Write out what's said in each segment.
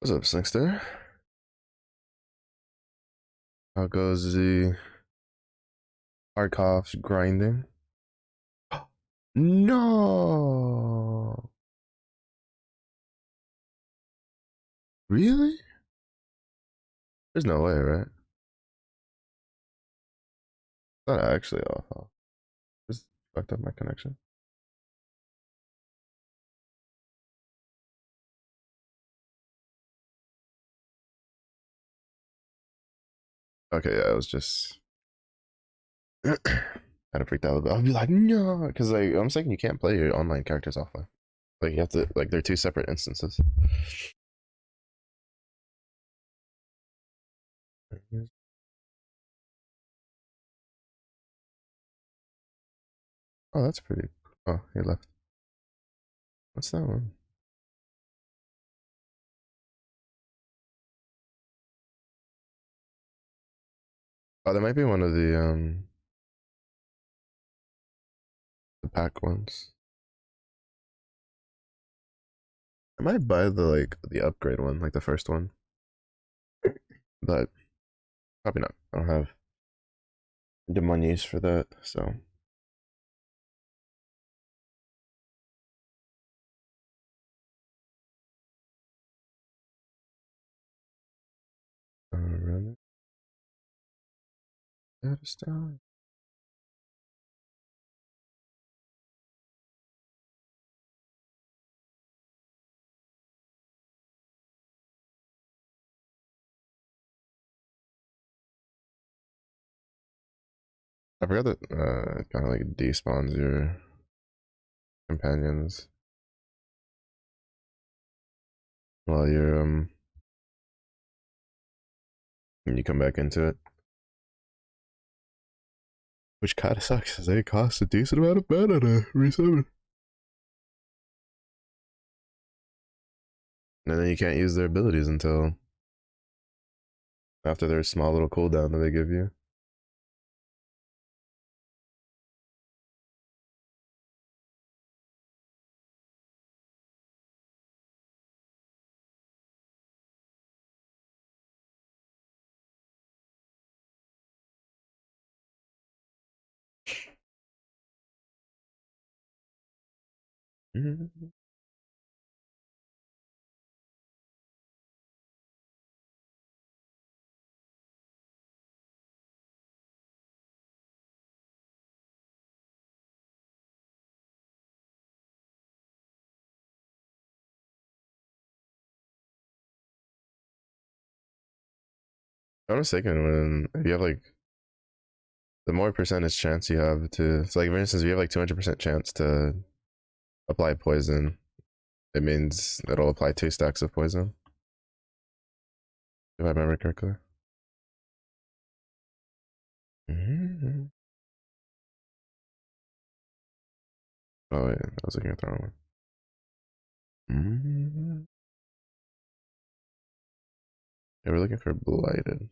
What's up, Slinkster? How goes the Arkov's grinding? No! Really? There's no way, right? Not actually off. Just fucked up my connection. Okay, yeah, it was just kind of freaked out a bit. I'd be like, no, because like I'm saying you can't play your online characters offline. Like you have to, like they're two separate instances. Oh, that's pretty. Oh, he left. What's that one? Oh, that might be one of the pack ones. I might buy the upgrade one, like the first one, but probably not. I don't have the monies for that, so run it out of stock. I forgot that kind of like despawns your companions while you're when you come back into it, which kind of sucks because they cost a decent amount of mana to resummon, and then you can't use their abilities until after their small little cooldown that they give you. Mm-hmm. I was thinking when if you have like the more percentage chance you have to, so like for instance, if you have like 200% chance to apply poison, it means it'll apply 2 stacks of poison, if I remember correctly. Mm-hmm. Oh yeah, I was looking at the wrong one. Mm-hmm. Yeah, we're looking for blighted.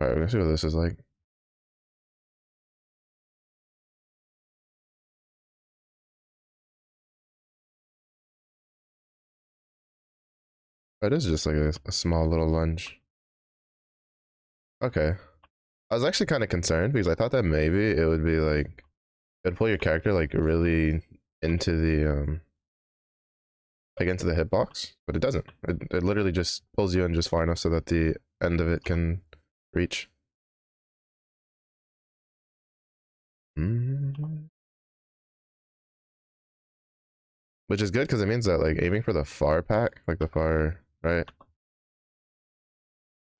All right, let's see what this is like. It is just like a small little lunge. Okay, I was actually kind of concerned because I thought that maybe it would be like it'd pull your character like really into the like into the hitbox, but it doesn't. It literally just pulls you in just far enough so that the end of it can reach. Mm-hmm. Which is good because it means that like aiming for the far pack, like the far right,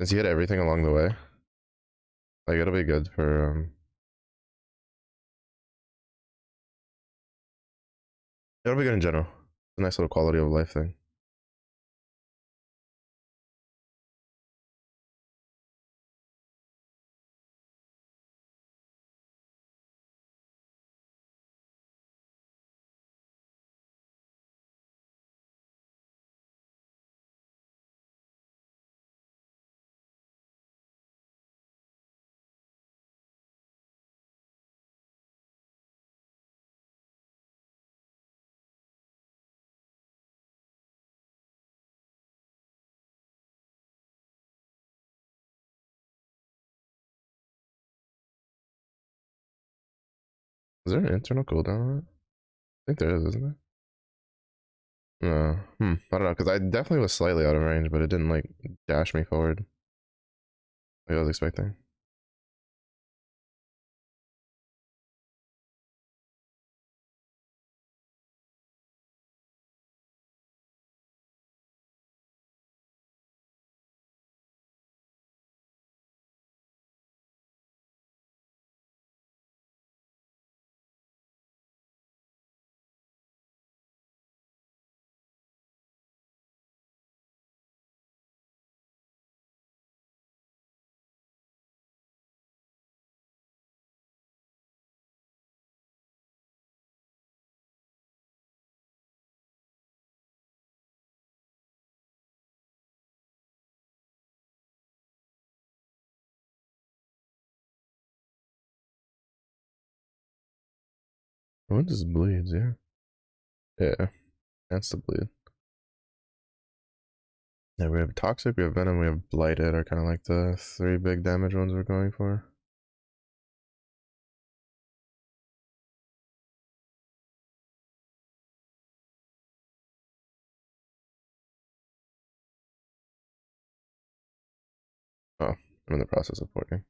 since you hit everything along the way, like it'll be good for it'll be good in general. It's a nice little quality of life thing. Is there an internal cooldown on it? I think there is, isn't there? No. I don't know, because I definitely was slightly out of range, but it didn't like dash me forward like I was expecting. What just bleeds, yeah. Yeah, that's the bleed. Yeah, we have Toxic, we have Venom, we have Blighted are kind of like the three big damage ones we're going for. Oh, I'm in the process of porting.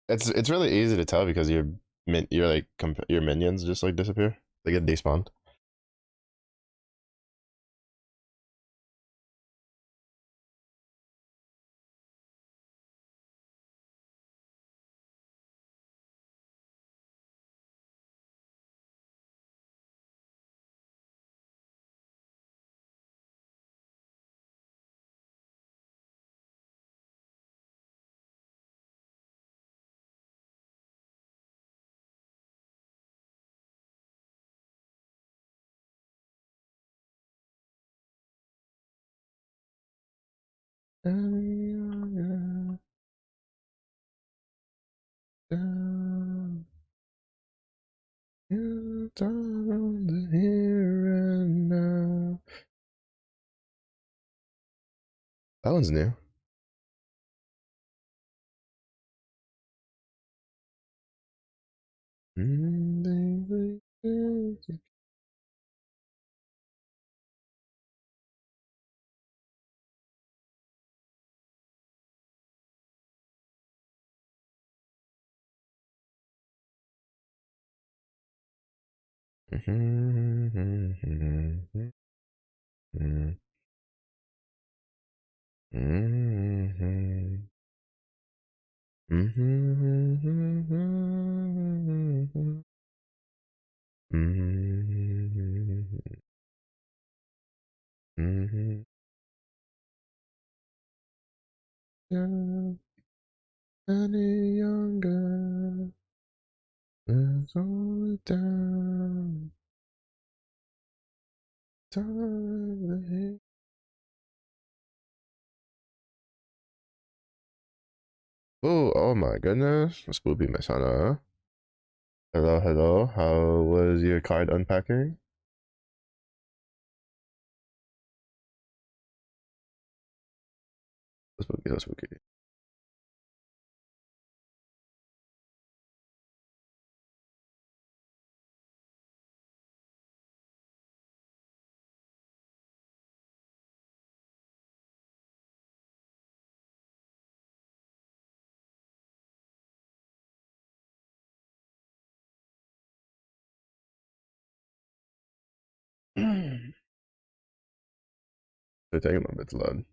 It's really easy to tell because your like your minions just like disappear. They get despawned. That one's new. Any younger, let's hold it down. Time. Oh my goodness. Spoopy Miss Hannah. Hello, hello. How was your card unpacking? Spooky, so spooky. They're taking a bit to load.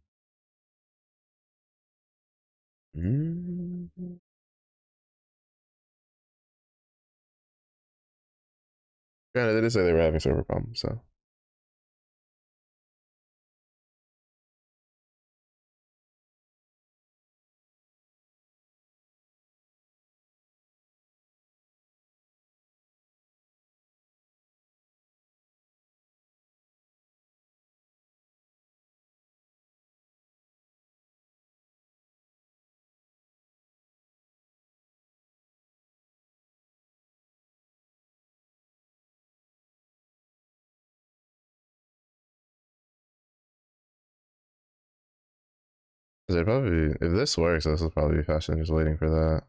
Granted, they did say they were having server problems, so. They probably, if this works, this will probably be faster than just waiting for that.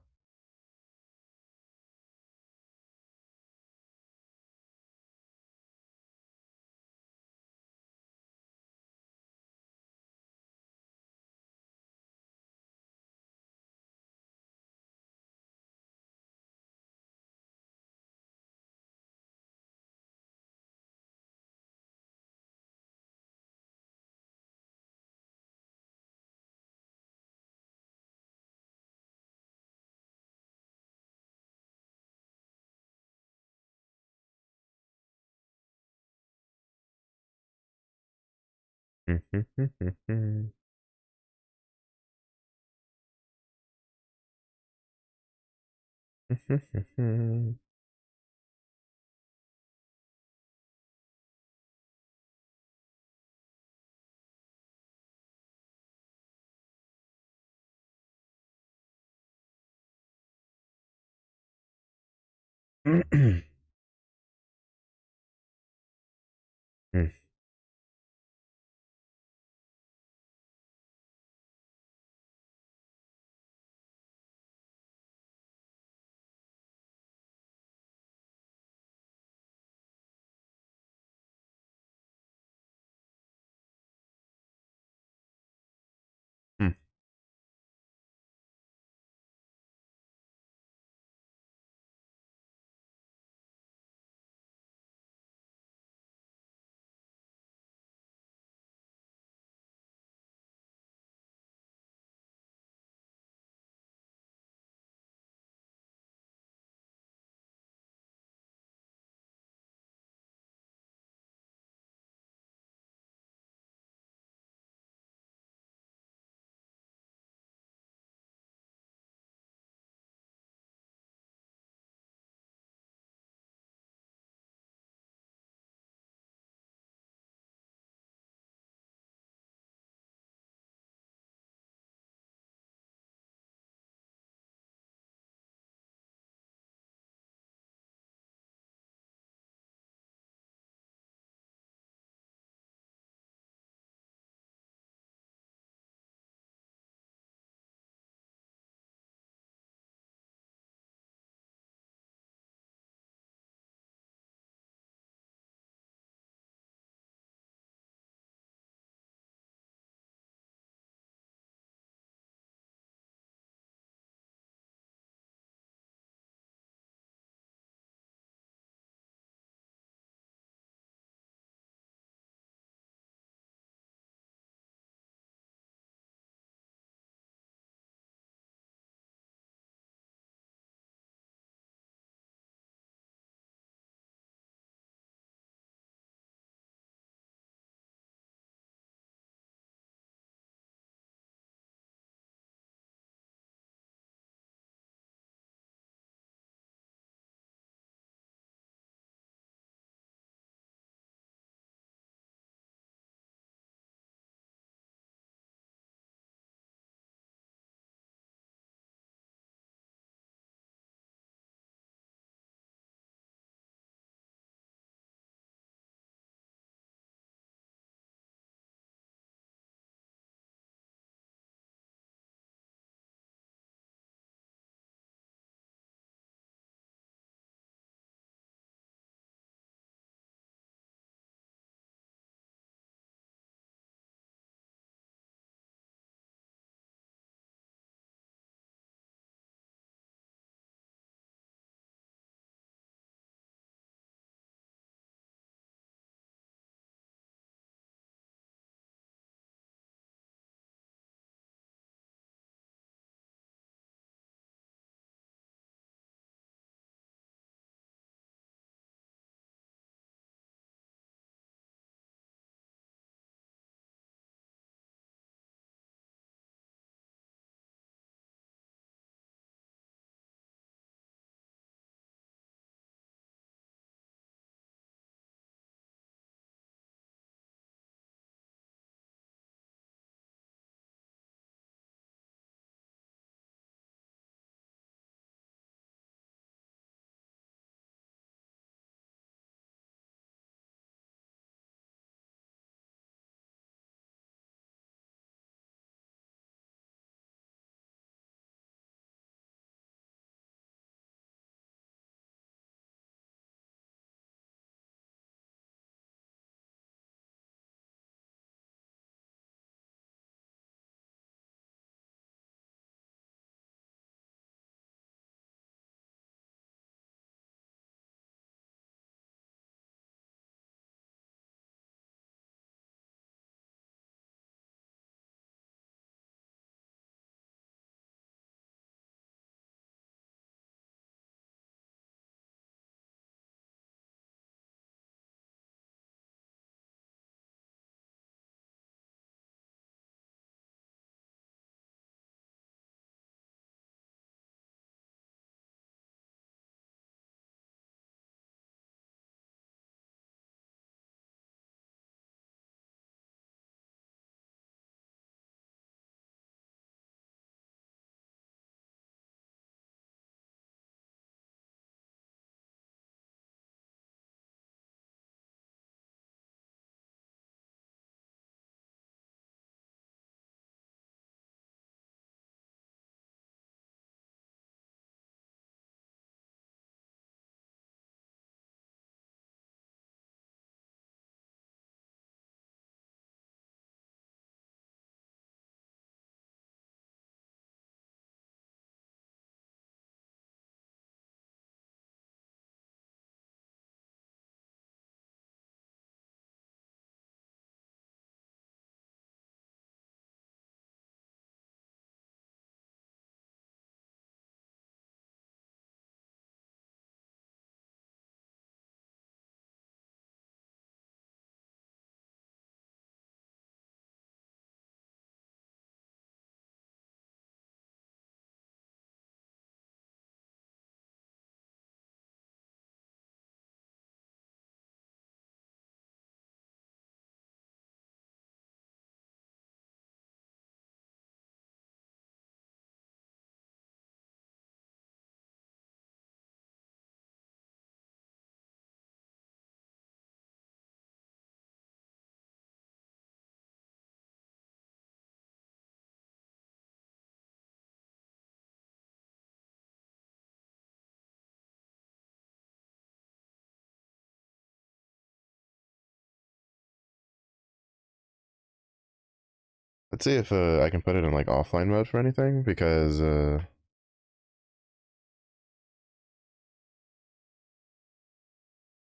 Let's see if I can put it in like offline mode for anything because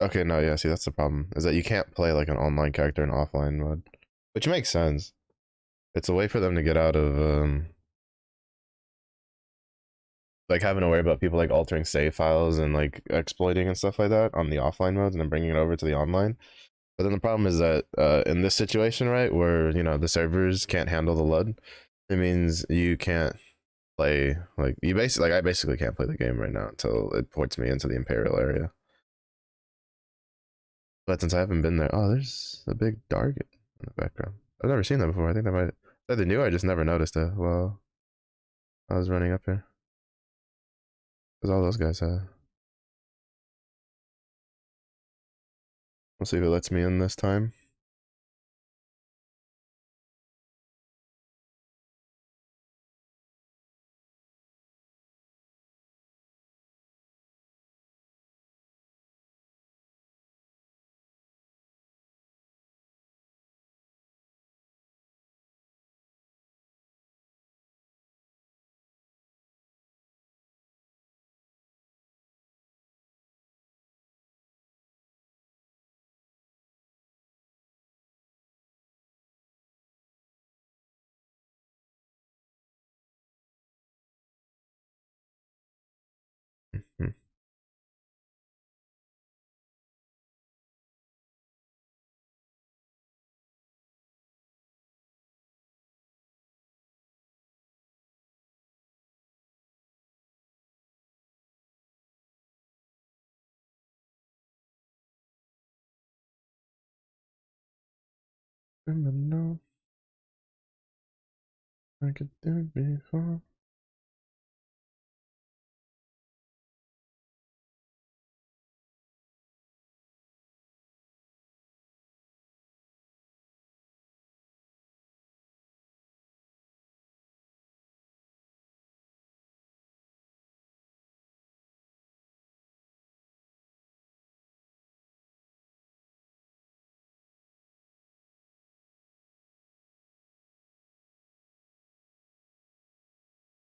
okay, no, yeah, see that's the problem is that you can't play like an online character in offline mode, which makes sense. It's a way for them to get out of like having to worry about people like altering save files and like exploiting and stuff like that on the offline modes and then bringing it over to the online. But then the problem is that in this situation, right, where you know the servers can't handle the load, it means you can't play like you basically like I basically can't play the game right now until it ports me into the Imperial area. But since I haven't been there, oh, there's a big target in the background. I've never seen that before. I think that might either new. I just never noticed it. Well, I was running up here because all those guys have. We'll see if it lets me in this time. Hmm. No, I could do it before.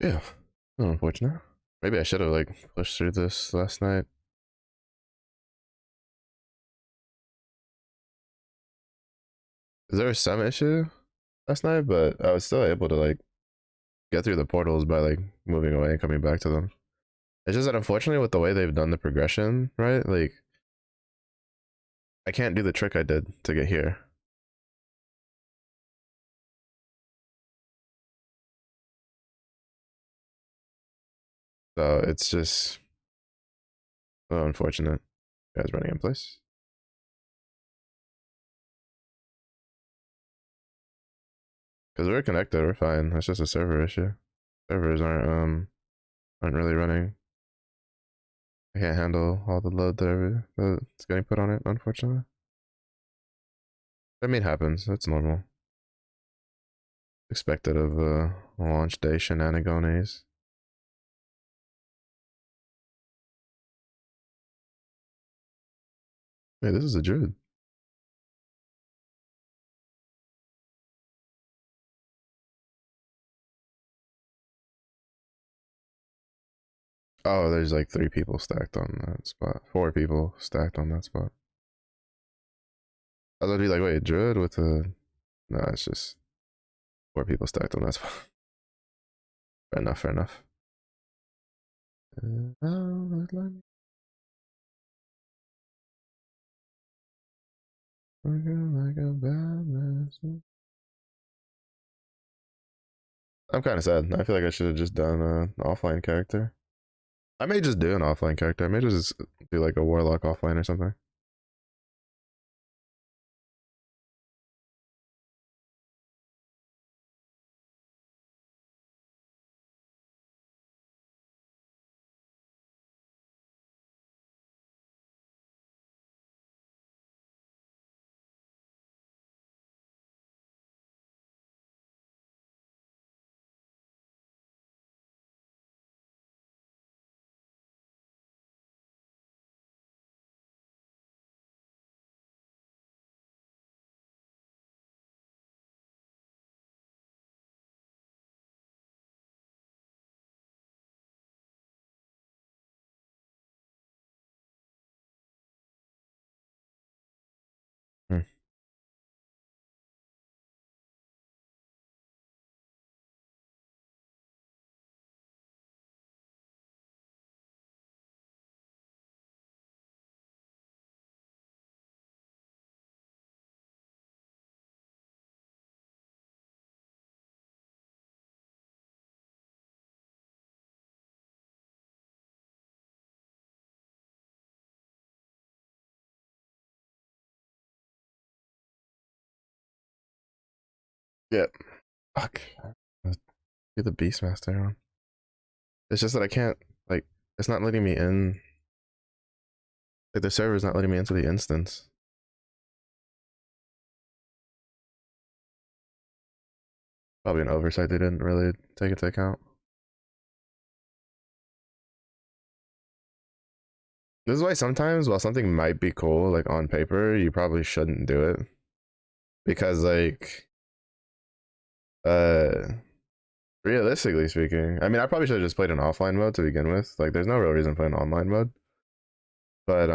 Yeah, oh, unfortunate. Maybe I should have like pushed through this last night. There was some issue last night, but I was still able to like get through the portals by like moving away and coming back to them. It's just that unfortunately with the way they've done the progression, right? Like I can't do the trick I did to get here. So it's just unfortunate. Guys running in place. Because we're connected, we're fine. That's just a server issue. Servers aren't really running. I can't handle all the load that's getting put on it, unfortunately. I mean, it happens. That's normal. Expected of launch day shenanigans. Hey, this is a druid. Oh, there's like 3 people stacked on that spot. 4 people stacked on that spot. I was gonna be like, wait, druid with a no, it's just 4 people stacked on that spot. Fair enough, fair enough. I'm kind of sad. I feel like I should have just done an offline character. I may just do an offline character. I may just do like a warlock offline or something. Yeah. Fuck. Get the Beastmaster on. It's just that I can't, like, it's not letting me in. Like, the server's not letting me into the instance. Probably an oversight they didn't really take into account. This is why sometimes, while something might be cool, like on paper, you probably shouldn't do it. Because, like, uh, realistically speaking, I mean, I probably should have just played in offline mode to begin with. Like, there's no real reason to play in online mode. But,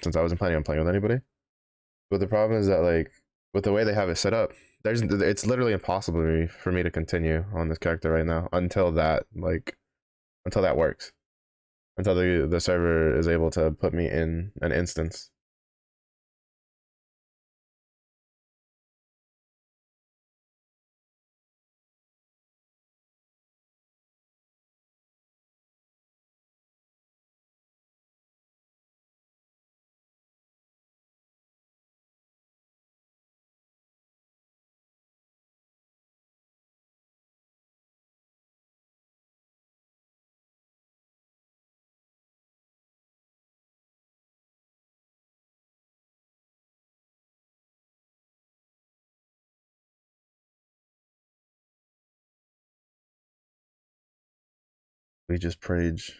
since I wasn't planning on playing with anybody. But the problem is that, like, with the way they have it set up, it's literally impossible for me to continue on this character right now until that, like, until that works. Until the server is able to put me in an instance. We just prage.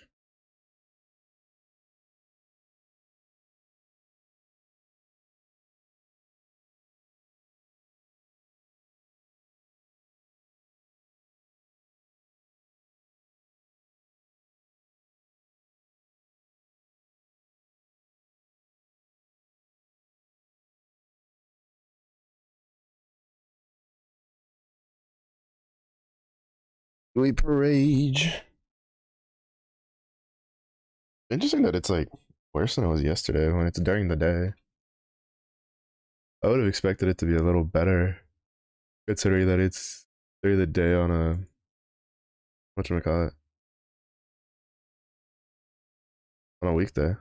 We parade. Interesting that it's like worse than it was yesterday when it's during the day. I would have expected it to be a little better, considering that it's during the day on a whatchamacallit, on a weekday.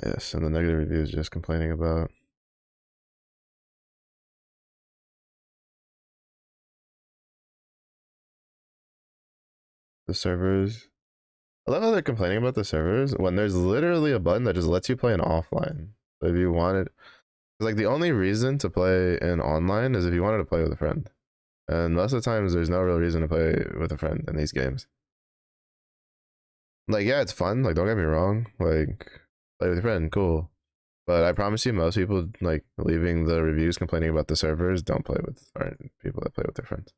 Yes, and the negative reviews just complaining about the servers. I love how they're complaining about the servers when there's literally a button that just lets you play in offline. So if you wanted, like the only reason to play in online is if you wanted to play with a friend. And most of the times there's no real reason to play with a friend in these games. Like, yeah, it's fun. Like, don't get me wrong. Like, play with your friend, cool. But I promise you, most people like leaving the reviews complaining about the servers don't play with aren't people that play with their friends.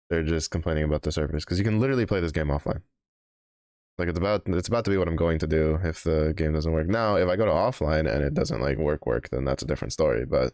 They're just complaining about the servers because you can literally play this game offline. Like it's about to be what I'm going to do if the game doesn't work. Now, if I go to offline and it doesn't like work, then that's a different story. But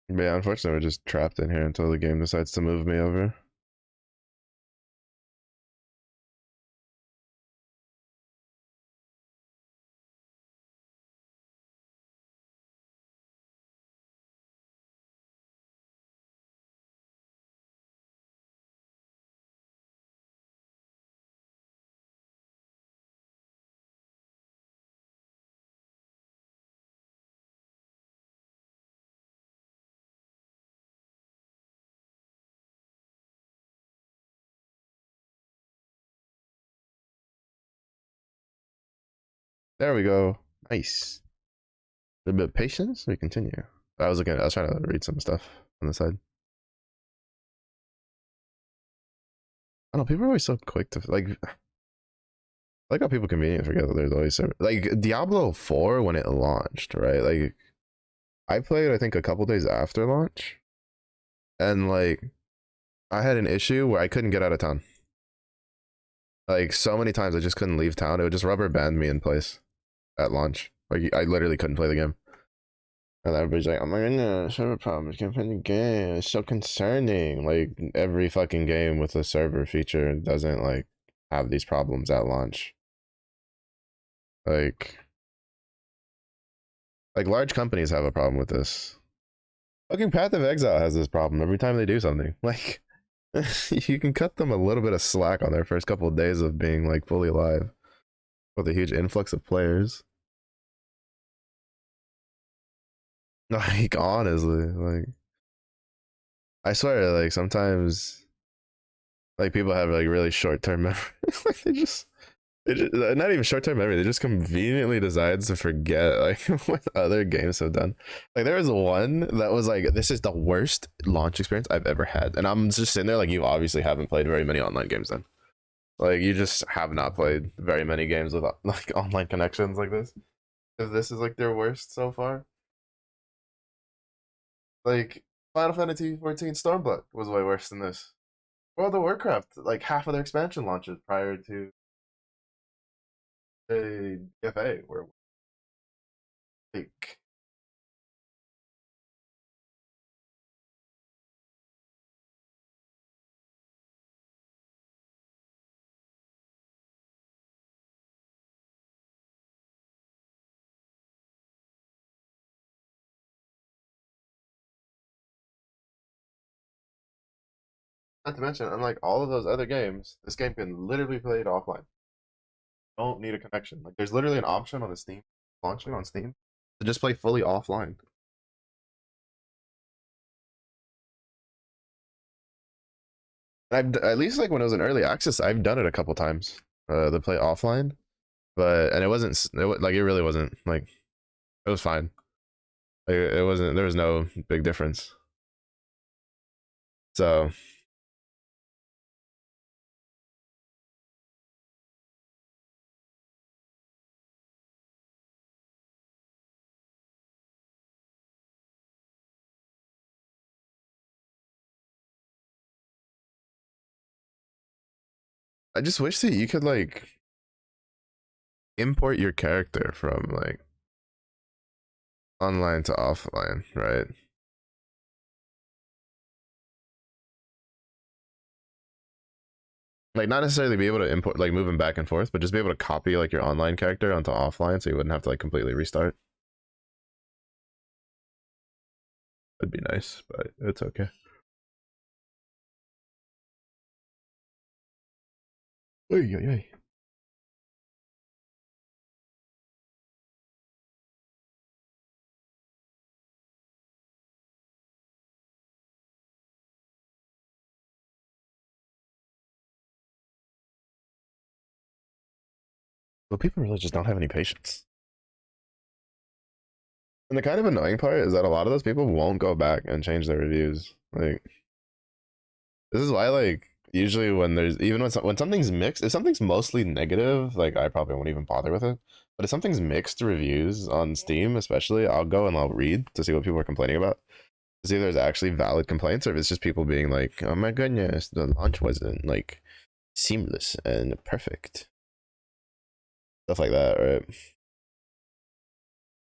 yeah, unfortunately, we're just trapped in here until the game decides to move me over. There we go. Nice. A little bit of patience. We continue. I was trying to read some stuff on the side. I don't know. People are always so quick to like how people conveniently forget that there's always like Diablo 4 when it launched, right? Like I played I think a couple days after launch, and like I had an issue where I couldn't get out of town. Like so many times I just couldn't leave town. It would just rubber band me in place at launch. Like I literally couldn't play the game. And everybody's like, "Oh my goodness, server problems. Can't play the game. It's so concerning." Like every fucking game with a server feature doesn't like have these problems at launch. Like large companies have a problem with this. Fucking Path of Exile has this problem every time they do something. Like you can cut them a little bit of slack on their first couple of days of being like fully live with a huge influx of players. Like honestly, like I swear, like sometimes like people have like really short term memory. Like they just not even short term memory. They just conveniently decides to forget like what other games have done. Like there was one that was like, this is the worst launch experience I've ever had, and I'm just sitting there like, you obviously haven't played very many online games then. Like you just have not played very many games with like online connections like this. If this is like their worst so far, like Final Fantasy 14 Stormblood was way worse than this. World of Warcraft, like half of their expansion launches prior to a FA were like, not to mention, unlike all of those other games, this game can literally be played offline. Don't need a connection. Like there's literally an option on the Steam launching on Steam to just play fully offline. I've at least like when it was in early access, I've done it a couple times. To play offline, but and it wasn't like it really wasn't like it was fine. Like, it wasn't, there was no big difference. So I just wish that you could like import your character from like online to offline, right? Like not necessarily be able to import like moving back and forth, but just be able to copy like your online character onto offline so you wouldn't have to like completely restart. That'd be nice, but it's okay. Oy, oy, oy. But people really just don't have any patience. And the kind of annoying part is that a lot of those people won't go back and change their reviews. Like this is why like usually when there's even when something's mixed, if something's mostly negative, like I probably won't even bother with it. But if something's mixed reviews on Steam, especially, I'll go and I'll read to see what people are complaining about. To see if there's actually valid complaints or if it's just people being like, "Oh my goodness, the launch wasn't like seamless and perfect." Stuff like that, right?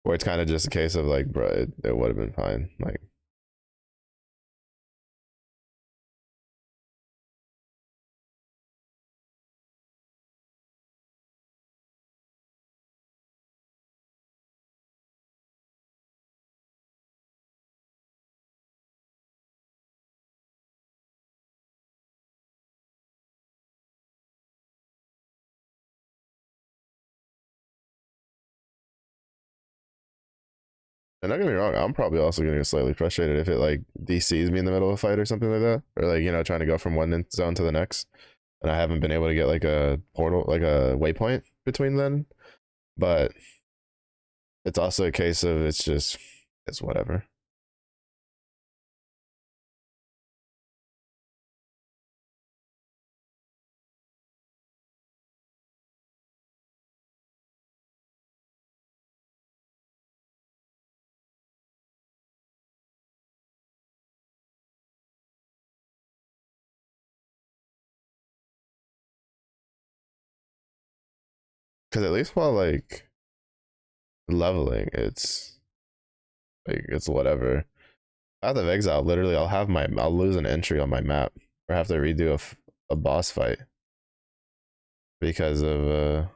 Where it's kind of just a case of like, bro, it would have been fine. Like and don't get me wrong, I'm probably also getting slightly frustrated if it like DCs me in the middle of a fight or something like that, or like trying to go from one zone to the next, and I haven't been able to get like a portal, like a waypoint between them. But it's also a case of it's whatever. Because at least while like leveling, it's whatever. Out of exile, literally, I'll lose an entry on my map or have to redo a boss fight because of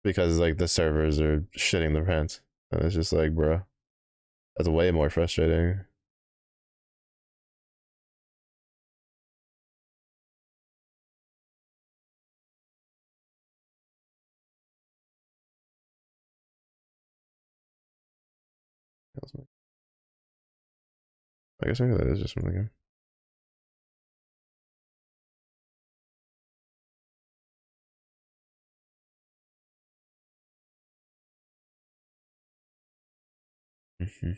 because like the servers are shitting the pants. And it's just like, bro, that's way more frustrating. I guess maybe that is just from the game. Mm-hmm.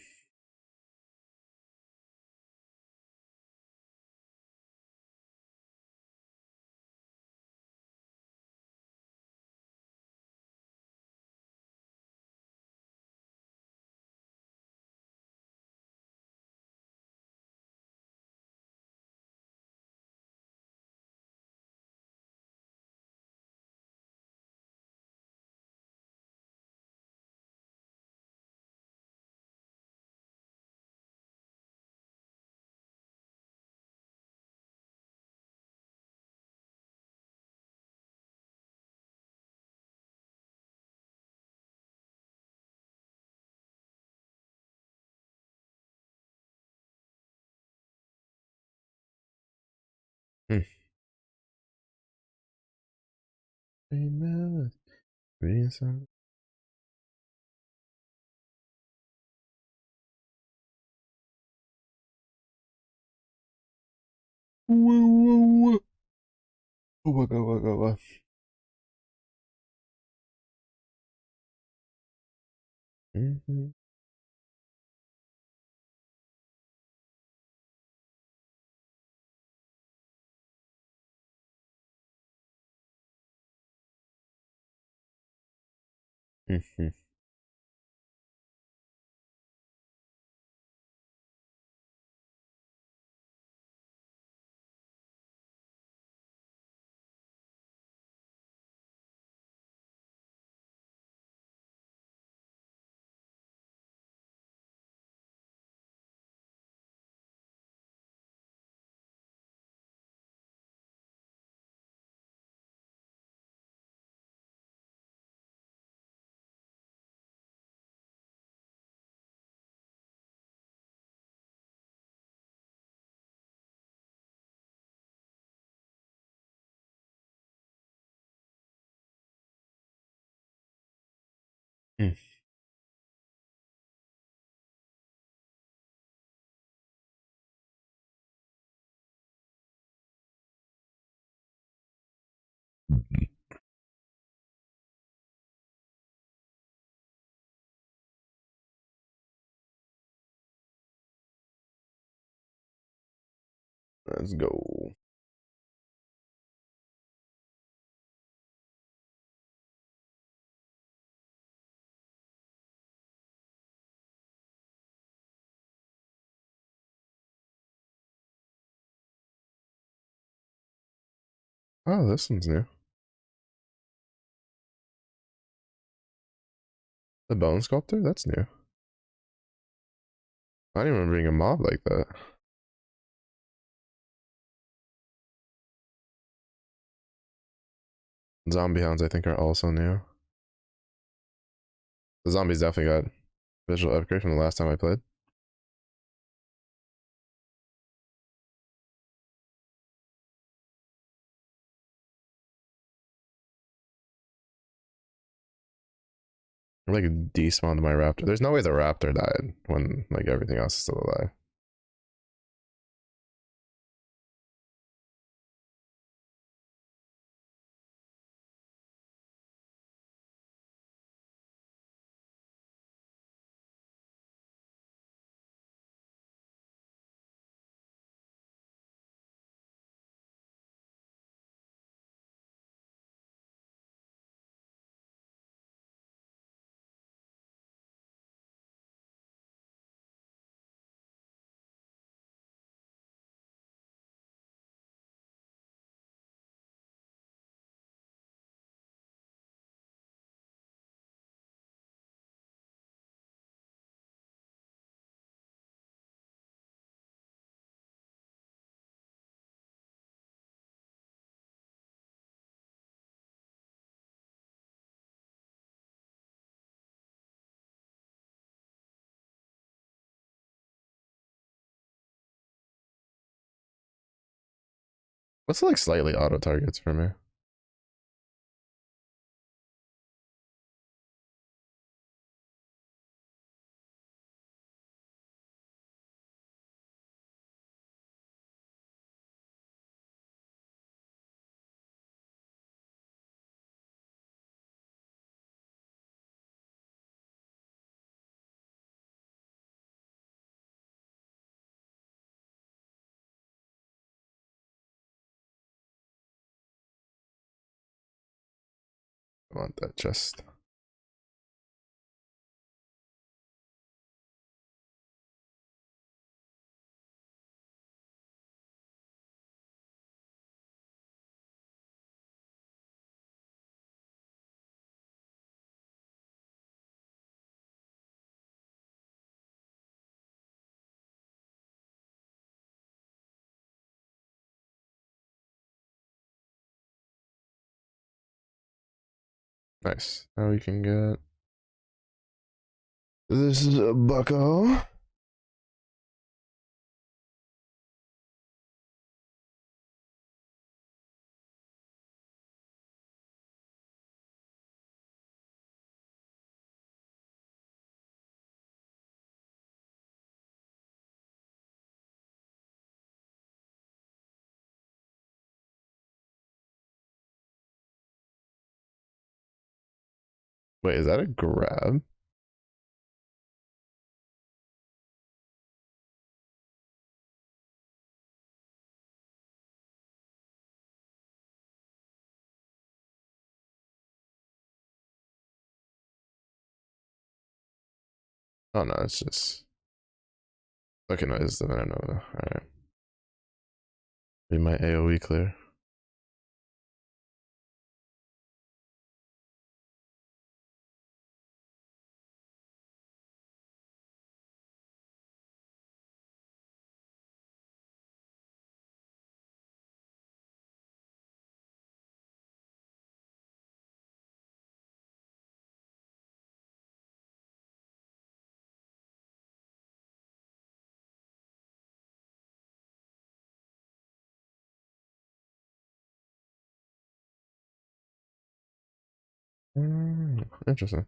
Hmm. Mm-hmm. Mm-hmm. Let's go. Oh, this one's new. The bone sculptor? That's new. I didn't remember being a mob like that. Zombie hounds, I think, are also new. The zombies definitely got visual upgrade from the last time I played. I like despawned my raptor. There's no way the raptor died when like everything else is still alive. What's like slightly auto targets for me? I want that chest. Nice. Now we can get. This is a bucko. Wait, is that a grab? Oh no, it's just. Okay, no, it's the Venom Nova. Alright. Be my AoE clear. Interesting.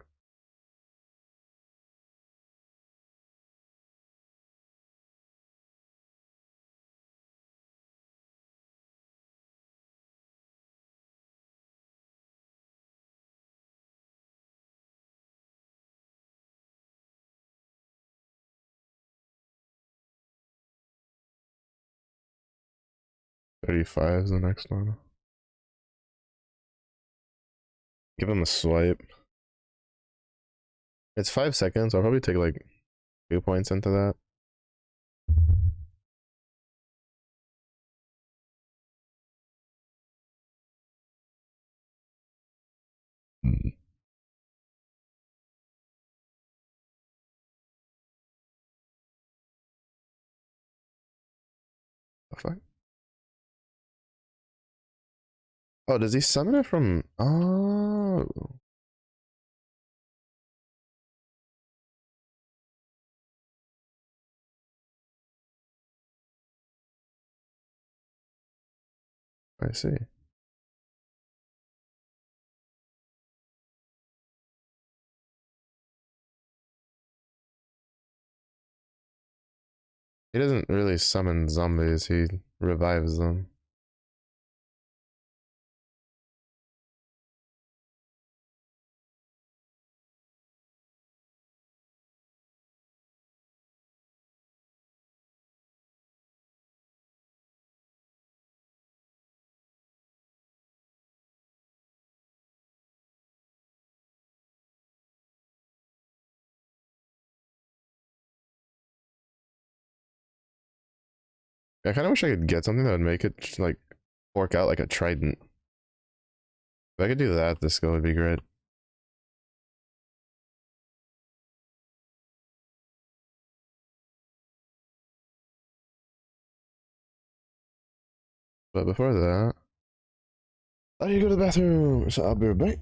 $35 is the next one. Give him a swipe. It's 5 seconds. I'll probably take like 2 points into that. The fuck? Oh, does he summon it from? Oh, I see. He doesn't really summon zombies. He revives them. I kind of wish I could get something that would make it like work out like a trident. If I could do that, this skill would be great. But before that, I need to go to the bathroom, so I'll be right back.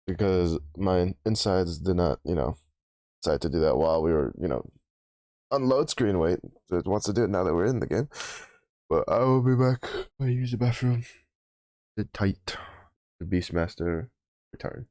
Because my insides did not, decide to do that while we were, on load screen wait. So it wants to do it now that we're in the game. But I will be back. I use the bathroom. Sit tight. The Beastmaster return.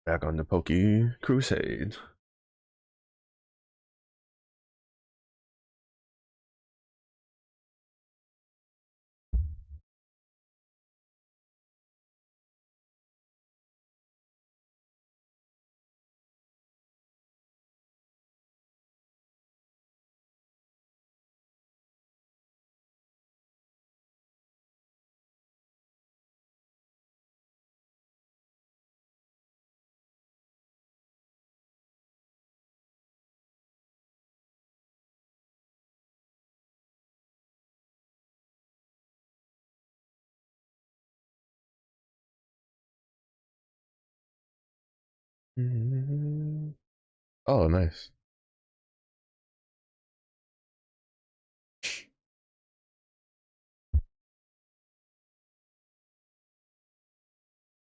Back on the Pokey Crusade. Oh, nice.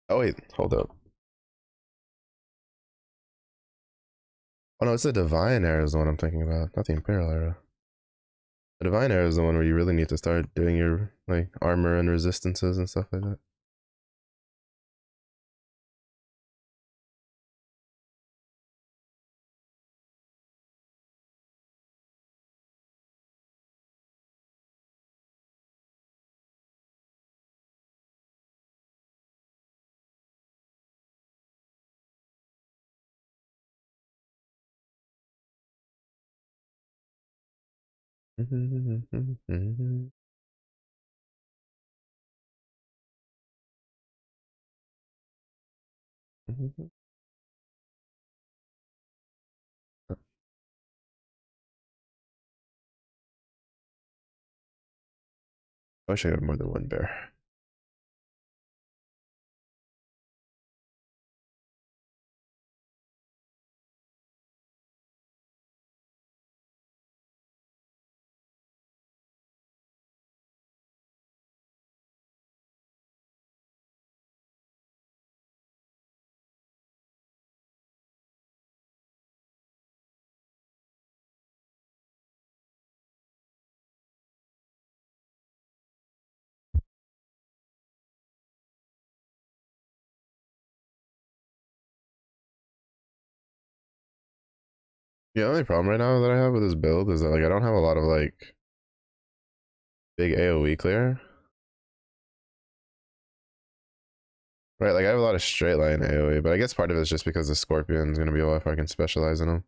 Oh wait, hold up. Oh no, it's the Divine Era is the one I'm thinking about, not the Imperial Era. The Divine Era is the one where you really need to start doing your like armor and resistances and stuff like that. I wish I had more than one bear. The only problem right now that I have with this build is that like I don't have a lot of like big AoE clear. Right, like I have a lot of straight line AoE, but I guess part of it is just because the Scorpion's gonna be OF, I can specialize in them.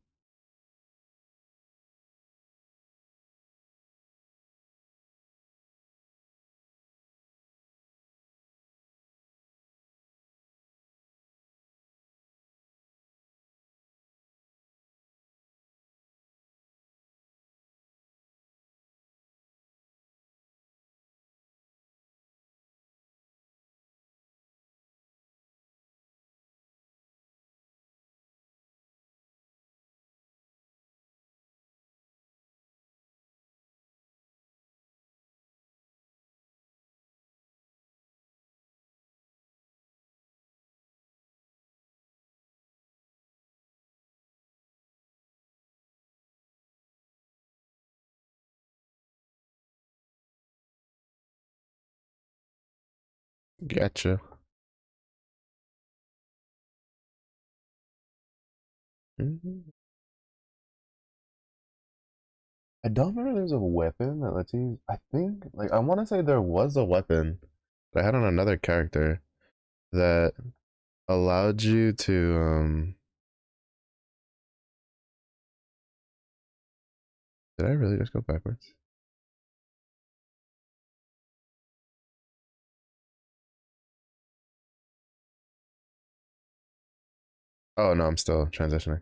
Gotcha. Mhm. I don't remember there's a weapon that lets you. I think, like, I want to say there was a weapon that I had on another character that allowed you to. Did I really just go backwards? Oh no, I'm still transitioning.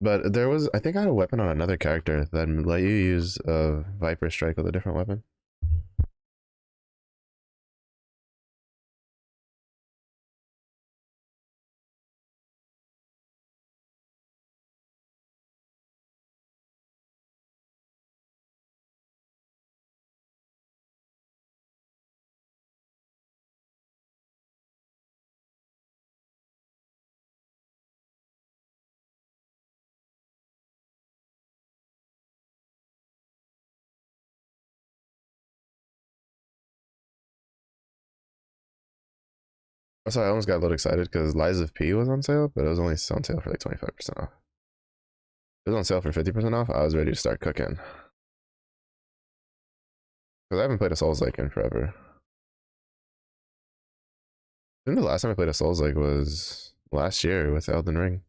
But there was, I think I had a weapon on another character that let you use a Viper Strike with a different weapon. So I almost got a little excited because Lies of P was on sale, but it was only on sale for like 25% off. It was on sale for 50% off. I was ready to start cooking. Because I haven't played a Souls like in forever. I think the last time I played a Souls like was last year with Elden Ring.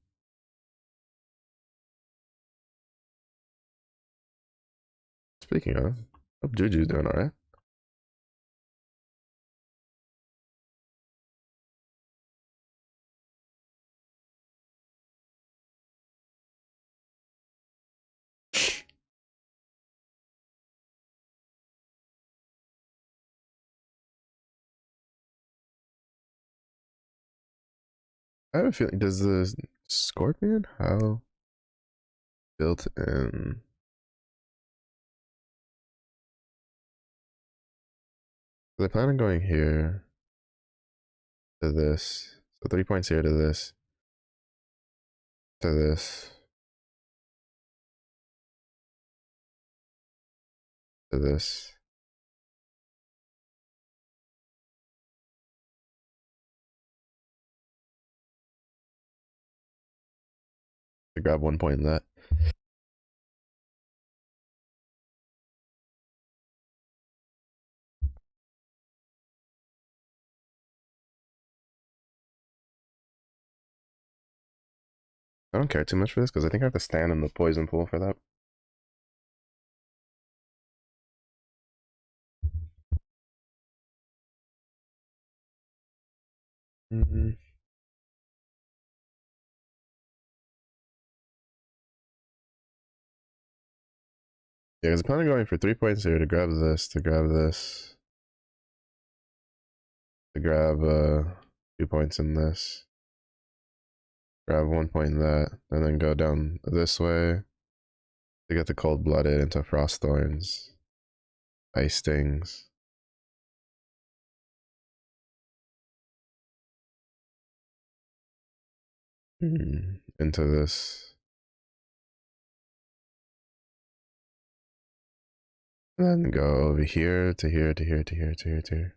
Speaking of, hope Juju's doing alright. I have a feeling, does the Scorpion? How built in? They plan on going here to this. So 3 points here to this. To this. To this. To grab 1 point in that. I don't care too much for this because I think I have to stand in the poison pool for that. Mm-hmm. Yeah, because I'm planning on going for 3 points here to grab this, to grab this, to grab 2 points in this, grab 1 point in that, and then go down this way to get the cold blooded into frost thorns, ice stings. Into this. And then go over here to here to here to here to here to here.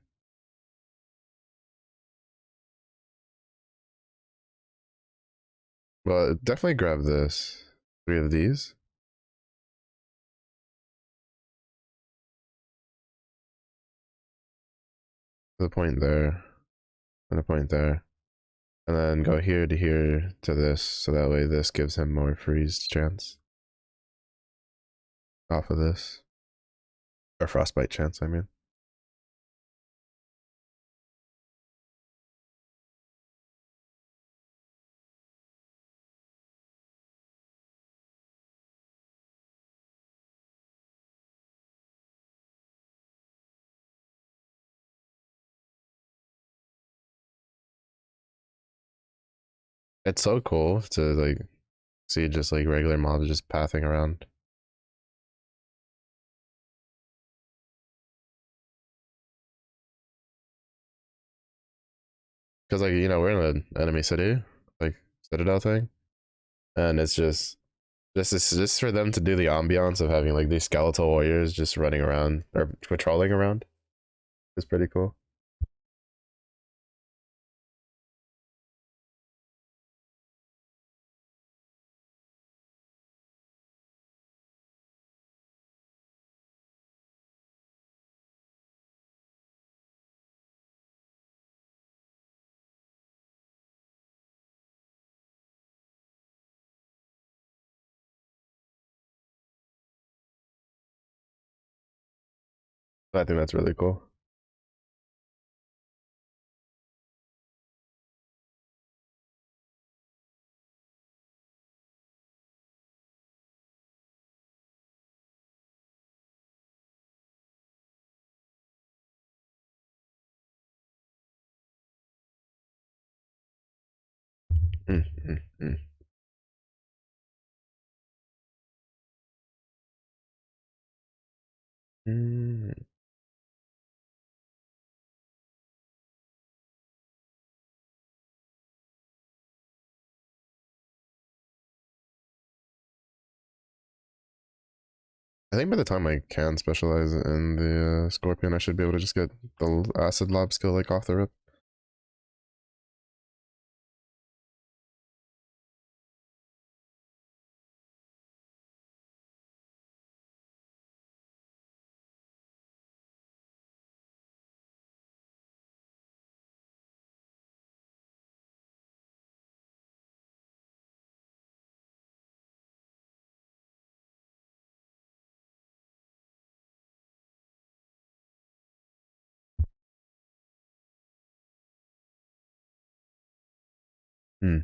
Well, definitely grab this. 3 of these. The point there. And a point there. And then go here to here to this, so that way this gives him more freeze chance. Off of this. Or frostbite chance, I mean. It's so cool to like see just like regular mobs just pathing around. Because like, you know, we're in an enemy city, like Citadel thing. And it's just for them to do the ambiance of having like these skeletal warriors just running around or patrolling around is pretty cool. I think that's really cool. Mm, mm, mm. Mm. I think by the time I can specialize in the Scorpion, I should be able to just get the Acid Lob skill like off the rip. Hmm.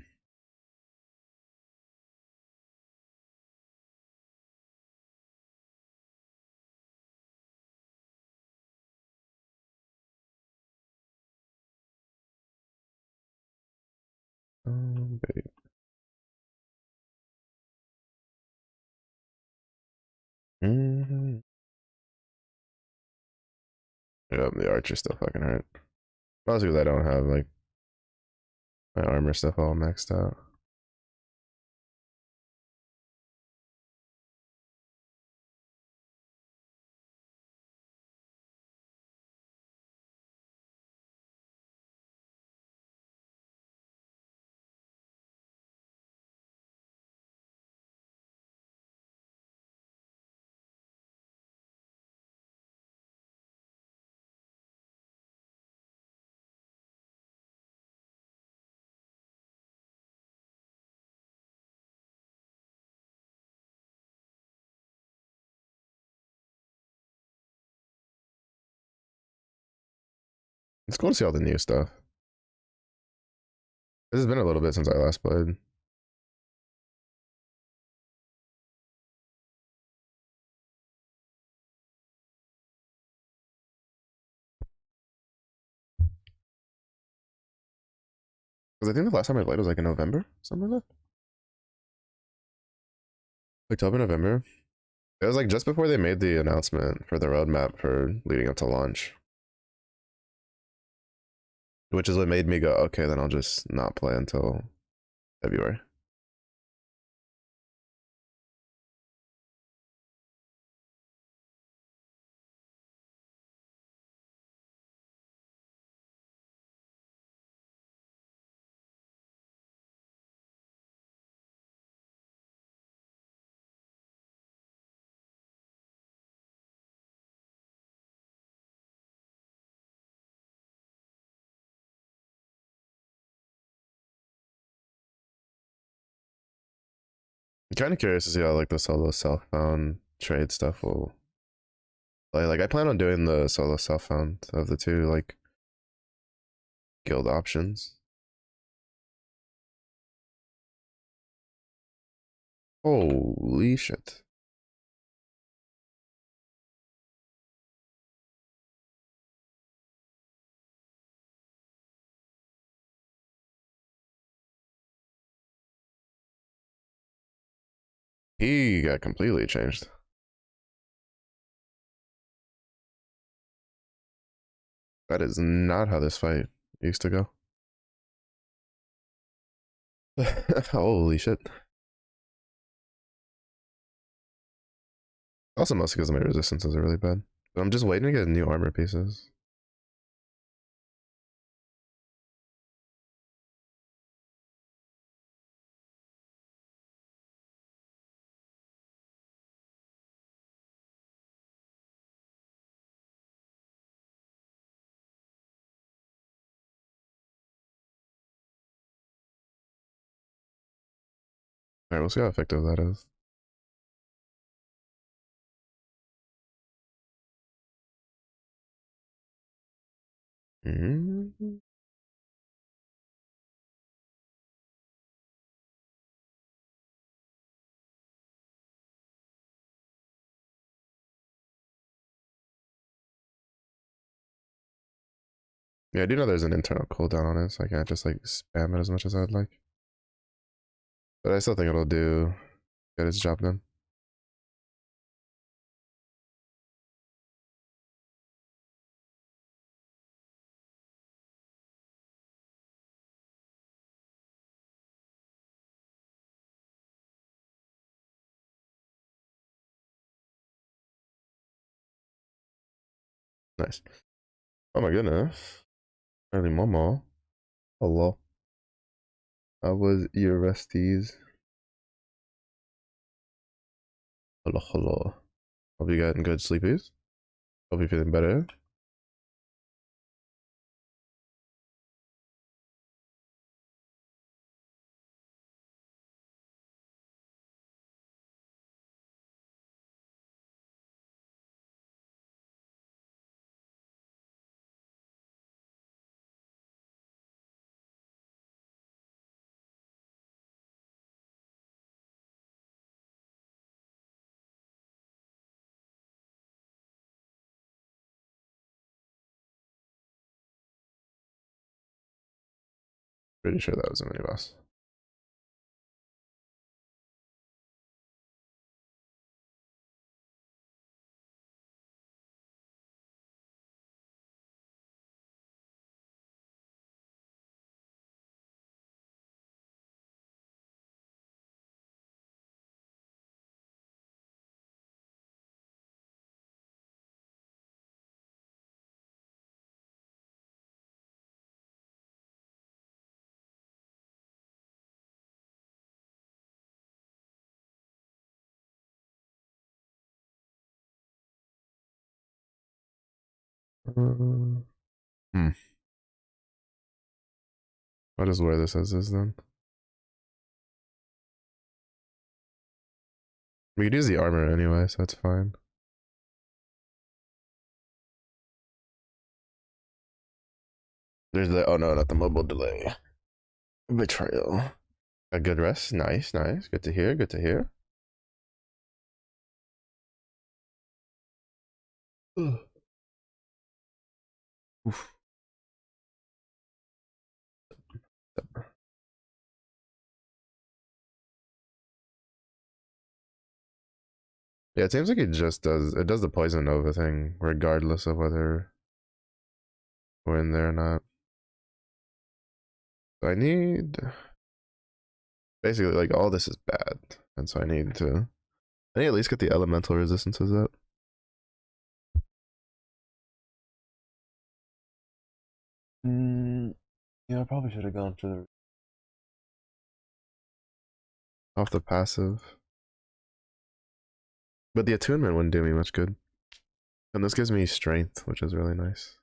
Baby. Mm-hmm. Yep, the archer still fucking hurt. Mostly because I don't have like my armor stuff all maxed out. It's cool to see all the new stuff. This has been a little bit since I last played. Because I think the last time I played was like in November, something like that. October, November. It was like just before they made the announcement for the roadmap for leading up to launch, which is what made me go, okay, then I'll just not play until February. I'm kind of curious to see how like the solo self-found trade stuff will play. Like I plan on doing the solo self-found of the two like guild options. Holy shit. He got completely changed. That is not how this fight used to go. Holy shit. Also, mostly because my resistances are really bad. But I'm just waiting to get new armor pieces. Alright, we'll see how effective that is. Mm-hmm. Yeah, I do know there's an internal cooldown on it, so I can't just like spam it as much as I'd like. But I still think it'll do get its job done. Nice. Oh my goodness. Early Momo. Hello. How was your resties? Hello, hello. Hope you getting good sleepies. Hope you're feeling better. Pretty sure that was a mini boss. Uh, hmm. I'll just wear this as is then. We could use the armor anyway, so that's fine. There's the, oh no, not the mobile delay. Betrayal. A good rest. Nice, nice. Good to hear. Good to hear. Oof. Yeah, it seems like it does the poison Nova thing, regardless of whether we're in there or not. I need basically like all this is bad. And so I need at least get the elemental resistances up. Yeah, I probably should have gone for the off the passive. But the attunement wouldn't do me much good. And this gives me strength, which is really nice.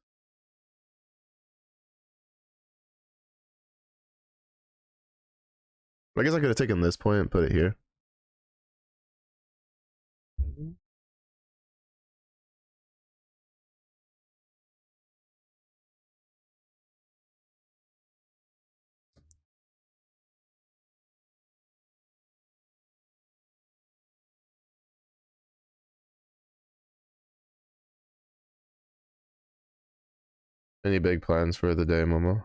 I guess I could have taken this point and put it here. Any big plans for the day, Momo?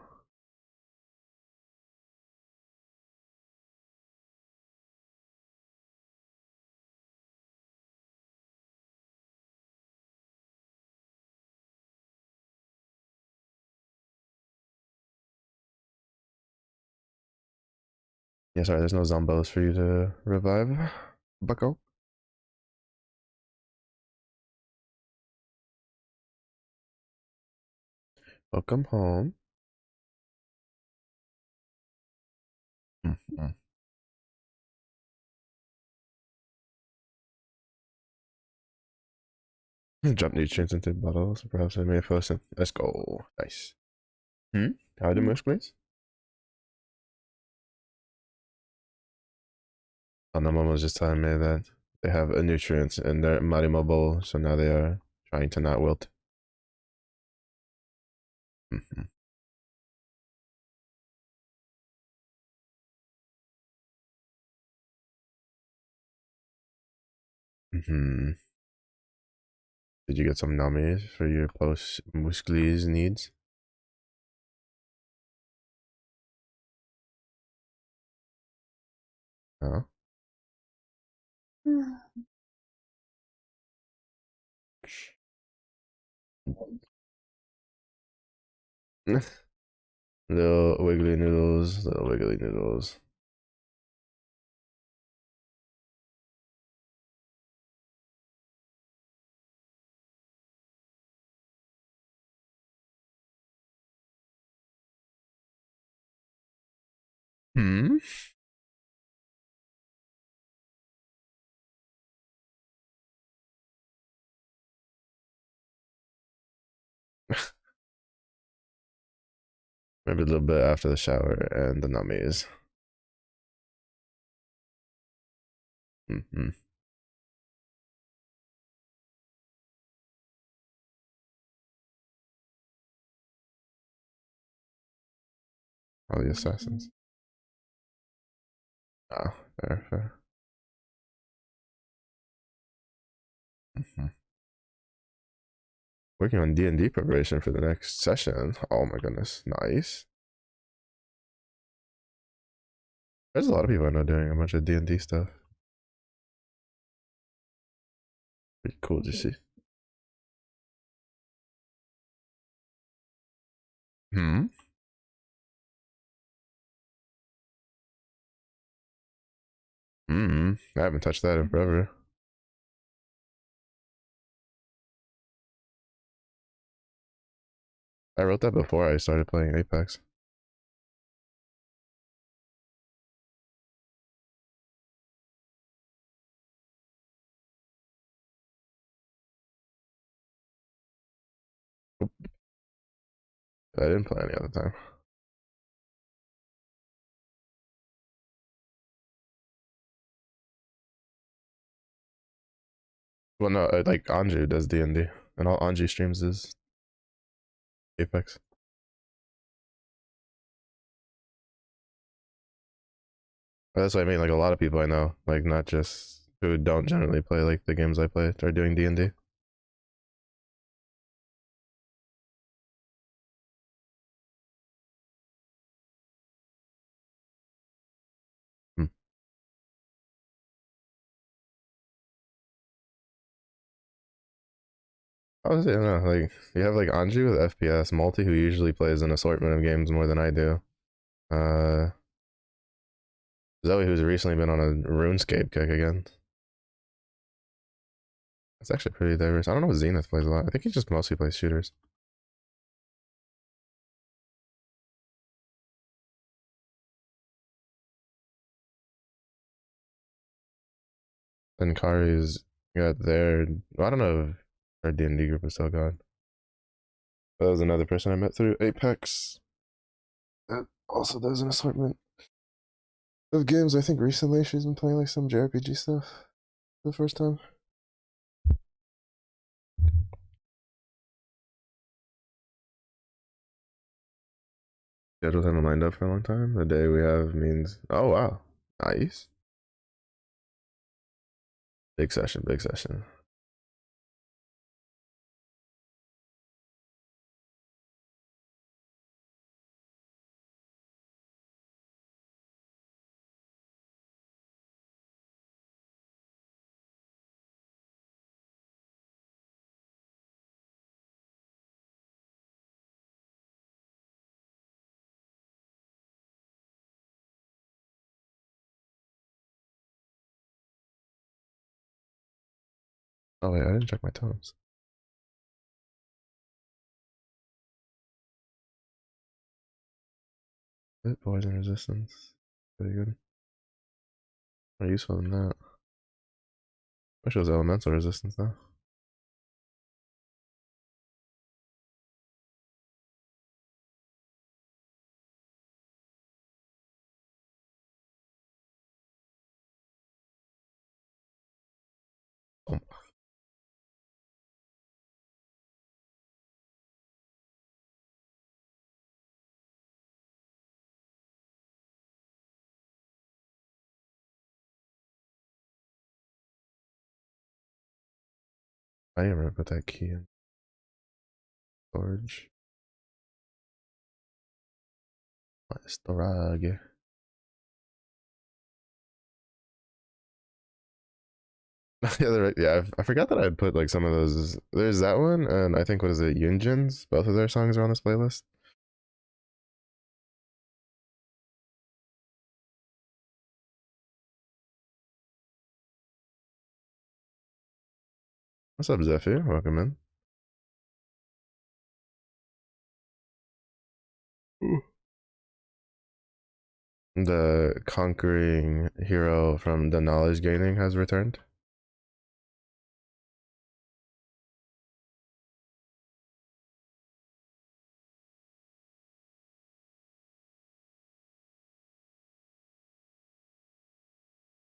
Yeah, sorry, there's no zombos for you to revive. Bucko. Welcome home. Mm-hmm. Jump nutrients into bottles. Perhaps I may have frozen. Let's go. Nice. Hmm? How do moves, please? Oh, no, Mom was just telling me that they have a nutrients in their Marimo bowl, so now they are trying to not wilt. Mm-hmm. Mm-hmm. Did you get some nummies for your post muscles needs? No. Little wiggly noodles, little wiggly noodles. Hmm. Maybe a little bit after the shower and the nummies. Mm-hmm. All the assassins. Ah, fair, fair. Mm-hmm. Working on D&D preparation for the next session. Oh my goodness, nice. There's a lot of people I know doing a bunch of D&D stuff. Pretty cool to see. Hmm. Hmm. I haven't touched that in forever. I wrote that before I started playing Apex. I didn't play any other time. Well, no, like Anju does D&D, and all Anju streams is Apex. That's what I mean. Like a lot of people I know, like not just who don't generally play like the games I play, are doing D&D. Hmm. I was, you know, like you have like Anju with FPS, Multi who usually plays an assortment of games more than I do. Uh, Zoe who's recently been on a RuneScape kick again. It's actually pretty diverse. I don't know what Zenith plays a lot. I think he just mostly plays shooters. And Kari's got their. Well, I don't know if our D&D group is still going. That was another person I met through Apex. That also does an assortment of games. I think recently she's been playing like some JRPG stuff for the first time. Scheduled haven't lined up for a long time. The day we have means. Oh wow, nice. Big session, big session. Oh wait, I didn't check my tones. Hit poison resistance. Pretty good. More useful than that. Wish it was elemental resistance though. Oh, I didn't remember put that key in storage. My storage. Yeah, I forgot that I put like some of those. There's that one, and I think what is it, Yunjin's? Both of their songs are on this playlist. What's up, Zephyr? Welcome in. Ooh. The conquering hero from the knowledge gaining has returned.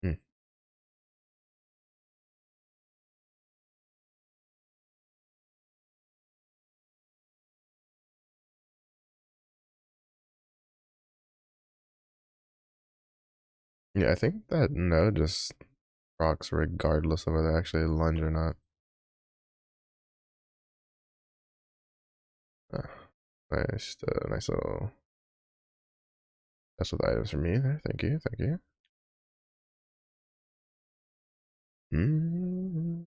Hmm. Yeah, I think that no just procs regardless of whether they actually lunge or not. Uh, nice little. That's what the items for me there. Thank you, thank you. Mm.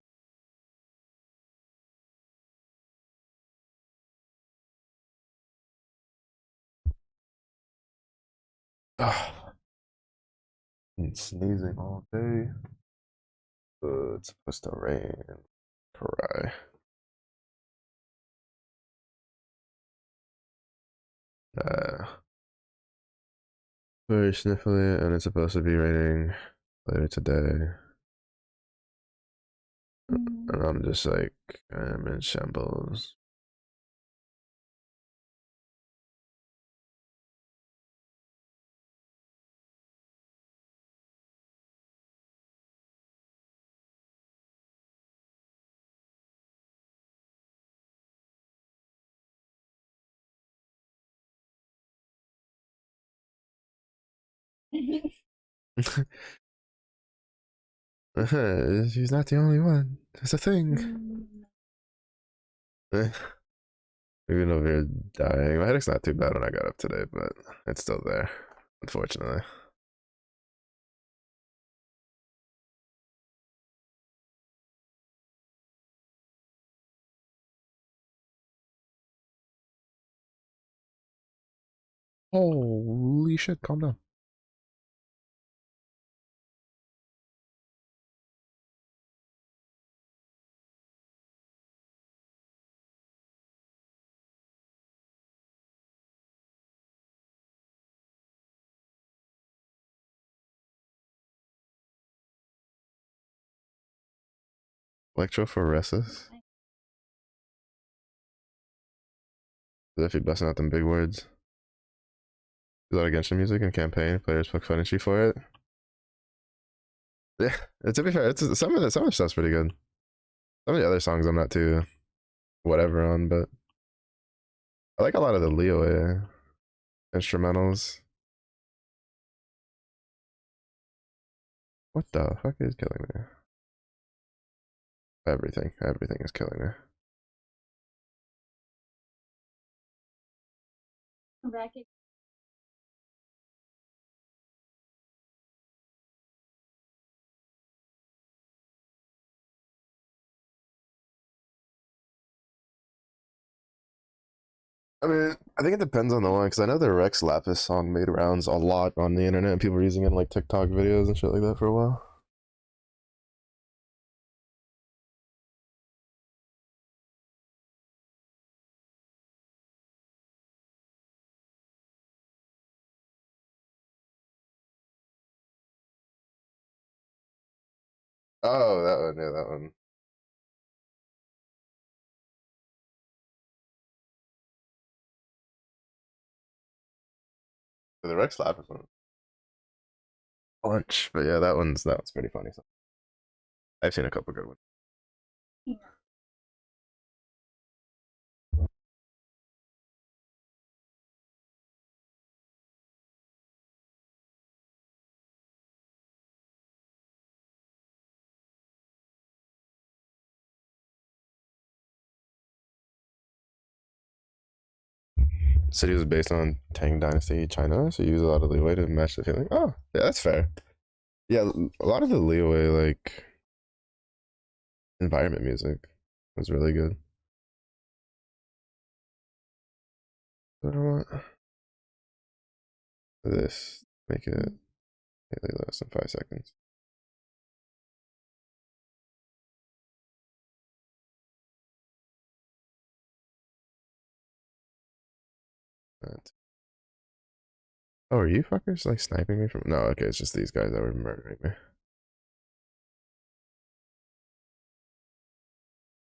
Ah, been sneezing all day. It's supposed to rain. Cry. Uh, Very sniffly, and it's supposed to be raining later today. And I'm just like, I'm in shambles. She's not the only one. It's a thing. Even over here dying. My headache's not too bad when I got up today, but it's still there, unfortunately. Holy shit, calm down. Electrophoresis? As if you're busting out them big words. Is that against the music and campaign? Players poke fun at you for it? Yeah, to be fair, some of the stuff's pretty good. Some of the other songs I'm not too whatever on, but I like a lot of the Leo instrumentals. What the fuck is killing me? Everything is killing me. I mean, I think it depends on the one because I know the Rex Lapis song made rounds a lot on the internet and people were using it in like TikTok videos and shit like that for a while. Oh, that one, yeah, that one. The Rex Lapis one. Bunch, but yeah, that one's pretty funny. So I've seen a couple good ones. City was based on Tang Dynasty China, so you use a lot of leeway to match the feeling. Oh, yeah, that's fair. Yeah, a lot of the leeway, like environment music, was really good. But I want this. Make it slightly less than 5 seconds. That. Oh, are you fuckers like sniping me from? No, okay, it's just these guys that were murdering me.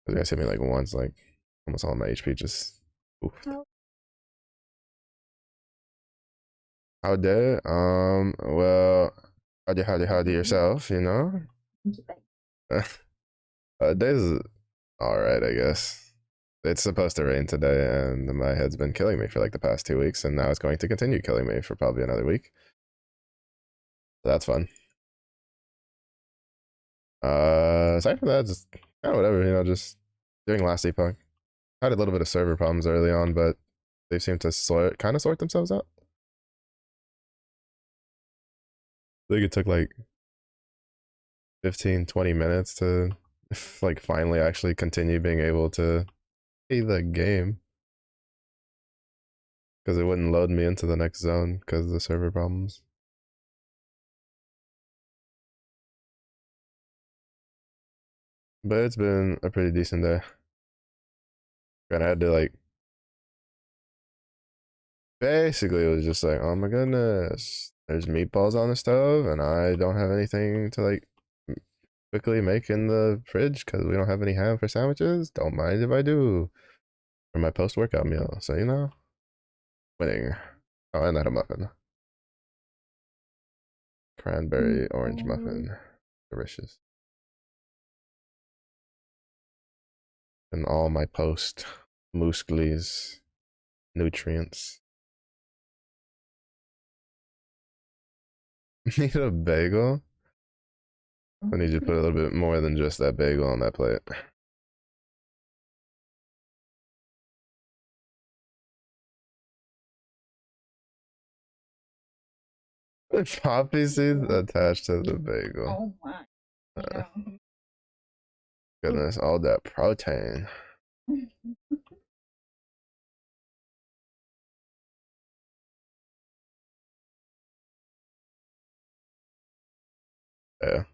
Those guys hit me like once, like almost all my HP just. Oof. How dare? Well, howdy yourself, you know? Day's all right, I guess. It's supposed to rain today, and my head's been killing me for like the past 2 weeks, and now it's going to continue killing me for probably another week. So that's fun. Aside from that, just kind of whatever, just doing last epoch. I had a little bit of server problems early on, but they seem to kind of sort themselves out. I think it took like 15, 20 minutes to like finally actually continue being able to play the game because it wouldn't load me into the next zone because of the server problems. But it's been a pretty decent day. And I had to like basically it was just like, oh my goodness, there's meatballs on the stove and I don't have anything to like quickly make in the fridge because we don't have any ham for sandwiches. Don't mind if I do for my post workout meal. So winning. Oh, and that a muffin, cranberry orange muffin, delicious. And all my post muscles nutrients. Need a bagel? I need you to put a little bit more than just that bagel on that plate. Poppy seeds attached to the bagel. Oh my. Uh, Goodness, all that protein. Yeah.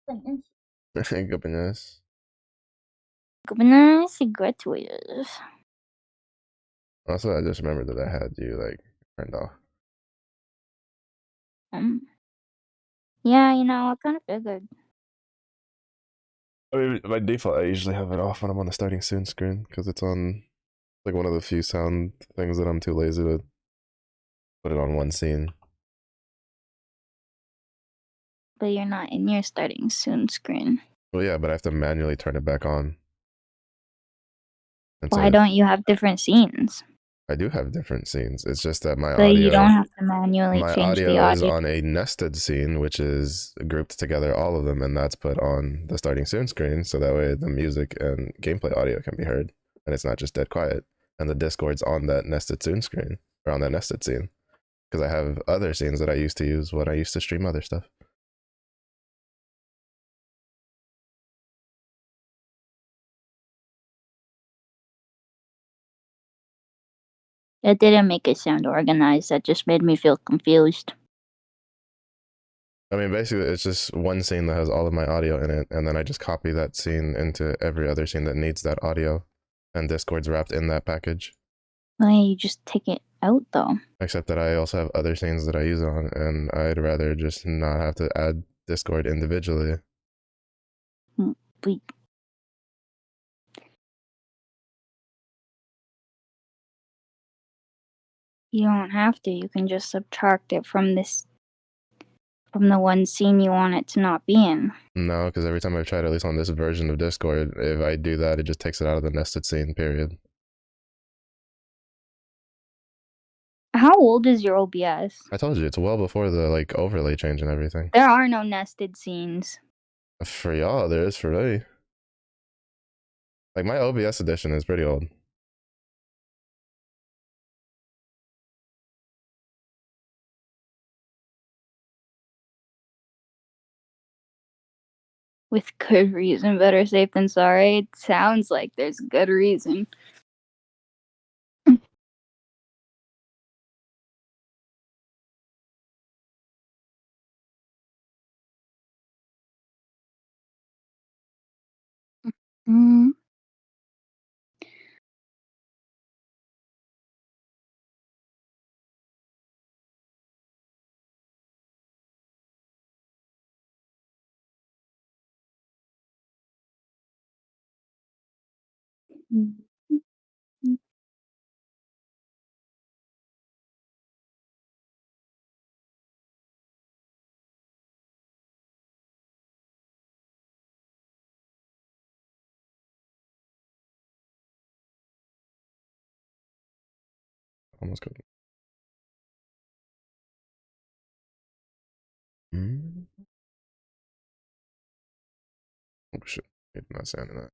Goodness. Goodness gracious. Also, I just remembered that I had you like turned off. Um, yeah, I kind of figured. I mean, by default, I usually have it off when I'm on the starting soon screen because it's on like one of the few sound things that I'm too lazy to put it on one scene. But you're not in your starting soon screen. Well, yeah, but I have to manually turn it back on. And Why so don't you have different scenes? I do have different scenes. It's just that So you don't have to manually my change the audio is audio. on a nested scene, which is grouped together all of them, and that's put on the starting soon screen. So that way the music and gameplay audio can be heard, and it's not just dead quiet. And the Discord's on that nested soon screen, or on that nested scene, because I have other scenes that I used to use when I used to stream other stuff. That didn't make it sound organized. That just made me feel confused. I mean, basically, it's just one scene that has all of my audio in it, and then I just copy that scene into every other scene that needs that audio, and Discord's wrapped in that package. Why don't you just take it out though? Except that I also have other scenes that I use on, and I'd rather just not have to add Discord individually. We You don't have to. You can just subtract it from the one scene you want it to not be in. No, because every time I've tried, at least on this version of Discord, if I do that, it just takes it out of the nested scene, period. How old is your OBS? I told you, it's well before the, like, overlay change and everything. There are no nested scenes. For y'all, there is for me. Like, my OBS edition is pretty old. With good reason. Better safe than sorry. It sounds like there's good reason. Mm. Almost good. Mm. Oh, shit. It's not sounding that.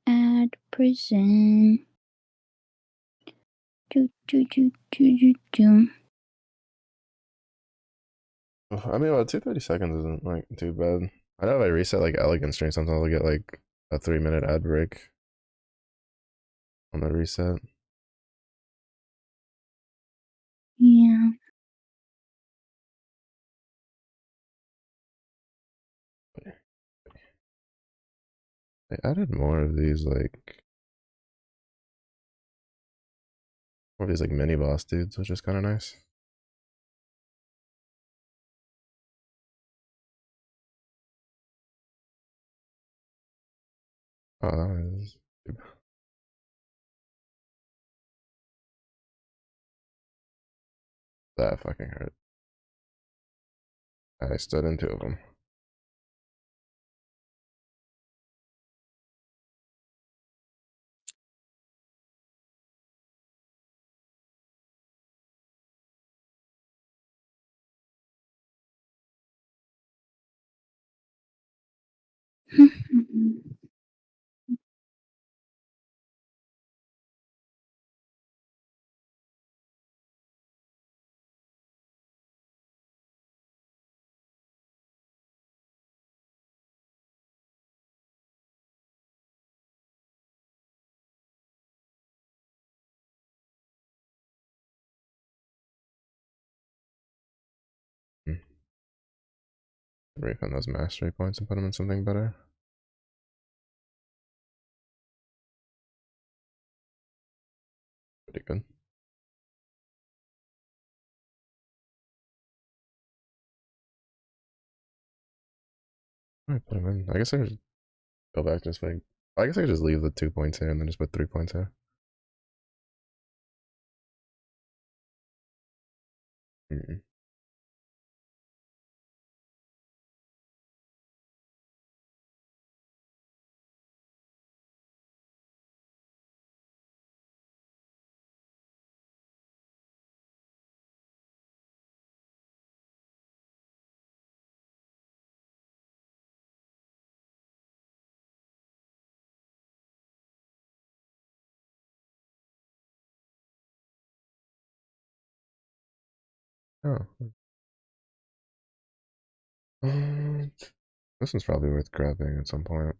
Add prison. Do, do, do, do, do, do. I mean, well, 230 seconds isn't like too bad. I know if I reset like elegant stream, sometimes I'll get like a 3 minute ad break on the reset. Yeah. They added more of these mini boss dudes, which is kind of nice. Oh, that fucking hurt. I stood in two of them. Refund those mastery points and put them in something better. Pretty good. Alright, put them in. I guess I could go back just like. I guess I could just leave the 2 points here and then just put 3 points here. Mm-mm. Oh. This one's probably worth grabbing at some point.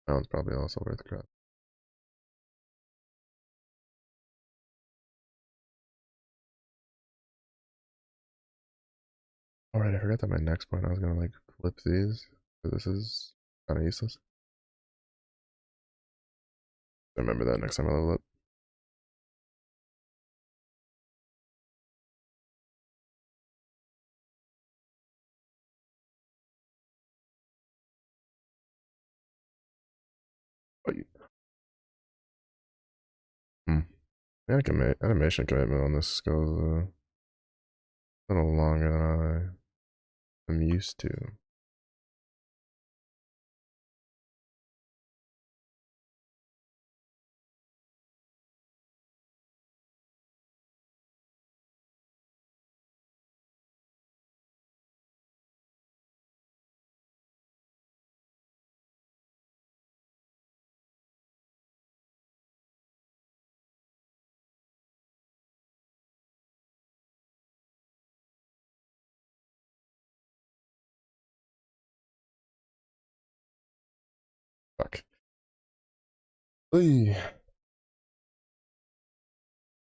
That one's probably also worth grabbing. Alright, I forgot that my next point I was gonna like flip these. So this is kind of useless. Remember that next time I level up. Oh, The animation commitment on this goes a little longer than I am used to. Fuck. Oy.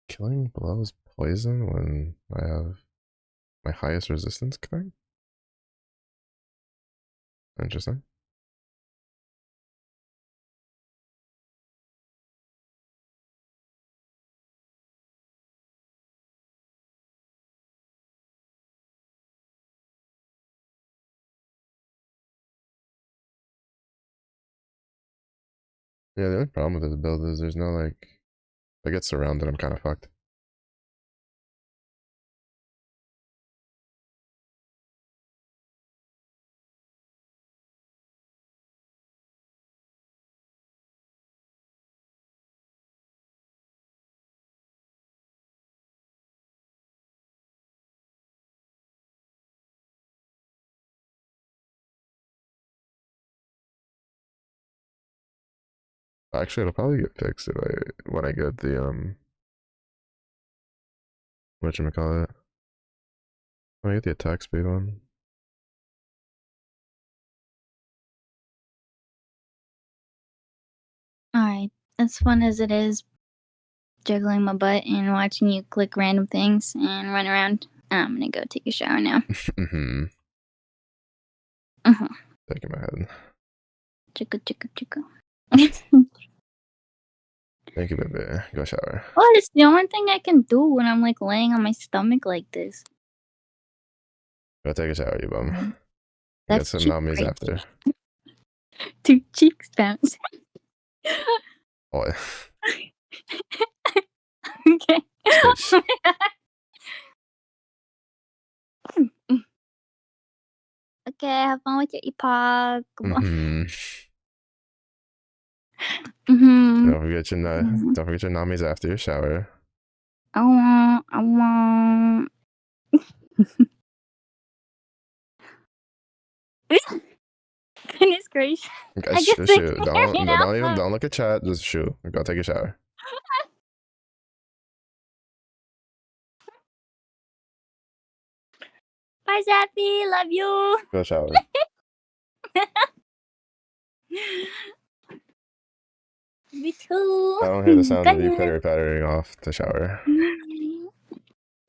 Killing blows poison when I have my highest resistance thing? Interesting. Yeah, the only problem with this build is there's no like, if I get surrounded, I'm kind of fucked. Actually, it'll probably get fixed if when I get the whatchamacallit. When I get the attack speed one. Alright, as fun as it is juggling my butt and watching you click random things and run around, I'm gonna go take a shower now. Mm-hmm. Uh-huh. Taking my head. Chicka chicka chicka. Thank you, baby. Go shower. What is the only thing I can do when I'm like laying on my stomach like this? Go take a shower, you bum. You get That's some cheek nummies right after. there. 2 cheeks bounce. Boy. Okay. This bitch. Okay, have fun with your epoch. Mm-hmm. Mm-hmm. Don't forget your nummies after your shower. I want. Goodness gracious. I guess they Shoot. can hear me now. Don't look at chat. Just shoot. Go take a shower. Bye, Zappy. Love you. Go shower. Me too. I don't hear the sounds of Good you night. pitter-pattering off the shower.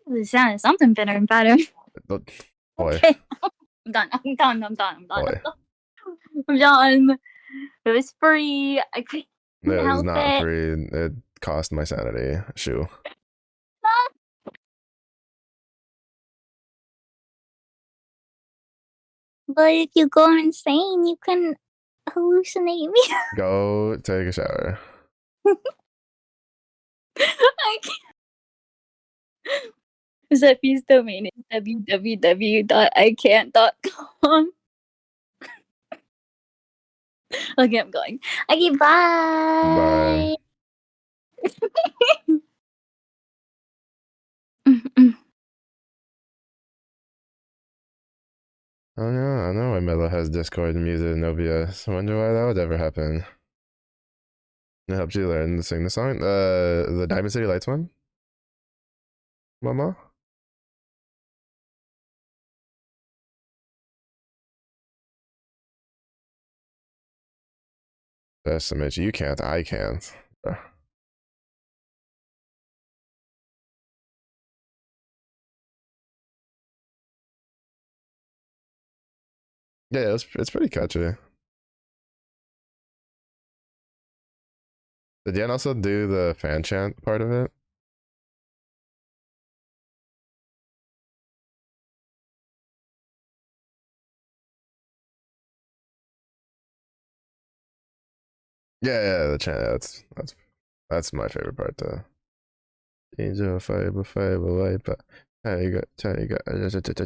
The sound of something better and better. Boy. Okay. I'm done. I'm done. I'm done. I'm done. Boy. I'm done. It was free. I couldn't It was help not it. free. It cost my sanity. Shoe. But if you go insane, you can hallucinate me. Go take a shower. I can't. Zeffy's domain is www.icant.com. Okay, I'm going. Okay, Bye. bye. Oh yeah, I know why Melo has Discord muted and OBS. I wonder why that would ever happen. It helps you learn to sing the song. The Diamond City Lights one? Mama? That's image. You can't. I can't. Yeah, it's pretty catchy. Did Yen also do the fan chant part of it? Yeah, the chant. Yeah, that's my favorite part though. Angel fiber wiper. Tiger, tiger,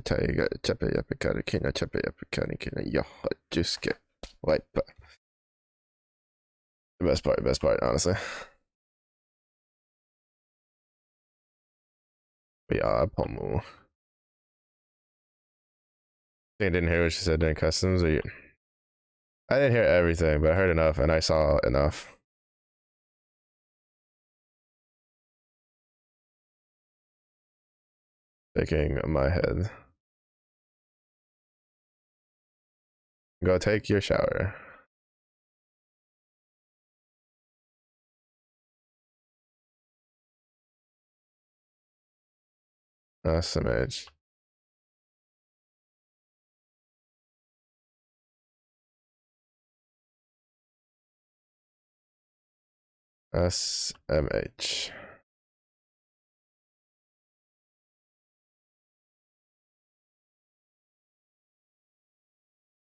tiger, chopper, yapper, carikina, chopper, yapper, carikina, yo, just get wiper. The best part, honestly. But yeah, Pomu. I didn't hear what she said during customs. Or I didn't hear everything, but I heard enough and I saw enough. Shaking my head. Go take your shower. SMH. SMH.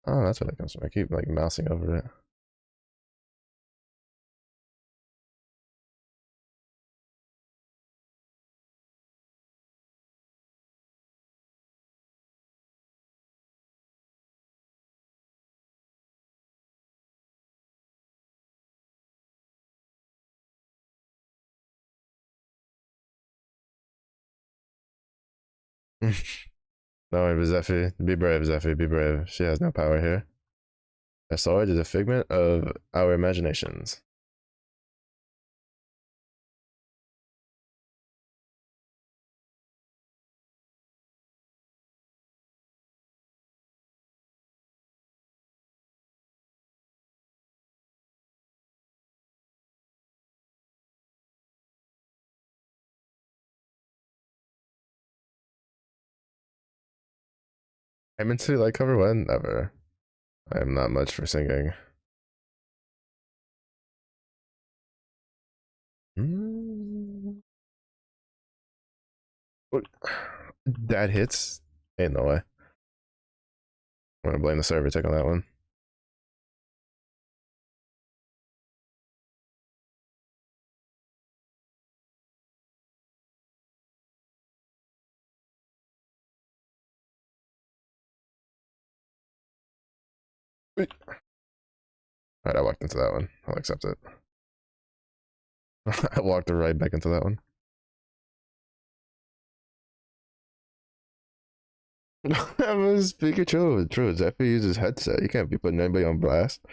Oh, that's what it comes from. I keep like mousing over it. No, Zeffy. Be brave, Zeffy. Be brave. She has no power here. Her sword is a figment of our imaginations. I'm into like cover one, never. I am not much for singing. Mm. That hits. Ain't no way. I'm gonna blame the server tick on that one. All right, I walked into that one. I'll accept it. I walked right back into that one. I'm speaking true. True. Zephyr uses headset. You can't be putting anybody on blast.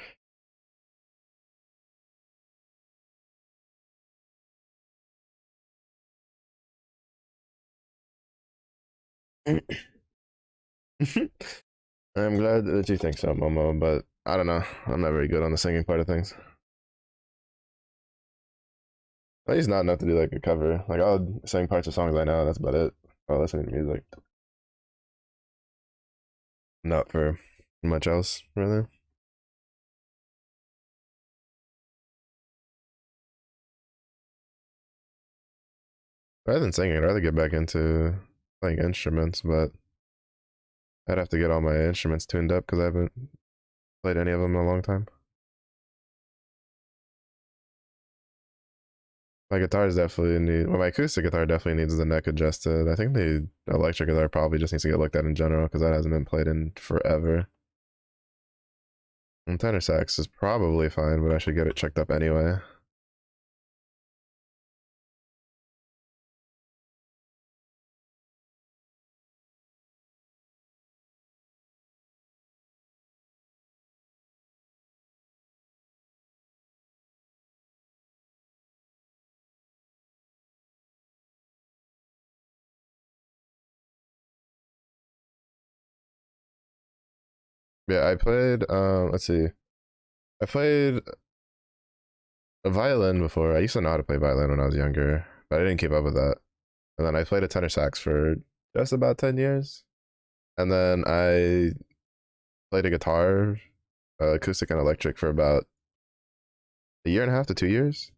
I'm glad that you think so, Momo, but I don't know. I'm not very good on the singing part of things. At least not enough to do like a cover. Like I'll sing parts of songs I know. That's about it. I'll listen to music. Not for much else, really. Rather than singing, I'd rather get back into playing instruments, but I'd have to get all my instruments tuned up because I haven't played any of them in a long time. My guitars definitely need. Well, my acoustic guitar definitely needs the neck adjusted. I think the electric guitar probably just needs to get looked at in general because that hasn't been played in forever. And tenor sax is probably fine, but I should get it checked up anyway. Yeah, I played. Let's see. I played a violin before. I used to know how to play violin when I was younger, but I didn't keep up with that. And then I played a tenor sax for just about 10 years, and then I played a guitar, acoustic and electric, for about a year and a half to 2 years.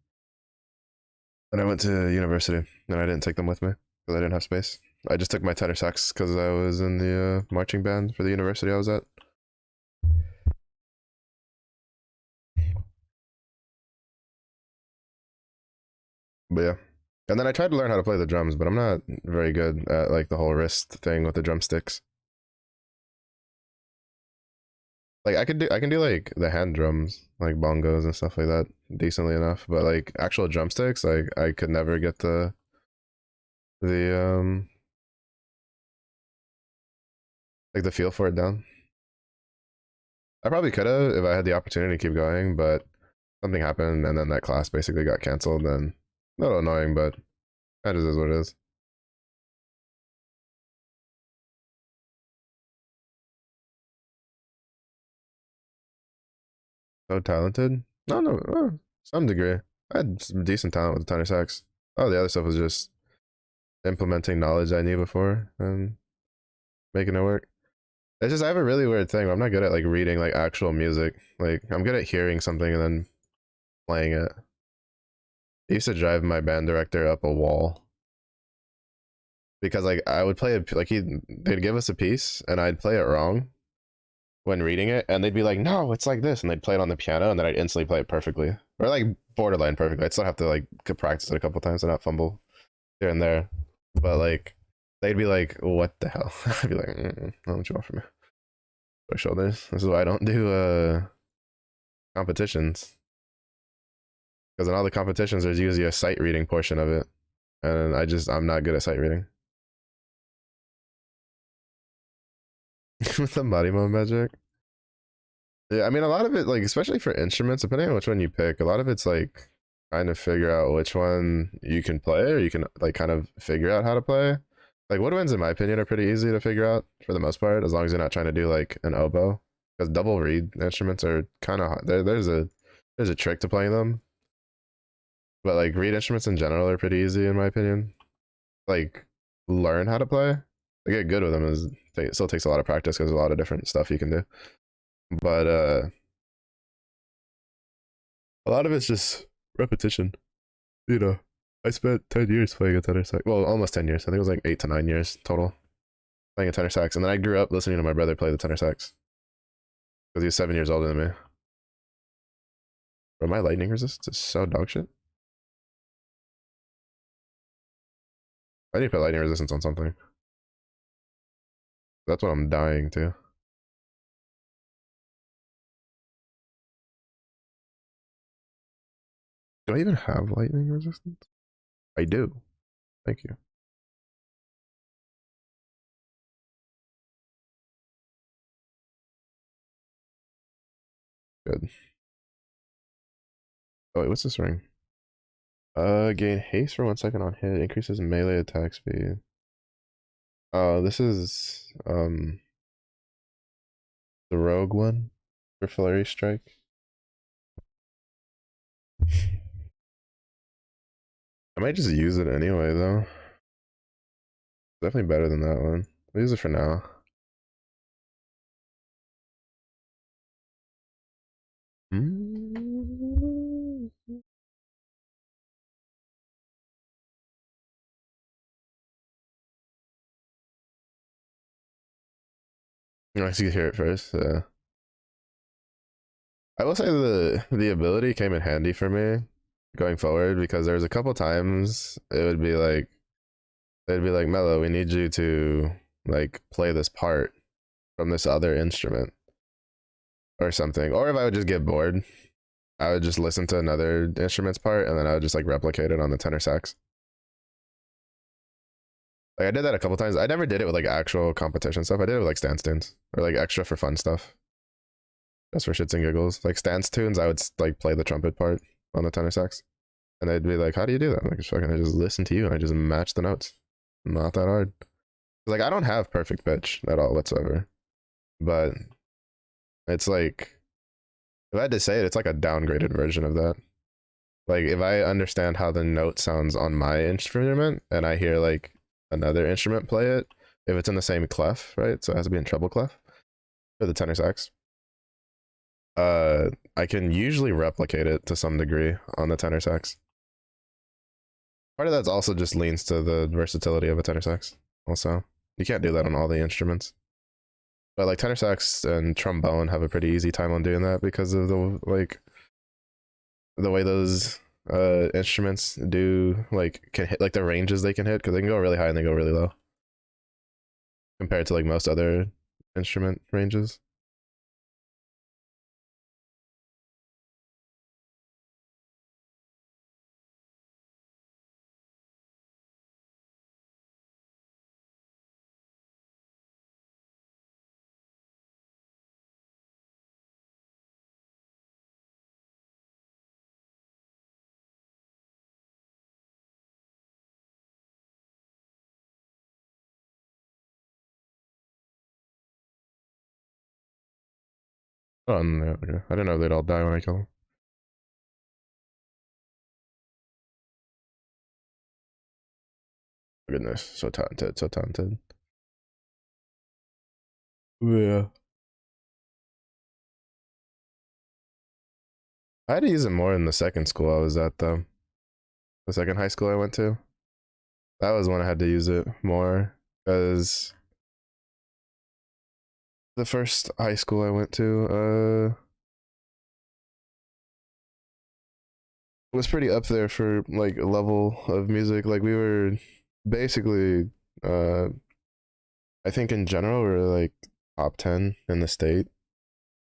And I went to university, and I didn't take them with me because I didn't have space. I just took my tenor sax because I was in the marching band for the university I was at. But yeah. And then I tried to learn how to play the drums, but I'm not very good at like the whole wrist thing with the drumsticks. Like I can do like the hand drums, like bongos and stuff like that decently enough, but like actual drumsticks, like I could never get the like the feel for it down. I probably could have if I had the opportunity to keep going, but something happened and then that class basically got canceled and a little annoying, but that just is what it is. So talented? No, no, some degree. I had some decent talent with the tenor sax. Oh, the other stuff was just implementing knowledge I knew before and making it work. It's just I have a really weird thing. I'm not good at like reading like actual music. Like I'm good at hearing something and then playing it. I used to drive my band director up a wall because like I would play it like they'd give us a piece and I'd play it wrong when reading it and they'd be like, no, it's like this, and they'd play it on the piano and then I'd instantly play it perfectly or like borderline perfectly. I'd still have to like practice it a couple times and not fumble here and there, but like they'd be like, what the hell? I'd be like, I don't what you want from me. My shoulders. This is why I don't do competitions. Because in all the competitions, there's usually a sight reading portion of it, and I'm not good at sight reading. With the body mode magic, yeah, I mean a lot of it, like especially for instruments, depending on which one you pick, a lot of it's like trying to figure out which one you can play, or you can like kind of figure out how to play. Like woodwinds, in my opinion, are pretty easy to figure out for the most part, as long as you're not trying to do like an oboe. Because double reed instruments are kind of there's a trick to playing them, but like reed instruments in general are pretty easy in my opinion. Like learn how to play. to get good with them is it still takes a lot of practice because there's a lot of different stuff you can do. But a lot of it's just repetition. You know, I spent 10 years playing a tenor sax. Well, almost 10 years. I think it was like 8 to 9 years total playing a tenor sax, and then I grew up listening to my brother play the tenor sax because he was 7 years older than me. But my lightning resist is so dog shit. I need to put lightning resistance on something. That's what I'm dying to. Do I even have lightning resistance? I do. Thank you. Good. Oh wait, what's this ring? Gain haste for 1 second on hit, increases melee attack speed. Oh, this is the rogue one for flurry strike. I might just use it anyway though. Definitely better than that one. I'll use it for now. I see hear it first. Yeah. I will say the ability came in handy for me going forward because there's a couple times it would be like they'd be like, Mello, we need you to like play this part from this other instrument or something. Or if I would just get bored, I would just listen to another instrument's part and then I would just like replicate it on the tenor sax. Like I did that a couple times. I never did it with like actual competition stuff. I did it with like stance tunes or like extra for fun stuff. Just for shits and giggles. Like stance tunes, I would like play the trumpet part on the tenor sax. And they'd be like, how do you do that? I'm like, fucking, I just listen to you and I just match the notes. Not that hard. Like I don't have perfect pitch at all whatsoever. But it's like, if I had to say it, it's like a downgraded version of that. Like if I understand how the note sounds on my instrument and I hear like another instrument play it, if it's in the same clef, right? So it has to be in treble clef for the tenor sax. I can usually replicate it to some degree on the tenor sax. Part of that also just leans to the versatility of a tenor sax. Also, you can't do that on all the instruments, but like tenor sax and trombone have a pretty easy time on doing that because of the like the way those instruments do like can hit like the ranges they can hit because they can go really high and they go really low compared to like most other instrument ranges. Oh, no, okay. I didn't know they'd all die when I kill them. Goodness, so talented, so talented. Yeah. I had to use it more in the second school I was at though. The second high school I went to. That was when I had to use it more because the first high school I went to was pretty up there for like a level of music. Like we were basically I think in general we were like top 10 in the state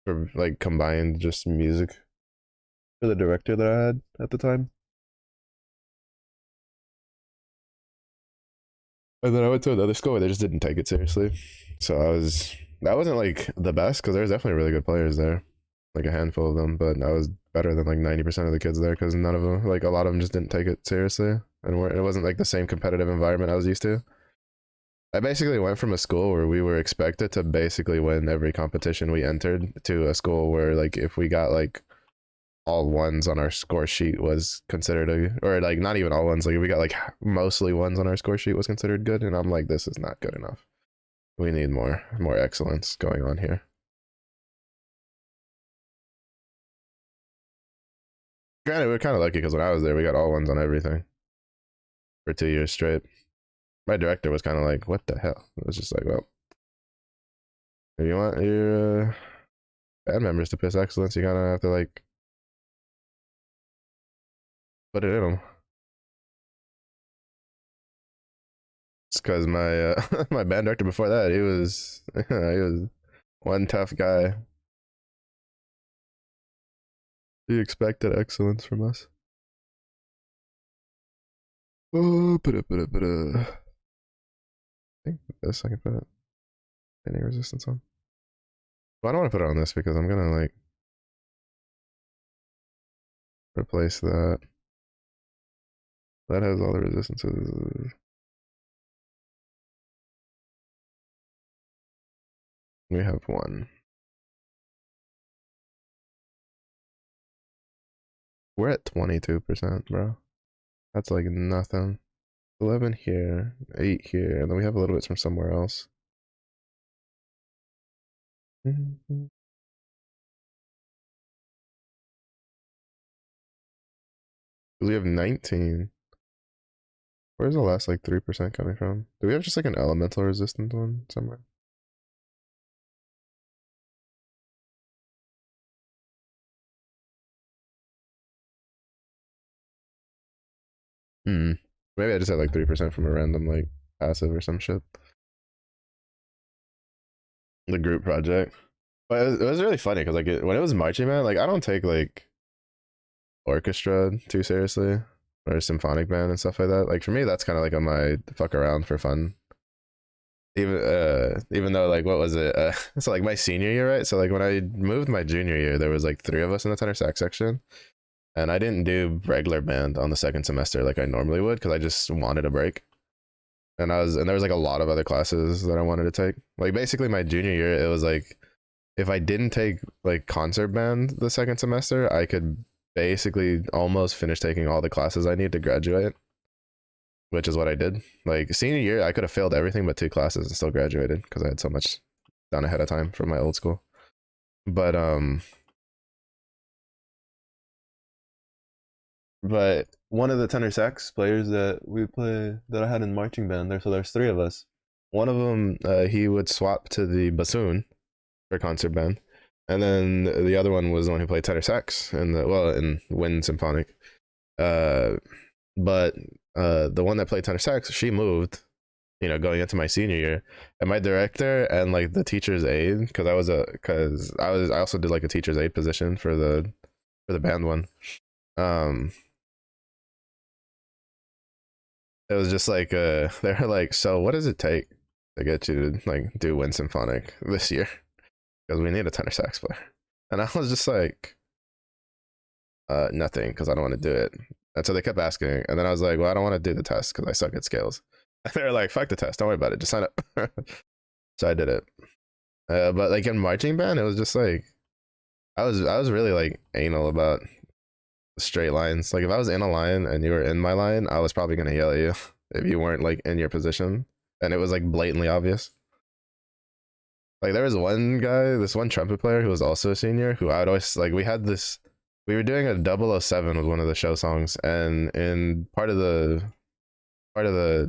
for like combined just music for the director that I had at the time. And then I went to another school where they just didn't take it seriously. So that wasn't like the best because there's definitely really good players there, like a handful of them, but I was better than like 90% of the kids there because none of them, like a lot of them just didn't take it seriously. And it wasn't like the same competitive environment I was used to. I basically went from a school where we were expected to basically win every competition we entered to a school where like if we got like all ones on our score sheet was considered or like not even all ones, like if we got like mostly ones on our score sheet was considered good, and I'm like, this is not good enough. We need more excellence going on here. Granted, we were kind of lucky because when I was there, we got all ones on everything for 2 years straight. My director was kind of like, "What the hell?" It was just like, "Well, if you want your band members to piss excellence, you kind of have to like put it in them." It's because my my band director before that, he was he was one tough guy. He expected excellence from us. Oh, I think this I can put any resistance on. Well, I don't want to put it on this because I'm gonna like replace that. That has all the resistances. We have one. We're at 22%, bro. That's like nothing. 11 here, 8 here, and then we have a little bit from somewhere else. We have 19. Where's the last like 3% coming from? Do we have just like an elemental resistance one somewhere? Hmm. Maybe I just had like 3% from a random like passive or some shit. The group project. But it was really funny because like when it was marching band, like I don't take like orchestra too seriously or symphonic band and stuff like that. Like for me, that's kind of like on my fuck around for fun. Even though like what was it? So like my senior year, right? So like when I moved my junior year, there was like 3 of us in the tenor sax section, and I didn't do regular band on the second semester like I normally would because I just wanted a break. And there was like a lot of other classes that I wanted to take. Like basically my junior year, it was like if I didn't take like concert band the second semester, I could basically almost finish taking all the classes I need to graduate, which is what I did. Like senior year, I could have failed everything but 2 classes and still graduated because I had so much done ahead of time from my old school. But one of the tenor sax players that I had in marching band there, so there's 3 of us. One of them, he would swap to the bassoon for concert band, and then the other one was the one who played tenor sax in wind symphonic. Uh, but the one that played tenor sax, she moved, going into my senior year, and my director and like the teacher's aide, I also did like a teacher's aide position for the band one. Um, it was just like they were like, so what does it take to get you to like do wind symphonic this year? Because we need a tenor sax player. And I was just like, nothing, because I don't want to do it. And so they kept asking, and then I was like, well, I don't want to do the test because I suck at scales. And they were like, fuck the test, don't worry about it, just sign up. So I did it. But like in marching band, it was just like I was really like anal about straight lines. Like if I was in a line and you were in my line, I was probably gonna yell at you if you weren't like in your position, and it was like blatantly obvious. Like there was one guy, this one trumpet player who was also a senior, who I would always like. We were doing a 007 with one of the show songs, and in part of the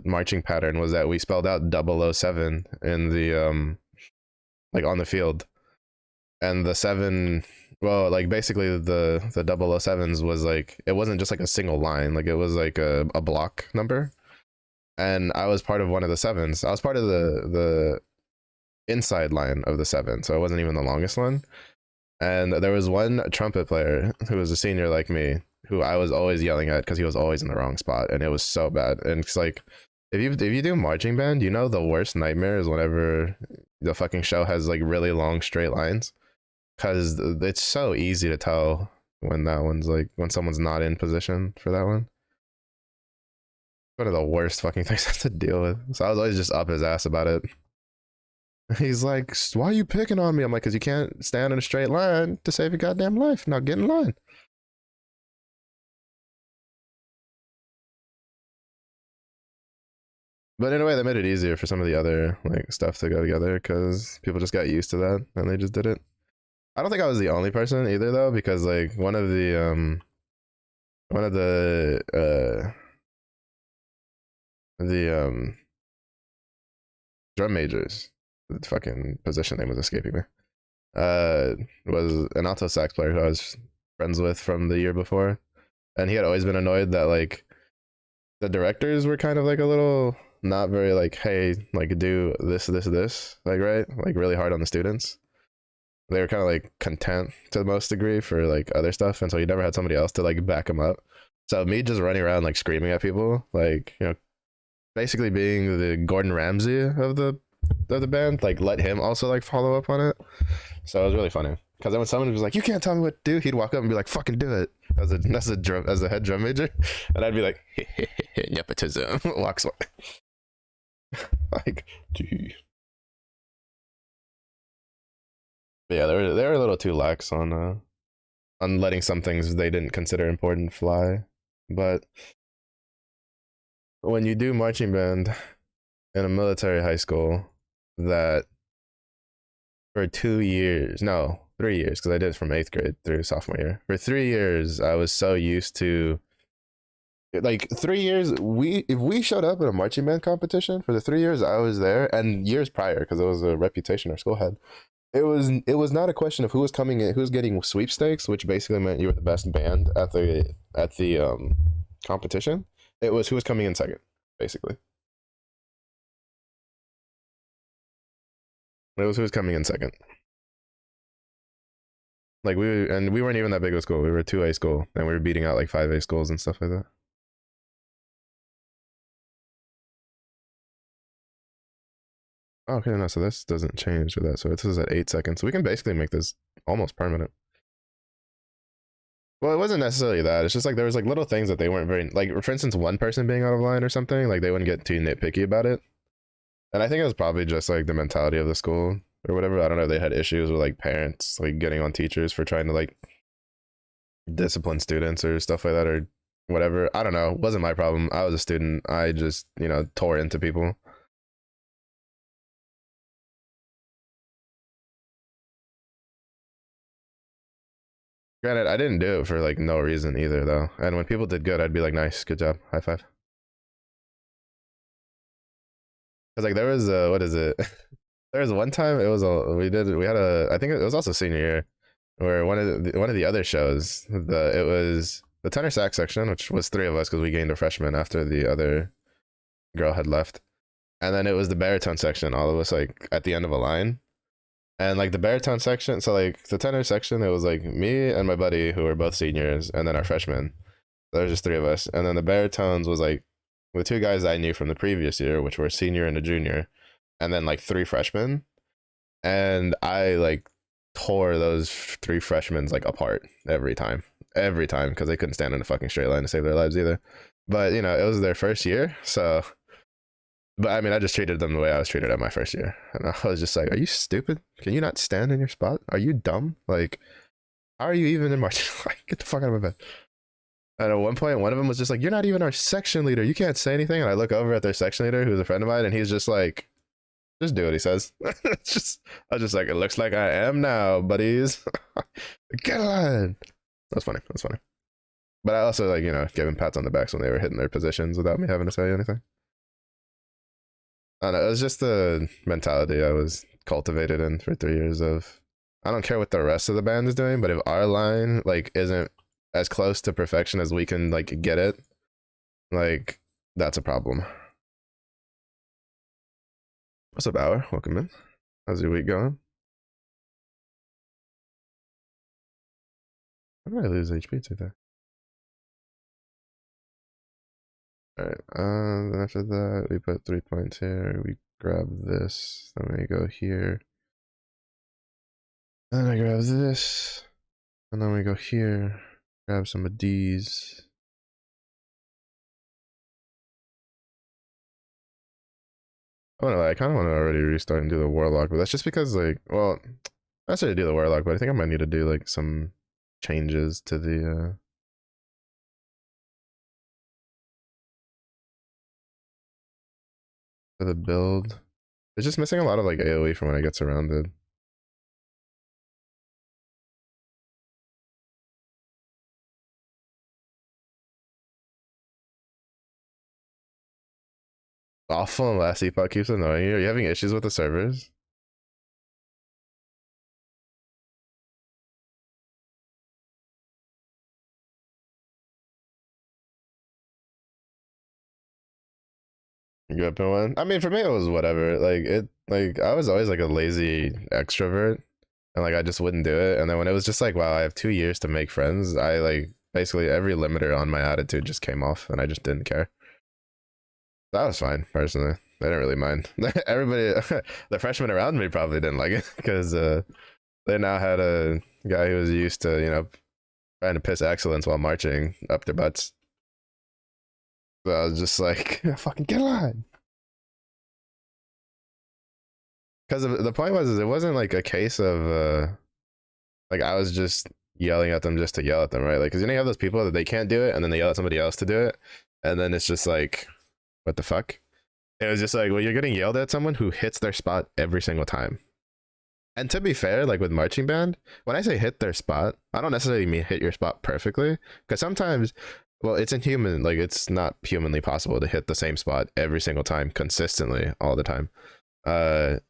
marching pattern was that we spelled out 007 in the like on the field, and the seven, well, like basically the 007s was like, it wasn't just like a single line, like it was like a block number, and I was part of one of the sevens. I was part of the inside line of the 7, so it wasn't even the longest one. And there was one trumpet player who was a senior like me, who I was always yelling at because he was always in the wrong spot, and it was so bad. And it's like, if you do marching band, the worst nightmare is whenever the fucking show has like really long straight lines, because it's so easy to tell when that one's like when someone's not in position for that one. One of the worst fucking things I have to deal with. So I was always just up his ass about it. He's like, why are you picking on me? I'm like, because you can't stand in a straight line to save your goddamn life. Now get in line. But in a way, they made it easier for some of the other like stuff to go together because people just got used to that and they just did it. I don't think I was the only person either though, because like one of the drum majors, the fucking position name was escaping me. Was an alto sax player who I was friends with from the year before, and he had always been annoyed that like the directors were kind of like a little not very like, hey, like do this, like right, like really hard on the students. They were kind of like content to the most degree for like other stuff, and so you never had somebody else to like back them up. So me just running around like screaming at people, like basically being the Gordon Ramsay of the band, like let him also like follow up on it. So it was really funny because then when someone was like, "You can't tell me what to do," he'd walk up and be like, "Fucking do it." As a head drum major, and I'd be like, "Nepotism." Walks away. Like, gee. But yeah, they were a little too lax on letting some things they didn't consider important fly. But when you do marching band in a military high school, that for 2 years, no, 3 years, because I did it from 8th grade through sophomore year. For 3 years, I was so used to like 3 years. We if we showed up at a marching band competition for the 3 years I was there, and years prior, because it was a reputation our school had. It was not a question of who was coming in, who was getting sweepstakes, which basically meant you were the best band at the competition. It was who was coming in second, basically. It was who was coming in second. Like we weren't even that big of a school. We were a 2A school, and we were beating out like 5A schools and stuff like that. Oh, okay, no, so this doesn't change with that. So this is at 8 seconds. So we can basically make this almost permanent. Well, it wasn't necessarily that. It's just like there was like little things that they weren't very like. For instance, one person being out of line or something, like they wouldn't get too nitpicky about it. And I think it was probably just like the mentality of the school or whatever. I don't know if they had issues with like parents like getting on teachers for trying to like discipline students or stuff like that or whatever. I don't know. It wasn't my problem. I was a student. I just, tore into people. Granted, I didn't do it for like no reason either though. And when people did good, I'd be like, nice, good job, high five. Cause like there was what is it? There was one time it was a we had a I think it was also senior year where one of the other shows it was the tenor sax section, which was three of us because we gained a freshman after the other girl had left, and then it was the baritone section, all of us like at the end of a line, and like the baritone section, so like the tenor section, it was like me and my buddy who were both seniors, and then our freshman. There was just three of us, and then the baritones was like the two guys I knew from the previous year, which were a senior and a junior, and then like three freshmen, and I like tore those three freshmen like apart every time because they couldn't stand in a fucking straight line to save their lives either. But it was their first year, so. But I mean, I just treated them the way I was treated at my first year, and I was just like, "Are you stupid? Can you not stand in your spot? Are you dumb? Like, how are you even in marching? Like, get the fuck out of my bed." And at one point, one of them was just like, "You're not even our section leader. You can't say anything." And I look over at their section leader, who's a friend of mine, and he's just like, "Just do what he says." It's just, I was just like, "It looks like I am now, buddies." Get on. That's funny. That's funny. But I also like gave him pats on the backs when they were hitting their positions without me having to say anything. I don't know. It was just the mentality I was cultivated in for 3 years of I don't care what the rest of the band is doing, but if our line like isn't as close to perfection as we can like get it, like that's a problem. What's up, Hour? Welcome in. How's your week going? How did I lose HP today? Alright, then after that, we put 3 points here. We grab this. Then we go here. Then I grab this. And then we go here. Grab some of these. I don't know, I kind of want to already restart and do the Warlock, but that's just because, like, well, I said to do the Warlock, but I think I might need to do, like, some changes to the, for the build. It's just missing a lot of like AoE from when it gets surrounded. Awful and last epoch keeps annoying you. Are you having issues with the servers? You up in one? I mean, for me, it was whatever. Like I was always like a lazy extrovert, and like I just wouldn't do it. And then when it was just like, wow, I have 2 years to make friends, I like basically every limiter on my attitude just came off, and I just didn't care. That was fine, personally. I didn't really mind. Everybody, the freshmen around me probably didn't like it because they now had a guy who was used to, trying to piss excellence while marching up their butts. So I was just like, fucking get on. Because the point was, it wasn't like a case of, like, I was just yelling at them just to yell at them, right? Like, because you have those people that they can't do it and then they yell at somebody else to do it. And then it's just like, what the fuck? It was just like, well, you're getting yelled at someone who hits their spot every single time. And to be fair, like with marching band, when I say hit their spot, I don't necessarily mean hit your spot perfectly. Because sometimes, well, it's inhuman. Like it's not humanly possible to hit the same spot every single time consistently all the time. So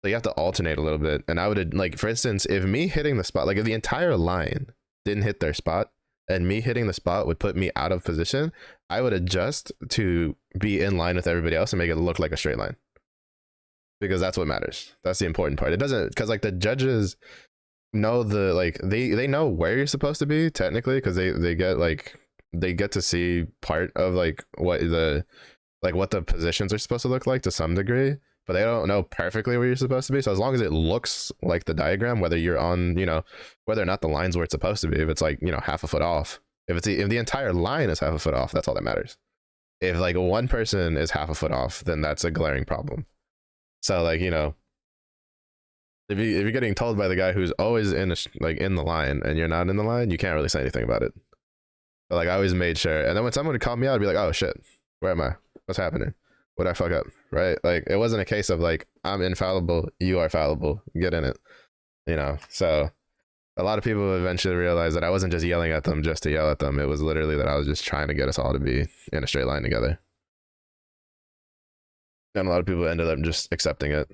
you have to alternate a little bit. And I would like, for instance, if me hitting the spot, like if the entire line didn't hit their spot and me hitting the spot would put me out of position, I would adjust to be in line with everybody else and make it look like a straight line. Because that's what matters. That's the important part. It doesn't, because like the judges know the like they know where you're supposed to be technically, because they get to see part of like what the positions are supposed to look like to some degree, but they don't know perfectly where you're supposed to be. So as long as it looks like the diagram, whether you're on, whether or not the line's where it's supposed to be, if it's like, half a foot off, if the entire line is half a foot off, that's all that matters. If like one person is half a foot off, then that's a glaring problem. So like, if you're getting told by the guy who's always in the line and you're not in the line, you can't really say anything about it. But like I always made sure. And then when someone would call me out, I'd be like, oh shit, where am I? What's happening? What'd I fuck up? Right? Like it wasn't a case of like, I'm infallible, you are fallible, get in it. So a lot of people eventually realized that I wasn't just yelling at them just to yell at them. It was literally that I was just trying to get us all to be in a straight line together. And a lot of people ended up just accepting it.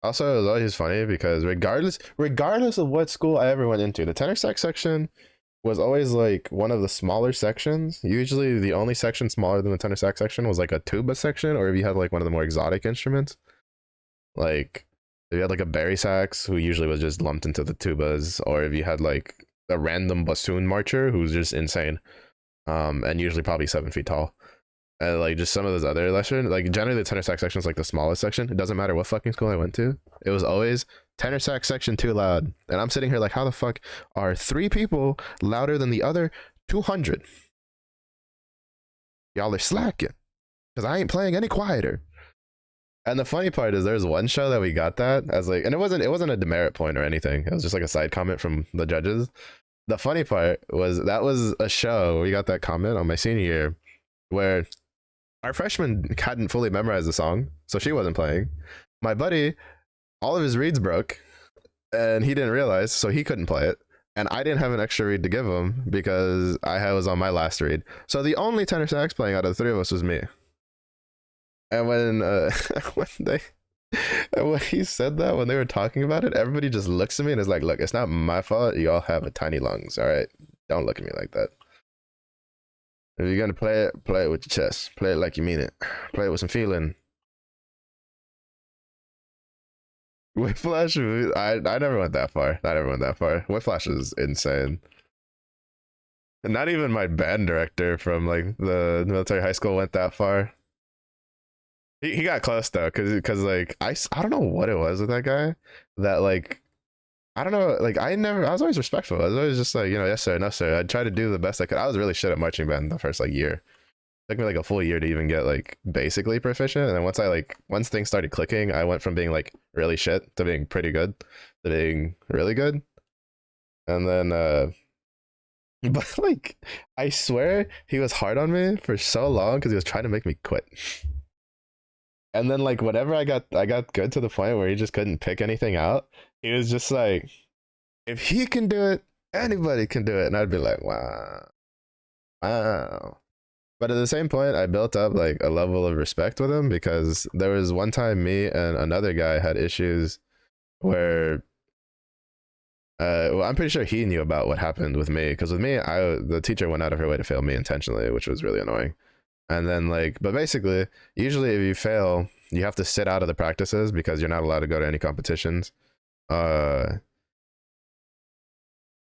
Also, it was always funny because regardless of what school I ever went into, the tenor sax section was always like one of the smaller sections. Usually, the only section smaller than the tenor sax section was like a tuba section, or if you had like one of the more exotic instruments, like if you had like a bari sax, who usually was just lumped into the tubas, or if you had like a random bassoon marcher who's just insane, and usually probably 7 feet tall. And like just some of those other lessons, like generally the tenor sax section is like the smallest section. It doesn't matter what fucking school I went to. It was always tenor sax section too loud. And I'm sitting here like, how the fuck are 3 people louder than the other 200? Y'all are slacking. Because I ain't playing any quieter. And the funny part is there's one show that we got that as like, and it wasn't a demerit point or anything. It was just like a side comment from the judges. The funny part was that was a show, we got that comment on my senior year, where our freshman hadn't fully memorized the song, so she wasn't playing. My buddy, all of his reeds broke, and he didn't realize, so he couldn't play it. And I didn't have an extra reed to give him because I was on my last reed. So the only tenor sax playing out of the 3 of us was me. And when when he said that, when they were talking about it, everybody just looks at me and is like, "Look, it's not my fault. You all have a tiny lungs. All right, don't look at me like that." If you're gonna play it with your chest. Play it like you mean it. Play it with some feeling. Whiplash, I never went that far. I never went that far. Whiplash is insane. And not even my band director from like the military high school went that far. He got close though, cause like I don't know what it was with that guy that like I don't know, like I was always respectful. I was always just like, yes sir, no sir. I'd try to do the best I could. I was really shit at marching band the first like year. It took me like a full year to even get like basically proficient. And then once things started clicking, I went from being like really shit to being pretty good to being really good. And then But like, I swear he was hard on me for so long because he was trying to make me quit. And then like whenever I got good to the point where he just couldn't pick anything out, he was just like, if he can do it, anybody can do it. And I'd be like, wow, wow. But at the same point, I built up like a level of respect with him because there was one time me and another guy had issues where well, I'm pretty sure he knew about what happened with me because with me, the teacher went out of her way to fail me intentionally, which was really annoying. And then like, but basically, usually if you fail, you have to sit out of the practices because you're not allowed to go to any competitions. Uh,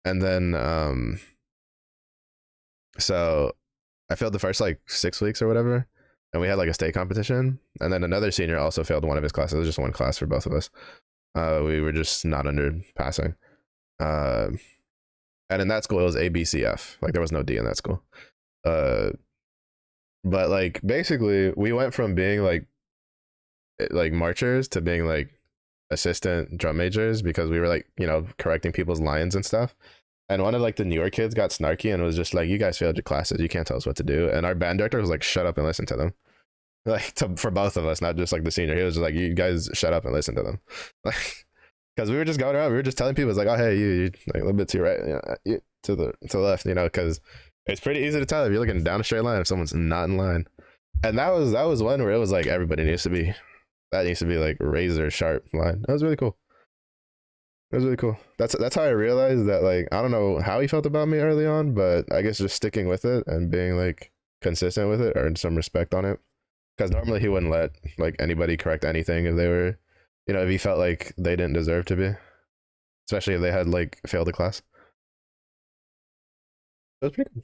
and then so I failed the first like 6 weeks or whatever, and we had like a state competition, and then another senior also failed one of his classes. It was just one class for both of us. We were just not under passing. Uh, and in that school, it was ABCF. Like there was no D in that school. Uh, but like basically, we went from being like marchers to being like assistant drum majors because we were like correcting people's lines and stuff. And one of like the newer kids got snarky and was just like, "You guys failed your classes. You can't tell us what to do." And our band director was like, "Shut up and listen to them." Like for both of us, not just like the senior. He was just like, "You guys shut up and listen to them." Like because we were just going around, we were just telling people, it's like, "Oh hey, you like a little bit to your right, you, to the left," because it's pretty easy to tell if you're looking down a straight line if someone's not in line. And that was one where it was like everybody needs to be that needs to be like razor sharp line. That was really cool. It was really cool. That's how I realized that like I don't know how he felt about me early on, but I guess just sticking with it and being like consistent with it earned some respect on it. Because normally he wouldn't let like anybody correct anything if they were, if he felt like they didn't deserve to be, especially if they had like failed a class. It was pretty cool.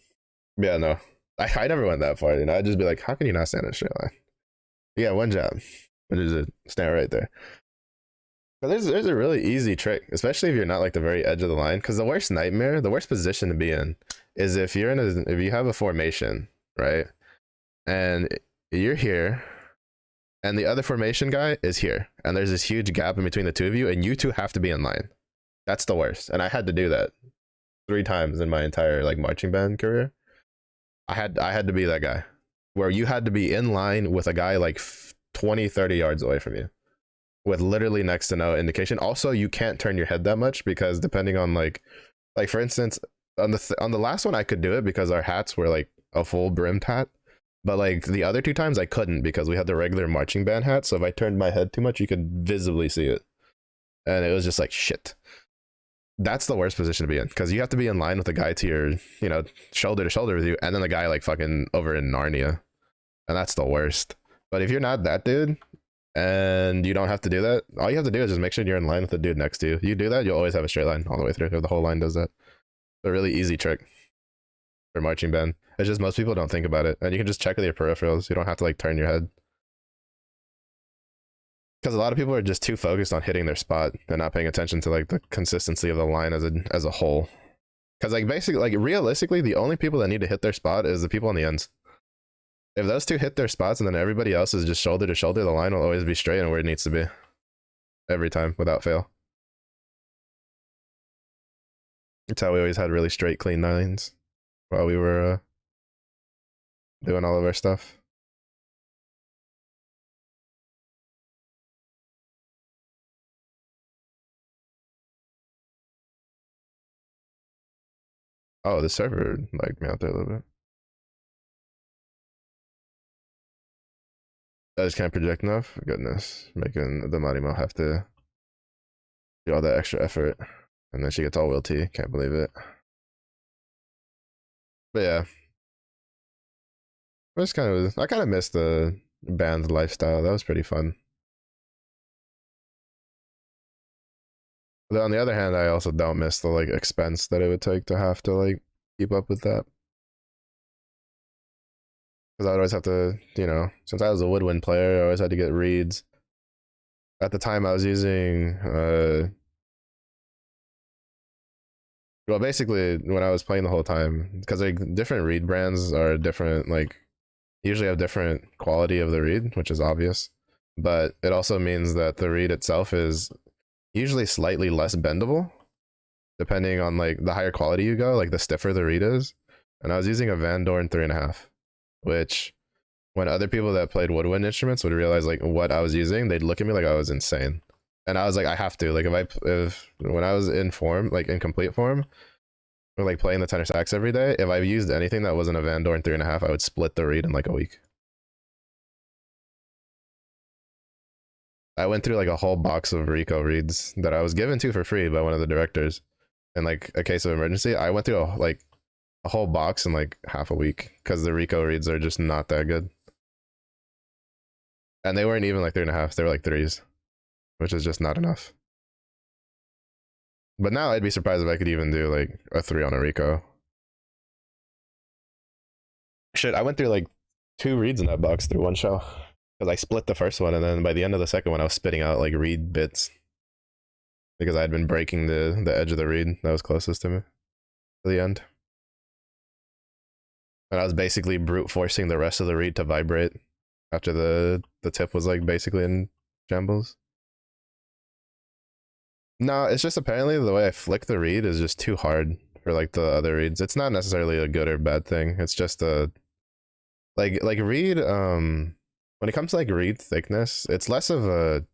Yeah, no, I never went that far. I'd just be like, how can you not stand in a straight line? Yeah, one job, which is to stand right there. But there's a really easy trick, especially if you're not like the very edge of the line. Because the worst nightmare, the worst position to be in, is if if you have a formation, right, and you're here, and the other formation guy is here, and there's this huge gap in between the two of you, and you two have to be in line. That's the worst, and I had to do that 3 times in my entire like marching band career. I had to be that guy, where you had to be in line with a guy like 20, 30 yards away from you with literally next to no indication. Also, you can't turn your head that much because depending on like for instance, on on the last one I could do it because our hats were like a full brimmed hat, but like the other 2 times I couldn't because we had the regular marching band hat. So if I turned my head too much, you could visibly see it, and it was just like shit. That's the worst position to be in because you have to be in line with the guy to your shoulder to shoulder with you, and then the guy like fucking over in Narnia, and that's the worst. But if you're not that dude, and you don't have to do that. All you have to do is just make sure you're in line with the dude next to you. You do that, you'll always have a straight line all the way through. If the whole line does that, it's a really easy trick for marching band. It's just most people don't think about it, and you can just check with your peripherals. You don't have to like turn your head because a lot of people are just too focused on hitting their spot and not paying attention to like the consistency of the line as a whole. Because like basically, like realistically, the only people that need to hit their spot is the people on the ends. If those two hit their spots and then everybody else is just shoulder to shoulder, the line will always be straight and where it needs to be every time without fail. That's how we always had really straight, clean lines while we were doing all of our stuff. Oh, the server like me out there a little bit. I just can't project enough. Goodness, making the Marimo have to do all that extra effort, and then she gets all wilty. Can't believe it. But yeah, I kind of missed the band lifestyle. That was pretty fun. But on the other hand, I also don't miss the like expense that it would take to have to like keep up with that. Because I would always have to, since I was a woodwind player, I always had to get reeds. At the time, I was using, well, basically, when I was playing the whole time, because like different reed brands are different, like, usually have different quality of the reed, which is obvious. But it also means that the reed itself is usually slightly less bendable. depending on like the higher quality you go, like the stiffer the reed is. And I was using a Van Dorn 3.5, which when other people that played woodwind instruments would realize like what I was using, they'd look at me like I was insane. And I was like, I have to like if when I was in form, like in complete form, or like playing the tenor sax every day, if I used anything that wasn't a Van Dorn 3.5, I would split the reed in like a week. I went through like a whole box of Rico reeds that I was given to for free by one of the directors. In like a case of emergency, I went through a whole box in like half a week because the Rico reeds are just not that good. And they weren't even like 3.5; they were like threes, which is just not enough. But now I'd be surprised if I could even do like a three on a Rico. Shit, I went through like two reeds in that box through one show because I split the first one, and then by the end of the second one, I was spitting out like reed bits because I had been breaking the edge of the reed that was closest to me to the end, and I was basically brute forcing the rest of the reed to vibrate after the tip was like basically in shambles. No, it's just apparently the way I flick the reed is just too hard for like the other reeds. It's not necessarily a good or bad thing. It's just a like reed when it comes to like reed thickness, it's less of a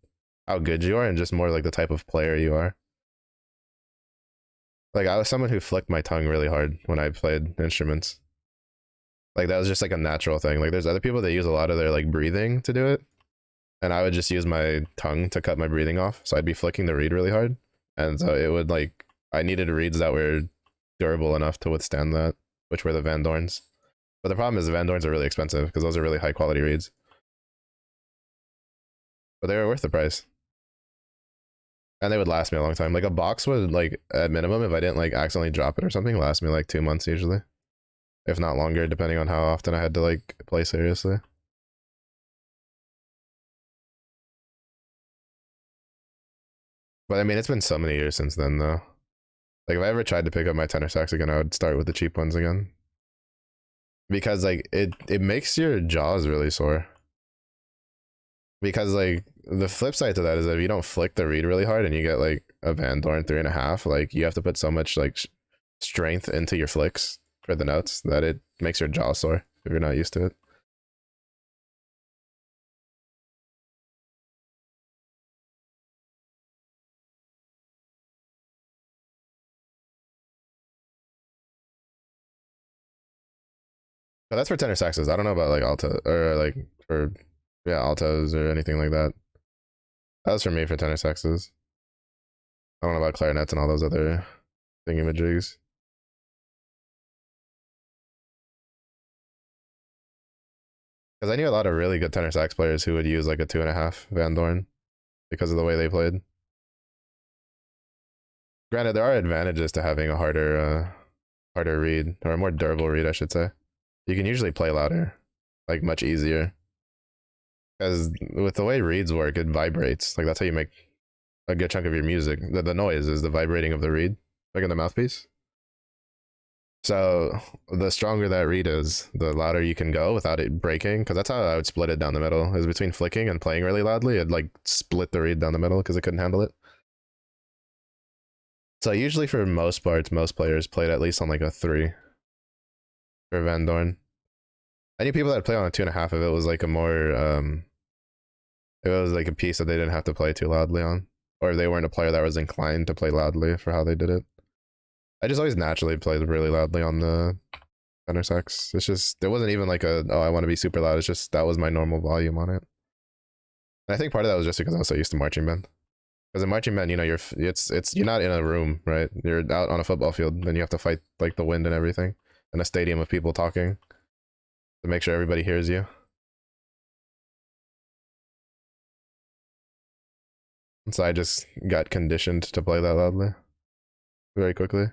how good you are and just more like the type of player you are. Like I was someone who flicked my tongue really hard when I played instruments. Like that was just like a natural thing. Like there's other people that use a lot of their like breathing to do it, and I would just use my tongue to cut my breathing off. So I'd be flicking the reed really hard, and so it would like I needed reeds that were durable enough to withstand that, which were the Van Dorns. But the problem is the Van Dorns are really expensive because those are really high quality reeds, but they were worth the price. And they would last me a long time. Like a box would like at minimum, if I didn't like accidentally drop it or something, last me like 2 months usually, if not longer, depending on how often I had to like play seriously. But I mean, it's been so many years since then though. Like if I ever tried to pick up my tenor sax again, I would start with the cheap ones again because like it makes your jaws really sore. Because like the flip side to that is that if you don't flick the reed really hard and you get like a Van Dorn 3.5, like you have to put so much like strength into your flicks for the notes that it makes your jaw sore if you're not used to it. But that's for tenor saxes. I don't know about like alto or like for yeah altos or anything like that. That was for me for tenor saxes. I don't know about clarinets and all those other thingamajigs. Because I knew a lot of really good tenor sax players who would use like a 2.5 Van Dorn because of the way they played. Granted, there are advantages to having a harder reed or a more durable reed, I should say. You can usually play louder, like much easier. Because with the way reeds work, it vibrates. Like that's how you make a good chunk of your music. The noise is the vibrating of the reed, like in the mouthpiece. So the stronger that reed is, the louder you can go without it breaking. Because that's how I would split it down the middle. Is between flicking and playing really loudly, it'd like split the reed down the middle because it couldn't handle it. So usually for most parts, most players played at least on like a three for Van Dorn. I knew people that play on a 2.5 if it was like a more if it was like a piece that they didn't have to play too loudly on, or they weren't a player that was inclined to play loudly for how they did it. I just always naturally played really loudly on the tenor sax. It's just there wasn't even like a oh I want to be super loud. It's just that was my normal volume on it. And I think part of that was just because I was so used to marching band. Because in marching band, you know, it's you're not in a room, right? You're out on a football field, and you have to fight like the wind and everything in a stadium of people talking to make sure everybody hears you. And so I just got conditioned to play that loudly very quickly.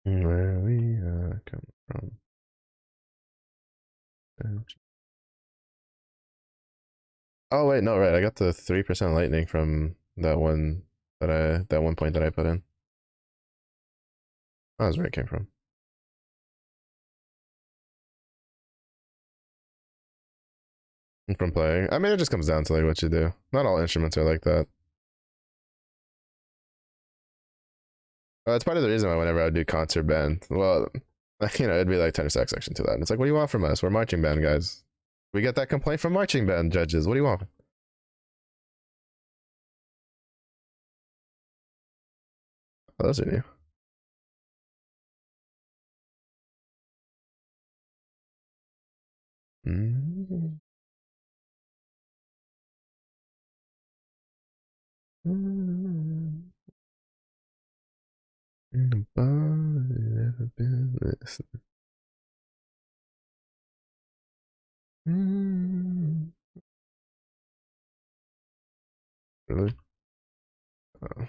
Where we come from. Oh wait, no, right. I got the 3% lightning from that one point that I put in. That was where it came from. From playing. I mean, it just comes down to like what you do. Not all instruments are like that. That's part of the reason why whenever I would do concert band, well, it'd be like tenor sax section to that. And it's like, what do you want from us? We're marching band guys. We get that complaint from marching band judges. What do you want? Oh, those are new. Mm-hmm. Never been listening. Really? Oh.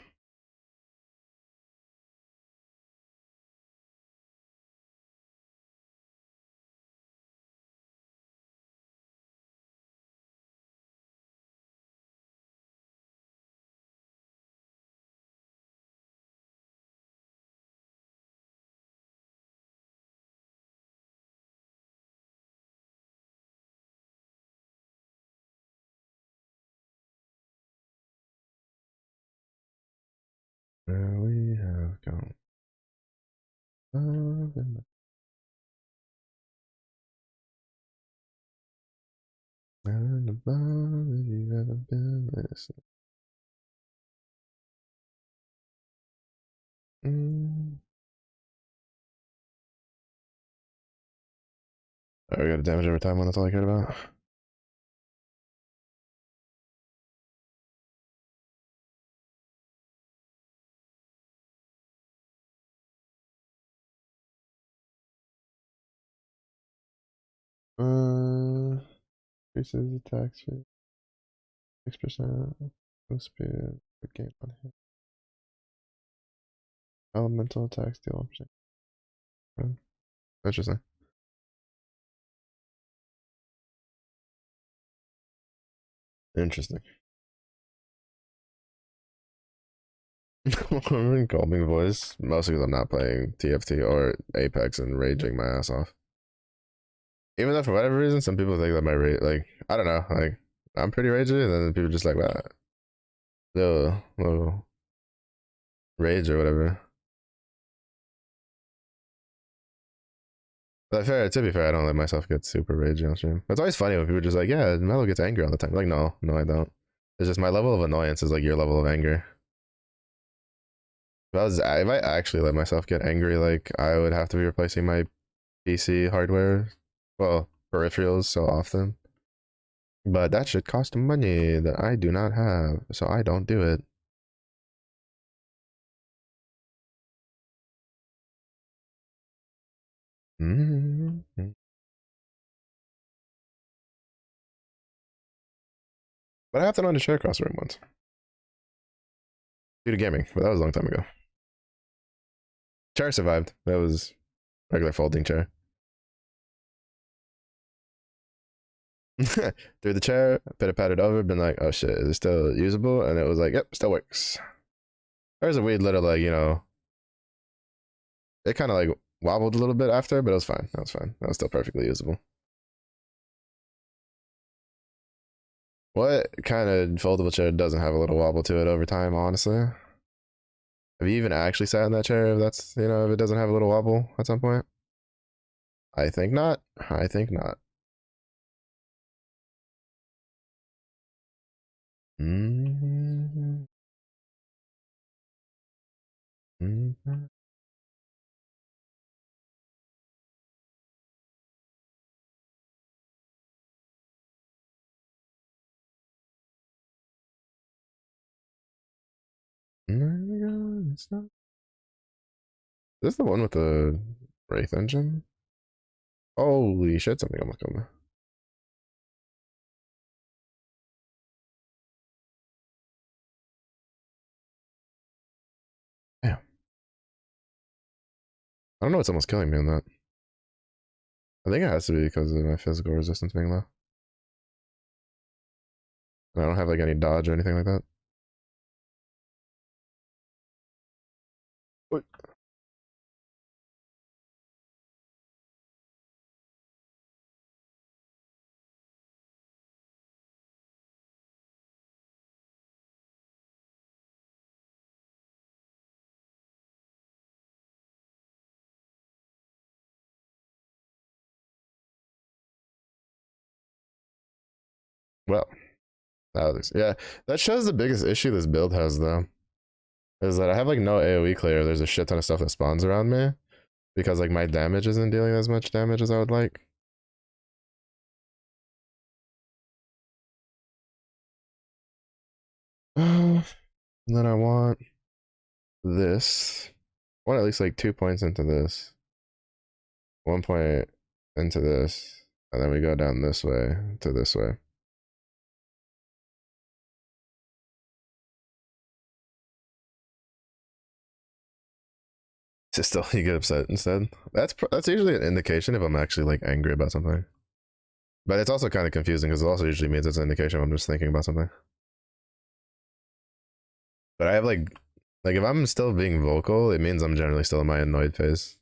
Where we have gone. Love in the and above if you've ever been listening. Oh, we got a damage over time one. That's all I cared about. Increases attack speed 6%. No speed. Good game on hit. Elemental attacks deal 1%. Interesting. Interesting. I'm in calming voice, mostly because I'm not playing TFT or Apex and raging my ass off. Even though for whatever reason, some people think that my rage, like, I don't know, like, I'm pretty ragey, and then people just like, wow, little rage or whatever. But fair, to be fair, I don't let myself get super ragey on stream. It's always funny when people are just like, yeah, Mello gets angry all the time. Like, no, no, I don't. It's just my level of annoyance is like your level of anger. If I actually let myself get angry, like I would have to be replacing my PC hardware, well, peripherals so often. But that should cost money that I do not have, so I don't do it. Mm-hmm. But I have to learn to share across the room once. Due to gaming, but that was a long time ago. Chair survived. That was regular folding chair. Threw the chair, pitter patted over, been like, oh shit, is it still usable? And it was like, yep, still works. There's a weird little like, it kind of like wobbled a little bit after, but it was fine. That was fine. That was still perfectly usable. What kind of foldable chair doesn't have a little wobble to it over time, honestly? Have you even actually sat in that chair if that's, if it doesn't have a little wobble at some point? I think not. I think not. Mm-hmm. Mm-hmm. It's not. Is this the one with the Wraith engine? Holy shit, something almost killed me. Damn. I don't know what's almost killing me on that. I think it has to be because of my physical resistance being low. And I don't have like any dodge or anything like that. What? Well, yeah, that shows the biggest issue this build has though, is that I have like no AoE clear. There's a shit ton of stuff that spawns around me because like my damage isn't dealing as much damage as I would like. And then I want this. I want at least like 2 points into this, 1 point into this, and then we go down this way to this way. Just still you get upset instead. That's usually an indication if I'm actually like angry about something. But it's also kind of confusing because it also usually means it's an indication if I'm just thinking about something. But I have like if I'm still being vocal, it means I'm generally still in my annoyed phase.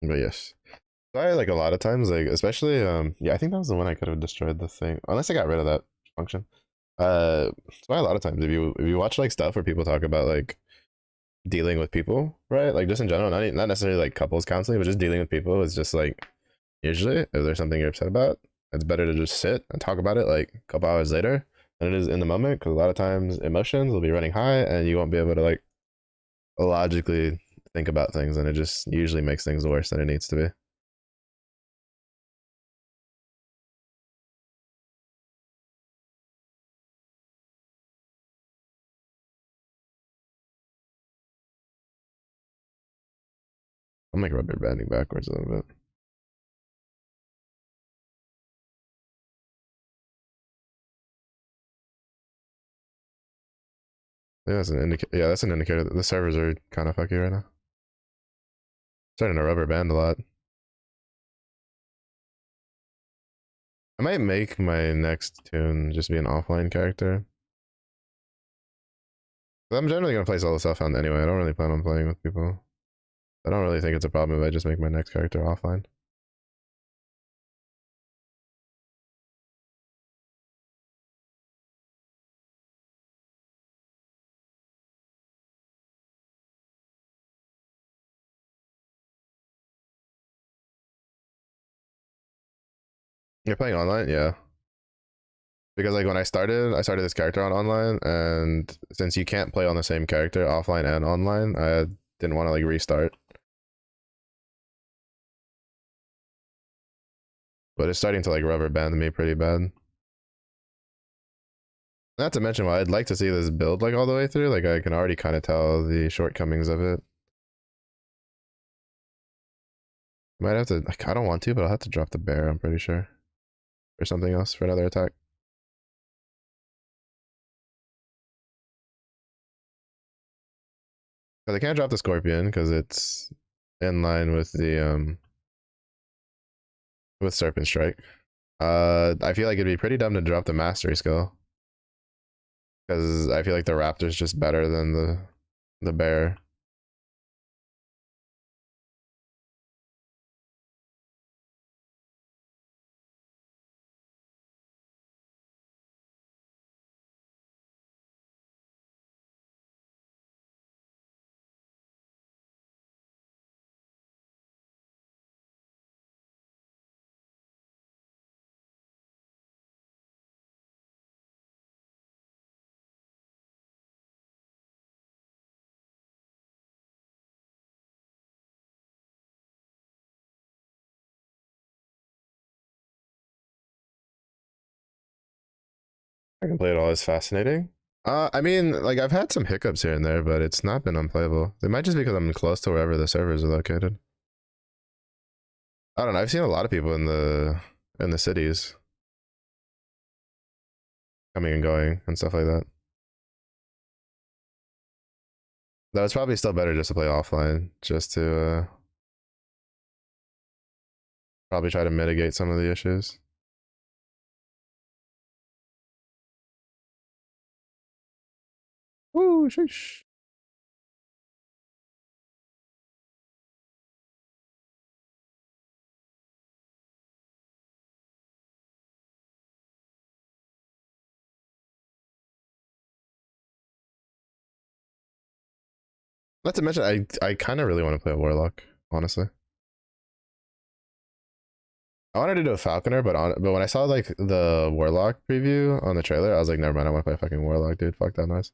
But yes. I like a lot of times, like especially yeah, I think that was the one I could have destroyed the thing. Unless I got rid of that function. So why a lot of times if you watch like stuff where people talk about like dealing with people, right? Like just in general, not necessarily like couples counseling, but just dealing with people is just like usually if there's something you're upset about, it's better to just sit and talk about it like a couple hours later than it is in the moment because a lot of times emotions will be running high and you won't be able to like logically think about things and it just usually makes things worse than it needs to be. I'm like rubber banding backwards a little bit. Yeah, that's an indicator. Yeah, that's an indicator that the servers are kind of fucky right now. Starting to rubber band a lot. I might make my next tune just be an offline character. But I'm generally gonna play solo self-found anyway. I don't really plan on playing with people. I don't really think it's a problem if I just make my next character offline. You're playing online, yeah. Because like when I started this character on online, and since you can't play on the same character offline and online, I didn't want to like restart. But it's starting to like rubber band me pretty bad. Not to mention, well, I'd like to see this build like all the way through. Like I can already kind of tell the shortcomings of it. Might have to. Like, I don't want to, but I'll have to drop the bear. I'm pretty sure, or something else for another attack. But I can't drop the scorpion because it's in line with serpent strike. I feel like it'd be pretty dumb to drop the mastery skill because I feel like the raptor's just better than the bear. I can play it all as fascinating. I mean, like I've had some hiccups here and there, but it's not been unplayable. It might just be because I'm close to wherever the servers are located. I don't know. I've seen a lot of people in the cities. coming and going and stuff like that. Though it's probably still better just to play offline, just to probably try to mitigate some of the issues. Woo, sheesh. Not to mention, I kind of really want to play a warlock, honestly. I wanted to do a falconer, but when I saw like the warlock preview on the trailer, I was like, never mind, I want to play a fucking warlock, dude. Fuck that noise.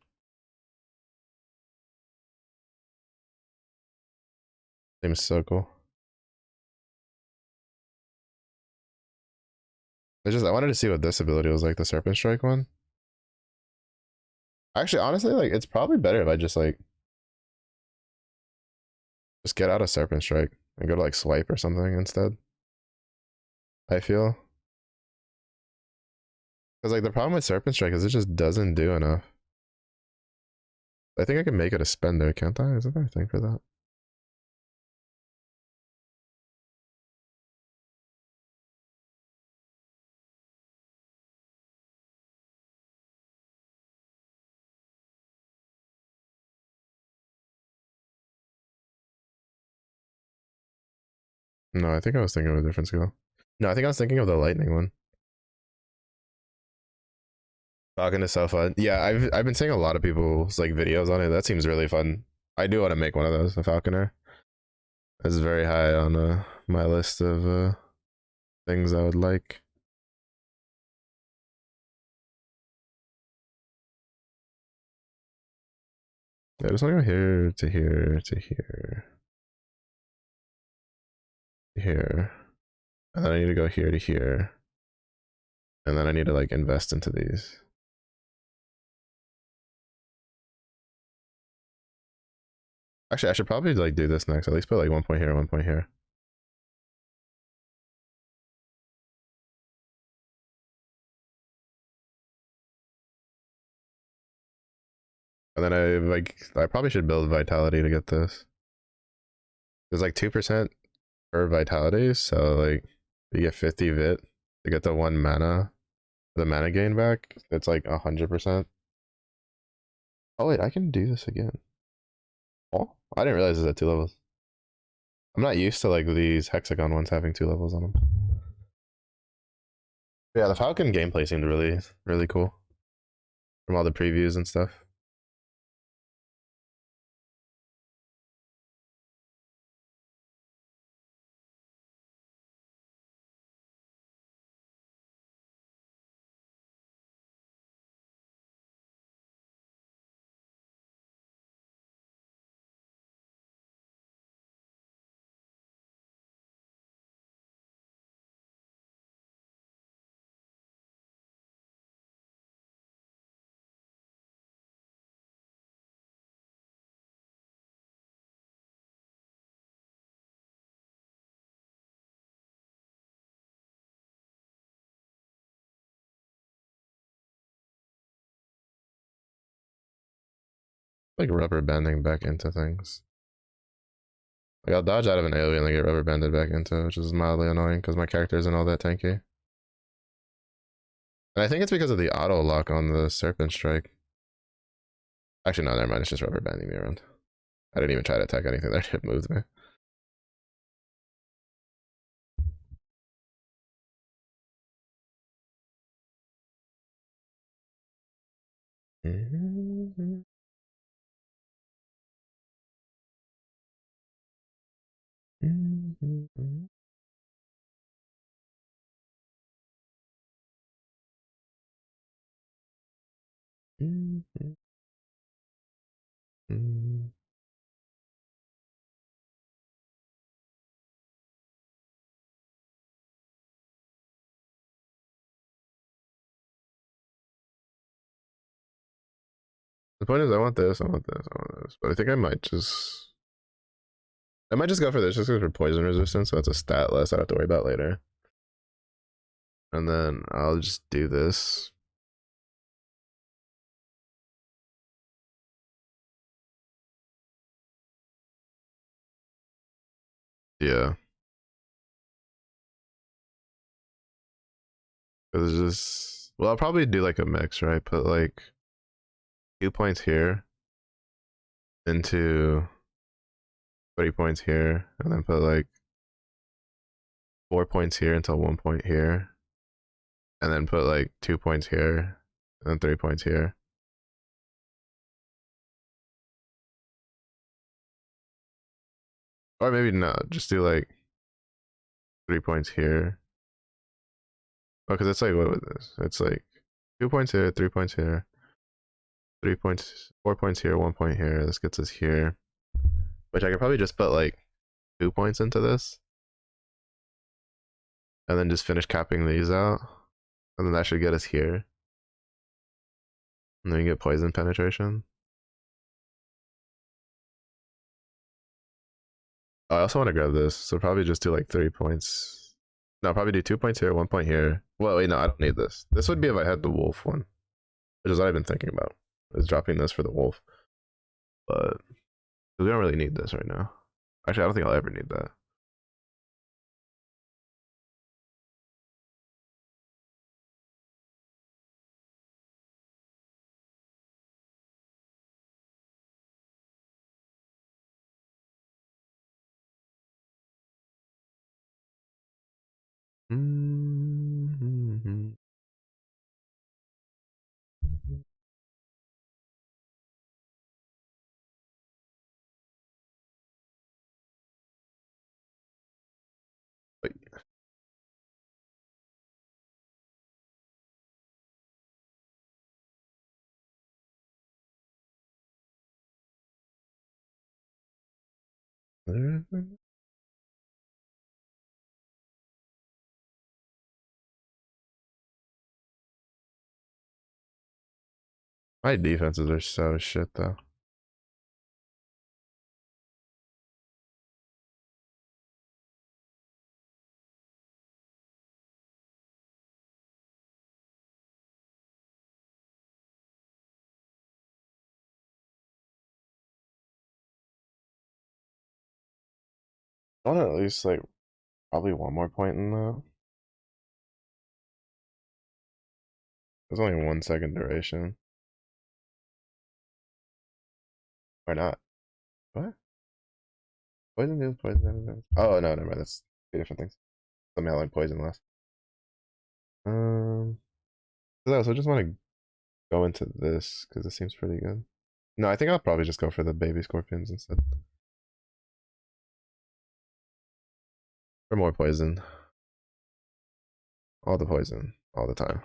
Seems so cool. It's just I wanted to see what this ability was like, the serpent strike one. Actually, honestly, like it's probably better if I just get out of serpent strike and go to like swipe or something instead. I feel because like the problem with serpent strike is it just doesn't do enough. I think I can make it a spender, can't I? Isn't there a thing for that? No, I think I was thinking of a different skill. No, I think I was thinking of the lightning one. Falcon is so fun. Yeah, I've been seeing a lot of people's like videos on it. That seems really fun. I do want to make one of those, a falconer. It's very high on my list of things I would like. Yeah, I just want to go here to here to here to here, and then I need to go here to here, and then I need to like invest into these. Actually, I should probably like do this next. At least put like 1 point here, 1 point here. And then I probably should build vitality to get this. There's like 2% per vitality, so like you get 50 vit to get the 1 mana, the mana gain back. It's like 100%. Oh wait, I can do this again. Oh, I didn't realize it's at 2 levels. I'm not used to like these hexagon ones having 2 levels on them. But yeah, the Falcon gameplay seemed really cool from all the previews and stuff. Like rubber banding back into things. Like I'll dodge out of an AoE and then get rubber banded back into, which is mildly annoying because my character isn't all that tanky. And I think it's because of the auto lock on the serpent strike. Actually, no, never mind. It's just rubber banding me around. I didn't even try to attack anything there. It moved me. The point is, I want this, I want this, I want this. But I think I might just go for this just because for poison resistance, so it's a stat less I don't have to worry about later. And then I'll just do this. Yeah. Cause it's just, well, I'll probably do like a mix, right? Put like 2 points here into 3 points here, and then put like 4 points here until 1 point here, and then put like 2 points here, and then 3 points here. Or maybe not, just do like 3 points here. Oh, because it's like, what was this? It's like 2 points here, 3 points here, 3 points, 4 points here, 1 point here. This gets us here, which I could probably just put like 2 points into this, and then just finish capping these out, and then that should get us here. And then you get poison penetration. Oh, I also want to grab this, so probably just do like 3 points. No, probably do 2 points here, 1 point here. Well, wait, no, I don't need this. This would be if I had the wolf one, which is what I've been thinking about. Is dropping this for the wolf, but we don't really need this right now. Actually, I don't think I'll ever need that. Mm-hmm. Wait, my defenses are so shit though. I want at least like probably one more point in that. There's only 1 second duration. Or not? What? Poison deals poison damage. Oh no, never mind. That's two different things. Somehow like poison less. Um, so I just want to go into this because this seems pretty good. No, I think I'll probably just go for the baby scorpions instead. For more poison. All the poison. All the time.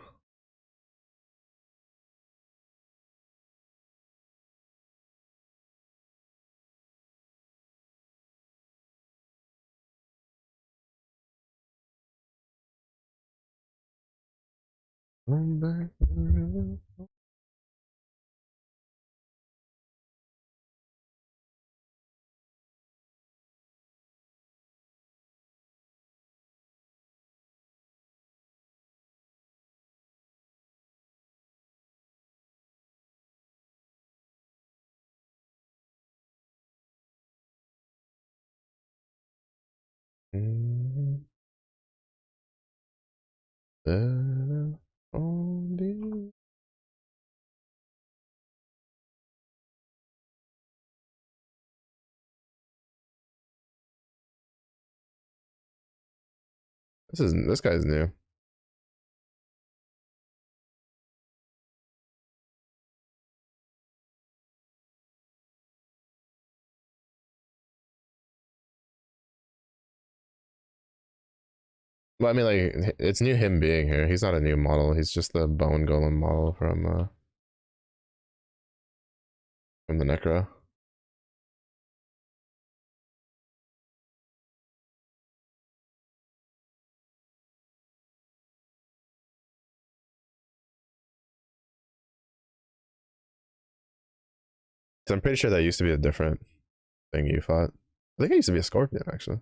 This guy's new. Well, I mean, like it's new him being here. He's not a new model. He's just the bone golem model from the Necro. So I'm pretty sure that used to be a different thing you fought. I think it used to be a scorpion actually.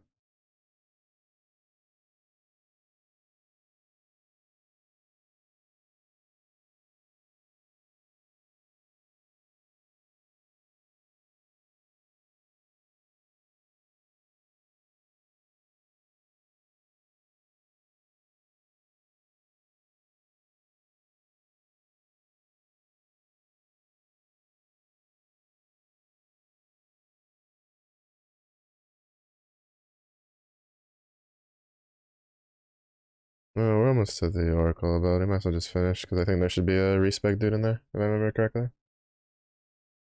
we're almost to the Oracle ability. Might as well just finish because I think there should be a respec dude in there, if I remember correctly.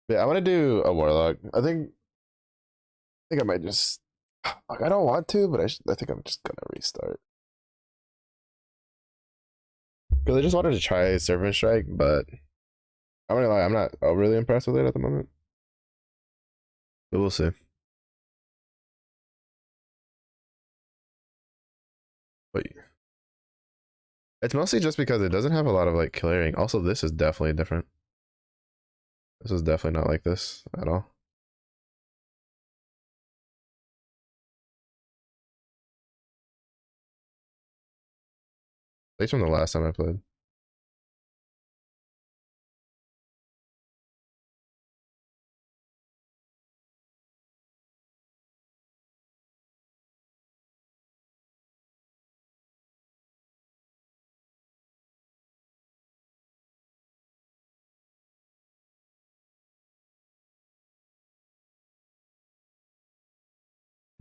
But yeah, I want to do a Warlock. I think I might just. Like, I don't want to, but I think I'm just gonna restart. Because I just wanted to try Serpent Strike, but I'm gonna lie, I'm not overly impressed with it at the moment. But we'll see. But it's mostly just because it doesn't have a lot of like clearing. Also, this is definitely different. This is definitely not like this at all. At least from the last time I played.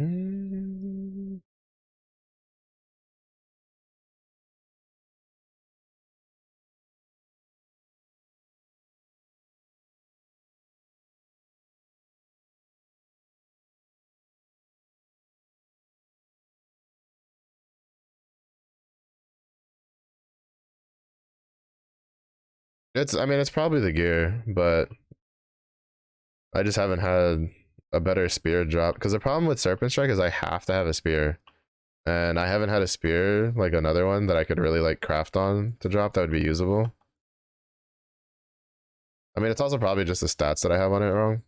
Mm. I mean, it's probably the gear, but I just haven't had a better spear drop. Because the problem with Serpent Strike is I have to have a spear. And I haven't had a spear, like another one, that I could really like craft on to drop that would be usable. I mean, it's also probably just the stats that I have on it wrong.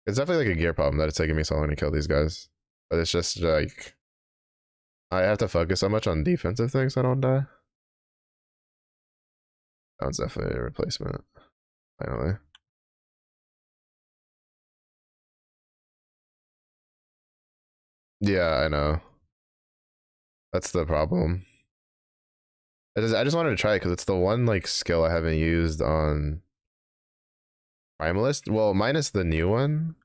It's definitely like a gear problem that it's taking me so long to kill these guys. But it's just like I have to focus so much on defensive things so I don't die. That one's definitely a replacement. Finally. Yeah, I know. That's the problem. I just wanted to try it because it's the one like skill I haven't used on Primalist. Well, minus the new one,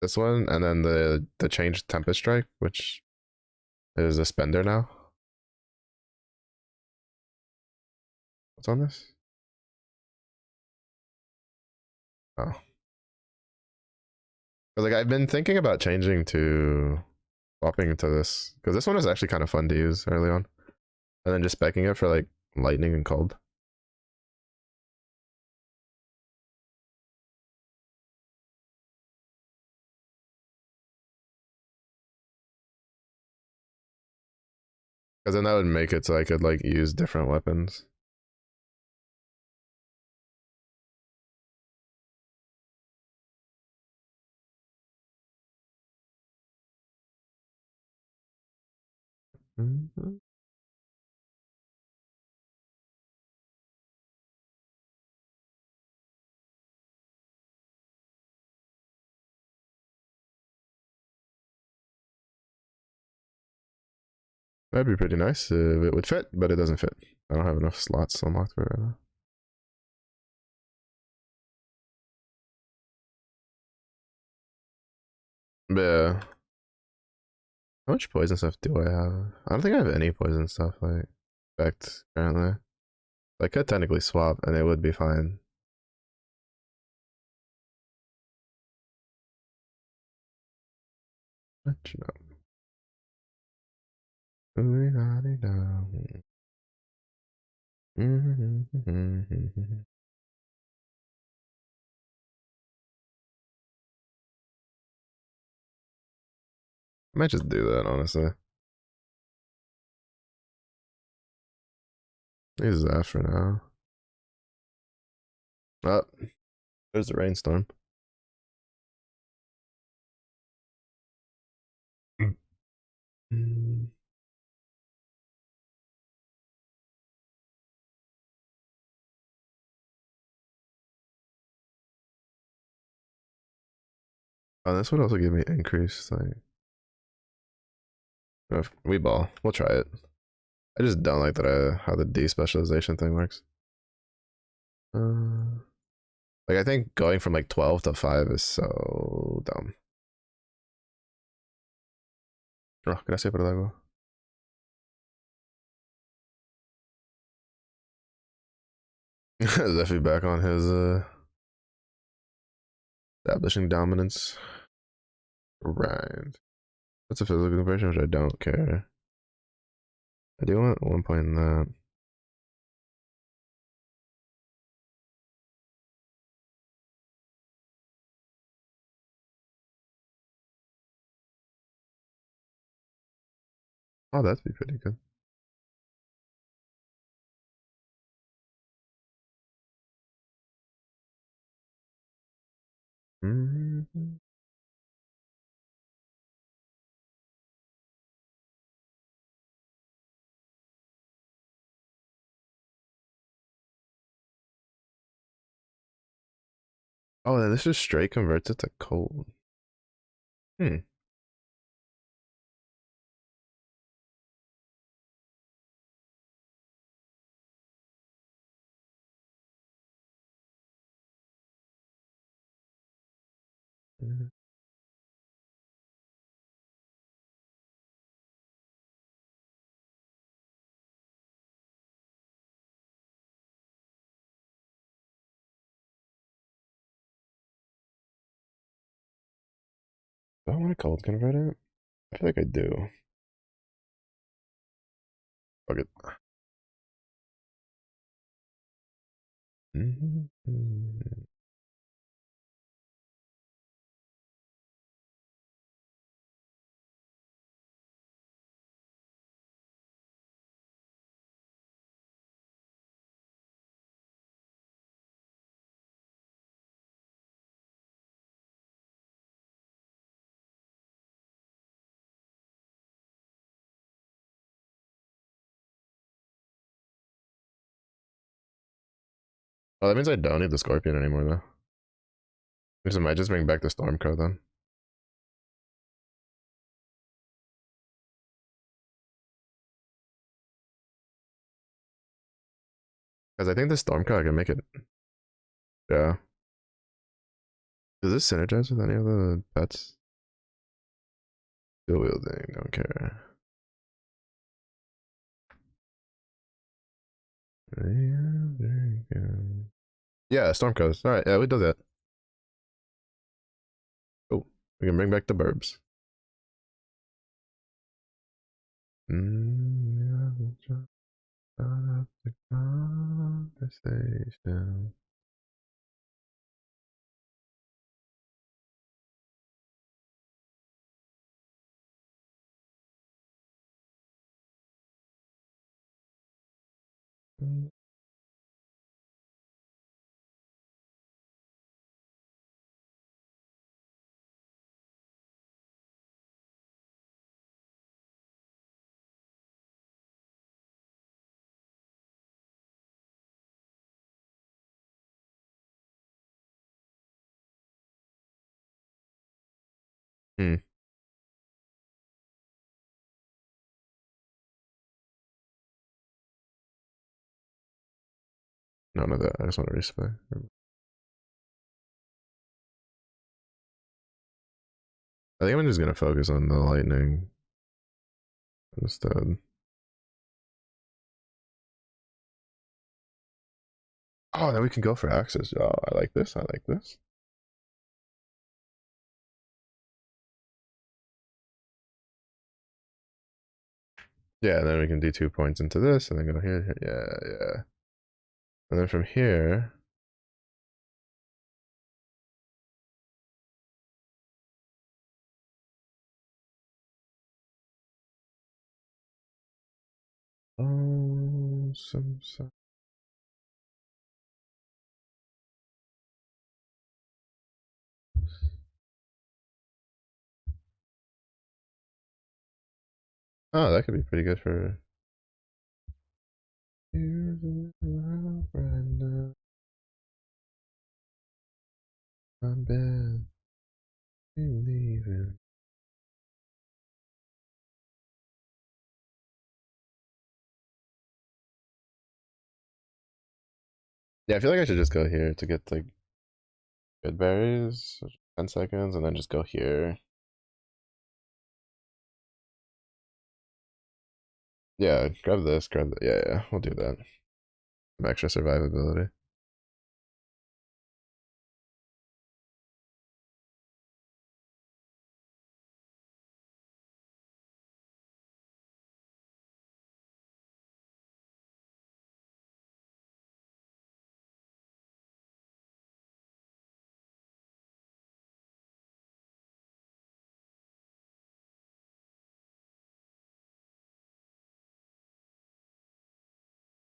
this one, and then the changed Tempest Strike, which is a spender now. What's on this? Oh, like I've been thinking about changing to swapping into this because this one was actually kind of fun to use early on, and then just specking it for like lightning and cold. Because then that would make it so I could like use different weapons. Mm-hmm. That'd be pretty nice if it would fit, but it doesn't fit. I don't have enough slots unlocked for it right now. But yeah. How much poison stuff do I have? I don't think I have any poison stuff like effect currently. I could technically swap and it would be fine. But you know. I might just do that, honestly. Use that for now. Oh, there's a rainstorm. Mm. Oh, this would also give me increase. Like, if we ball, we'll try it. I just don't like that how the despecialization thing works. Like I think going from like 12 to 5 is so dumb. Oh, gracias por el agua. Leffy back on his establishing dominance. Right. That's a physical conversion, which I don't care. I do want 1 point in that. Oh, that'd be pretty good. Mm-hmm. Oh, then this just straight converts it to cold. Hmm. Mm-hmm. Do I want to cold convert it? I feel like I do. Fuck it. Mm-hmm. Oh, that means I don't need the Scorpion anymore, though. Because I might just bring back the Stormcrow then. Because I think the Stormcrow I can make it. Yeah. Does this synergize with any of the pets? Dual wielding, don't care. Yeah, very good. Yeah, Stormcrows. Alright, yeah, we do that. Oh, we can bring back the burbs. Yeah, start up the conversation. Hmm, none of that. I just want to resupply. I think I'm just gonna focus on the lightning instead. Oh, then we can go for axes. Oh, I like this. I like this. Yeah, and then we can do 2 points into this, and then go here, here. Yeah, yeah. And then from here, oh, some. Oh, that could be pretty good for. Here's a little Brenda, my bed, leaving. Yeah, I feel like I should just go here to get like good berries, 10 seconds, and then just go here. Yeah, grab this, grab that. Yeah, yeah, we'll do that. Some extra survivability.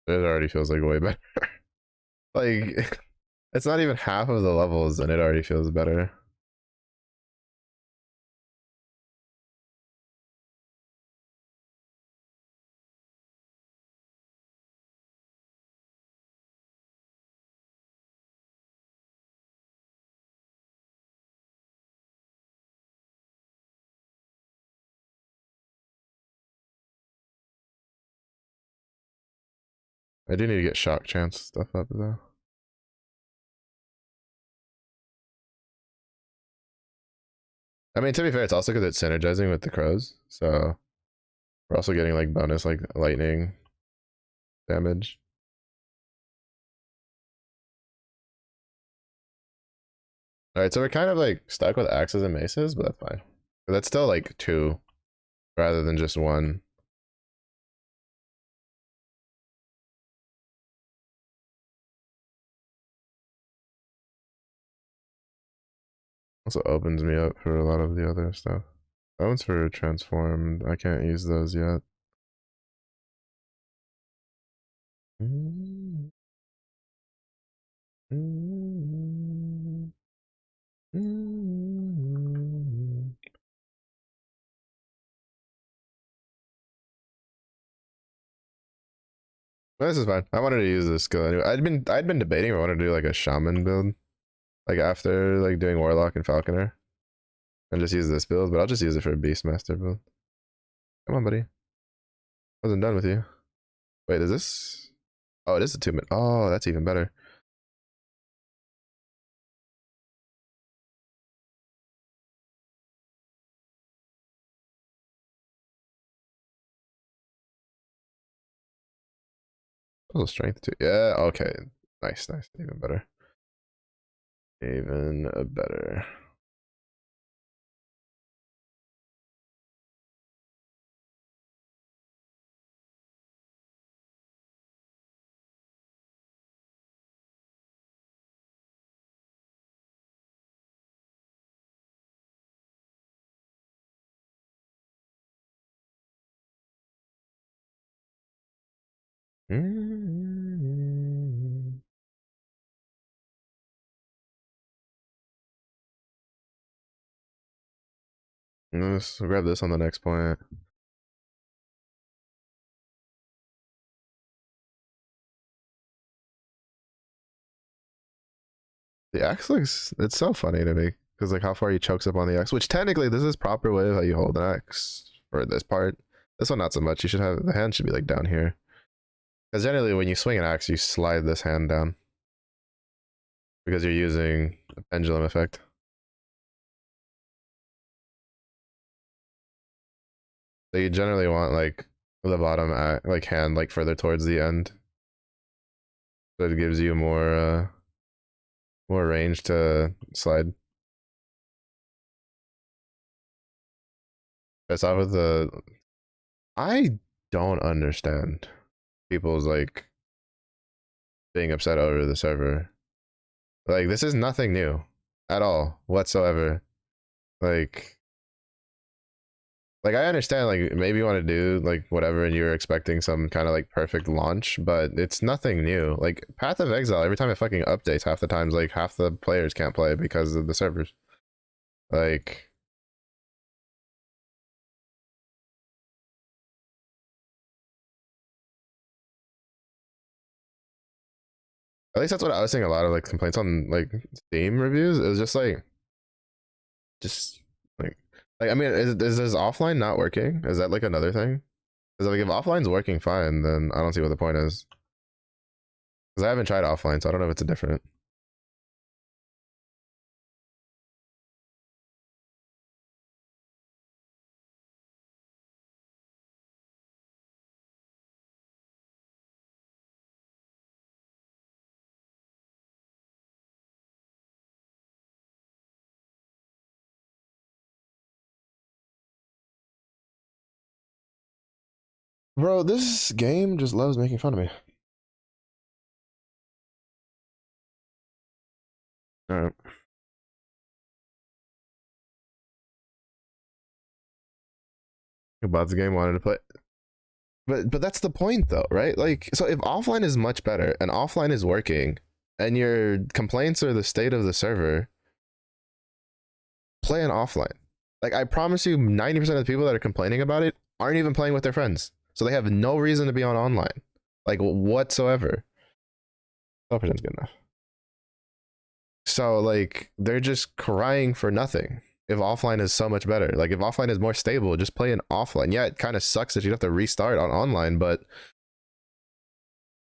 It already feels like way better. Like, it's not even half of the levels, and it already feels better. I do need to get shock chance stuff up though. I mean, to be fair, it's also because it's synergizing with the crows, so we're also getting like bonus like lightning damage. All right, so we're kind of like stuck with axes and maces, but that's fine. But that's still like two rather than just one. Also opens me up for a lot of the other stuff. That one's for transformed. I can't use those yet. This is fine. I wanted to use this skill anyway. I'd been debating if I wanted to do like a shaman build, like after like doing warlock and falconer, and just use this build. But I'll just use it for a beastmaster build. Come on, buddy. I wasn't done with you. Wait, is this? Oh, it is a 2-minute. Oh, that's even better. Oh, strength too. Yeah. Okay. Nice. Nice. Even better. Even better. Let's grab this on the next point. The axe looks, it's so funny to me because like how far he chokes up on the axe, which technically this is proper way of how you hold an axe for this part. This one not so much. You should have the hand should be like down here because generally when you swing an axe, you slide this hand down because you're using a pendulum effect. So you generally want like the bottom like hand like further towards the end, so it gives you more range to slide. That's off with the. I don't understand people's like being upset over the server. Like this is nothing new at all whatsoever. Like like I understand like maybe you want to do like whatever and you're expecting some kind of like perfect launch, but it's nothing new. Like Path of Exile, every time it fucking updates, half the times like half the players can't play because of the servers. Like at least that's what I was seeing a lot of like complaints on like Steam reviews. It was just like I mean, is this offline not working? Is that like another thing? Because like if offline's working fine, then I don't see what the point is. Because I haven't tried offline, so I don't know if it's a different. Bro, this game just loves making fun of me. All right. About the game wanted to play. But that's the point though, right? Like, so if offline is much better and offline is working, and your complaints are the state of the server, play an offline. Like, I promise you, 90% of the people that are complaining about it aren't even playing with their friends, so they have no reason to be on online, like whatsoever. 12% is good enough. So like they're just crying for nothing. If offline is so much better, like if offline is more stable, just play an offline. Yeah, it kind of sucks that you have to restart on online, but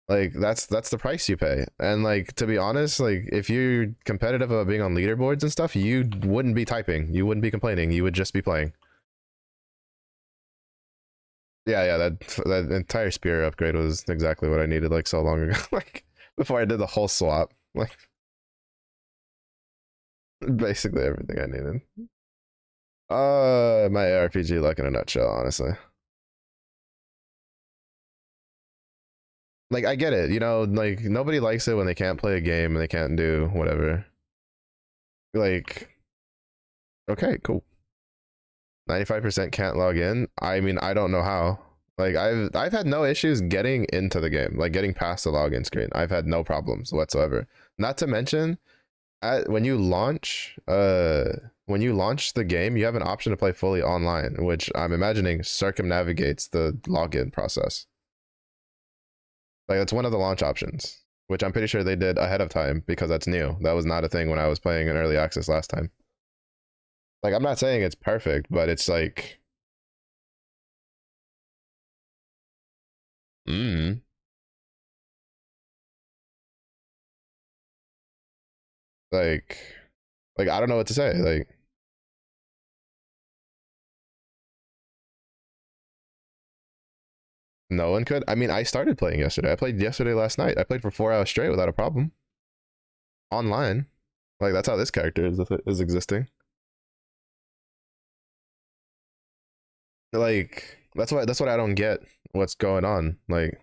like that's the price you pay. And like, to be honest, like if you're competitive about being on leaderboards and stuff, you wouldn't be typing, you wouldn't be complaining, you would just be playing. Yeah, that entire spear upgrade was exactly what I needed like so long ago. Like before I did the whole swap. Like basically everything I needed. My ARPG like in a nutshell, honestly. Like I get it, you know, like nobody likes it when they can't play a game and they can't do whatever. Like, okay, cool. 95% can't log in. I mean, I don't know how. Like I've had no issues getting into the game, like getting past the login screen. I've had no problems whatsoever. Not to mention, when you launch the game, you have an option to play fully online, which I'm imagining circumnavigates the login process. Like that's one of the launch options, which I'm pretty sure they did ahead of time because that's new. That was not a thing when I was playing in early access last time. Like I'm not saying it's perfect, but it's mm, like like I don't know what to say. Like no one could. I mean, I started playing yesterday. I played yesterday last night. I played for 4 hours straight without a problem online. Like that's how this character is existing. Like that's what I don't get. What's going on? Like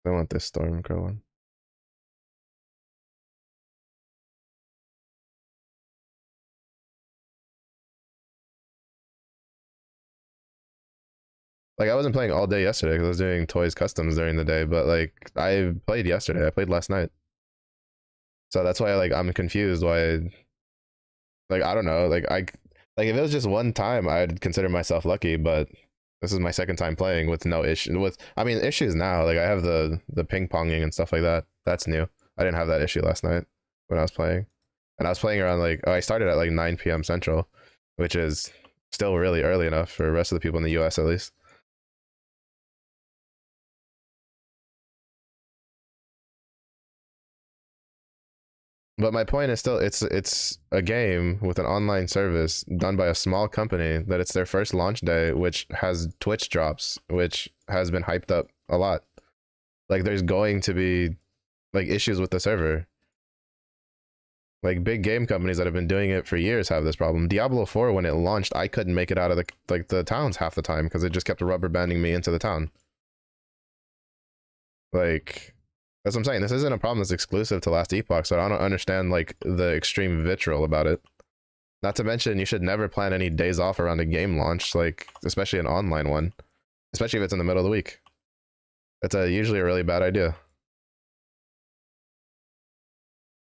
I want this storm going. Like I wasn't playing all day yesterday because I was doing toys customs during the day, but like I played yesterday. I played last night. So that's why like I'm confused why, like I don't know, like if it was just one time I'd consider myself lucky, but this is my second time playing with no issue with, I mean, issues now. Like I have the ping ponging and stuff like that. That's new. I didn't have that issue last night when I was playing. And I was playing around like, oh, I started at like 9 p.m. Central, which is still really early enough for the rest of the people in the US at least. But my point is still, it's a game with an online service done by a small company that it's their first launch day, which has Twitch drops, which has been hyped up a lot. Like there's going to be like issues with the server. Like big game companies that have been doing it for years have this problem. Diablo 4 when it launched, I couldn't make it out of the towns half the time because it just kept rubber banding me into the town. Like that's what I'm saying. This isn't a problem that's exclusive to Last Epoch, so I don't understand like the extreme vitriol about it. Not to mention, you should never plan any days off around a game launch, like especially an online one, especially if it's in the middle of the week. That's usually a really bad idea.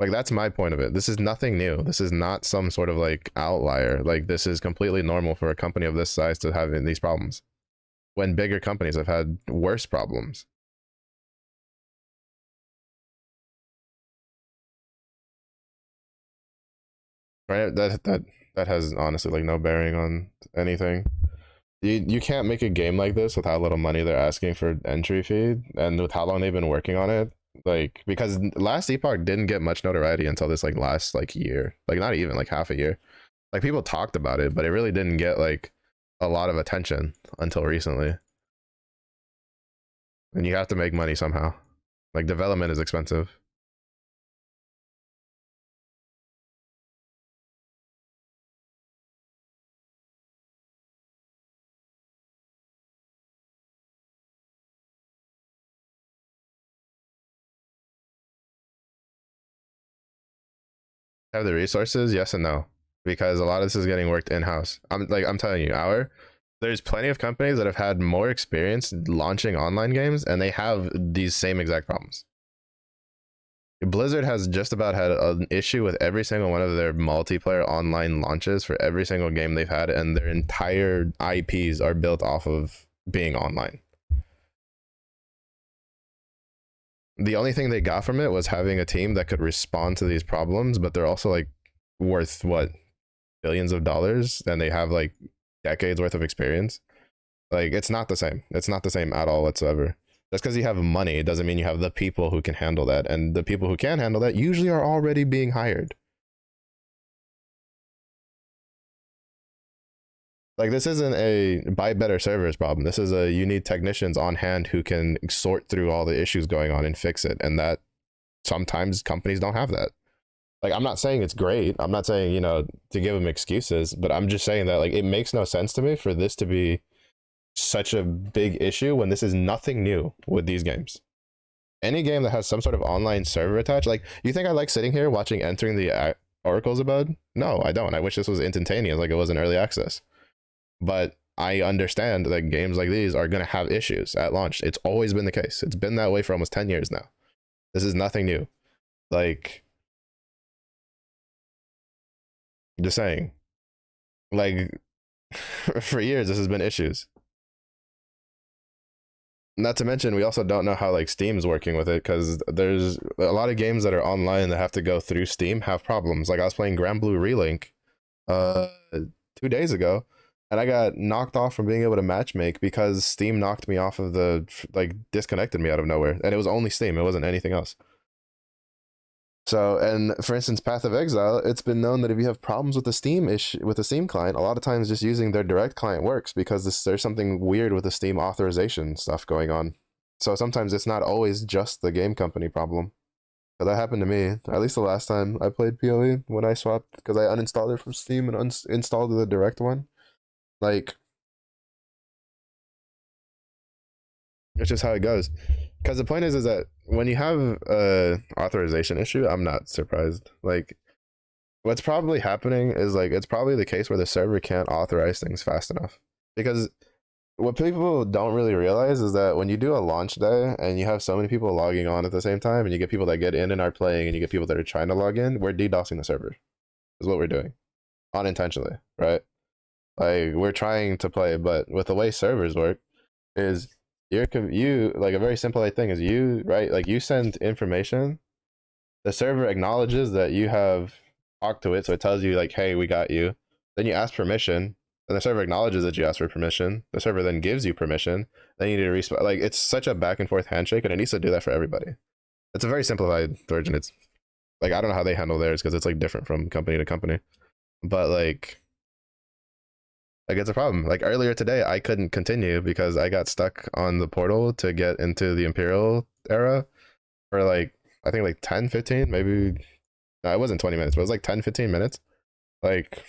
Like that's my point of it. This is nothing new. This is not some sort of like outlier. Like this is completely normal for a company of this size to have these problems. When bigger companies have had worse problems. Right? That has honestly like no bearing on anything. You can't make a game like this with how little money they're asking for entry fee and with how long they've been working on it. Like because Last Epoch didn't get much notoriety until this like last like year, like not even like half a year. Like people talked about it, but it really didn't get like a lot of attention until recently. And you have to make money somehow. Like development is expensive. Have the resources? Yes and no, because a lot of this is getting worked in house. I'm telling you, there's plenty of companies that have had more experience launching online games, and they have these same exact problems. Blizzard has just about had an issue with every single one of their multiplayer online launches for every single game they've had, and their entire IPs are built off of being online. The only thing they got from it was having a team that could respond to these problems, but they're also like worth what, billions of dollars, and they have like decades worth of experience. Like it's not the same. It's not the same at all whatsoever. Just because you have money doesn't mean you have the people who can handle that, and the people who can handle that usually are already being hired. Like this isn't a buy better servers problem. This is a, you need technicians on hand who can sort through all the issues going on and fix it, and that sometimes companies don't have that. Like I'm not saying it's great. I'm not saying, you know, to give them excuses, but I'm just saying that like it makes no sense to me for this to be such a big issue when this is nothing new with these games. Any game that has some sort of online server attached, like you think I like sitting here watching entering the oracles abode? No, I don't. I wish this was instantaneous like it was in early access. But I understand that games like these are going to have issues at launch. It's always been the case. It's been that way for almost 10 years now. This is nothing new. Like, just saying. Like, for years, this has been issues. Not to mention, we also don't know how like Steam's working with it, because there's a lot of games that are online that have to go through Steam have problems. Like I was playing Grand Blue Relink 2 days ago, and I got knocked off from being able to matchmake because Steam knocked me off of the, like, disconnected me out of nowhere, and it was only Steam. It wasn't anything else. So, and for instance, Path of Exile, it's been known that if you have problems with the Steam client, a lot of times just using their direct client works, because there's something weird with the Steam authorization stuff going on. So sometimes it's not always just the game company problem. But that happened to me, at least the last time I played PoE, when I swapped, because I uninstalled it from Steam and installed the direct one. Like, it's just how it goes. Because the point is that when you have a authorization issue, I'm not surprised. Like, what's probably happening is like it's probably the case where the server can't authorize things fast enough. Because what people don't really realize is that when you do a launch day and you have so many people logging on at the same time, and you get people that get in and are playing, and you get people that are trying to log in, we're DDoSing the server. Is what we're doing, unintentionally, right? Like we're trying to play, but with the way servers work, is you like a very simple thing is you, right? Like you send information, the server acknowledges that you have talked to it, so it tells you like, hey, we got you. Then you ask permission, and the server acknowledges that you asked for permission. The server then gives you permission. Then you need to respond. Like it's such a back and forth handshake, and it needs to do that for everybody. It's a very simplified version. It's like I don't know how they handle theirs because it's like different from company to company, but like it's a problem. Like earlier today, I couldn't continue because I got stuck on the portal to get into the Imperial era for like, I think like 10, 15, maybe. No, it wasn't 20 minutes, but it was like 10, 15 minutes. Like,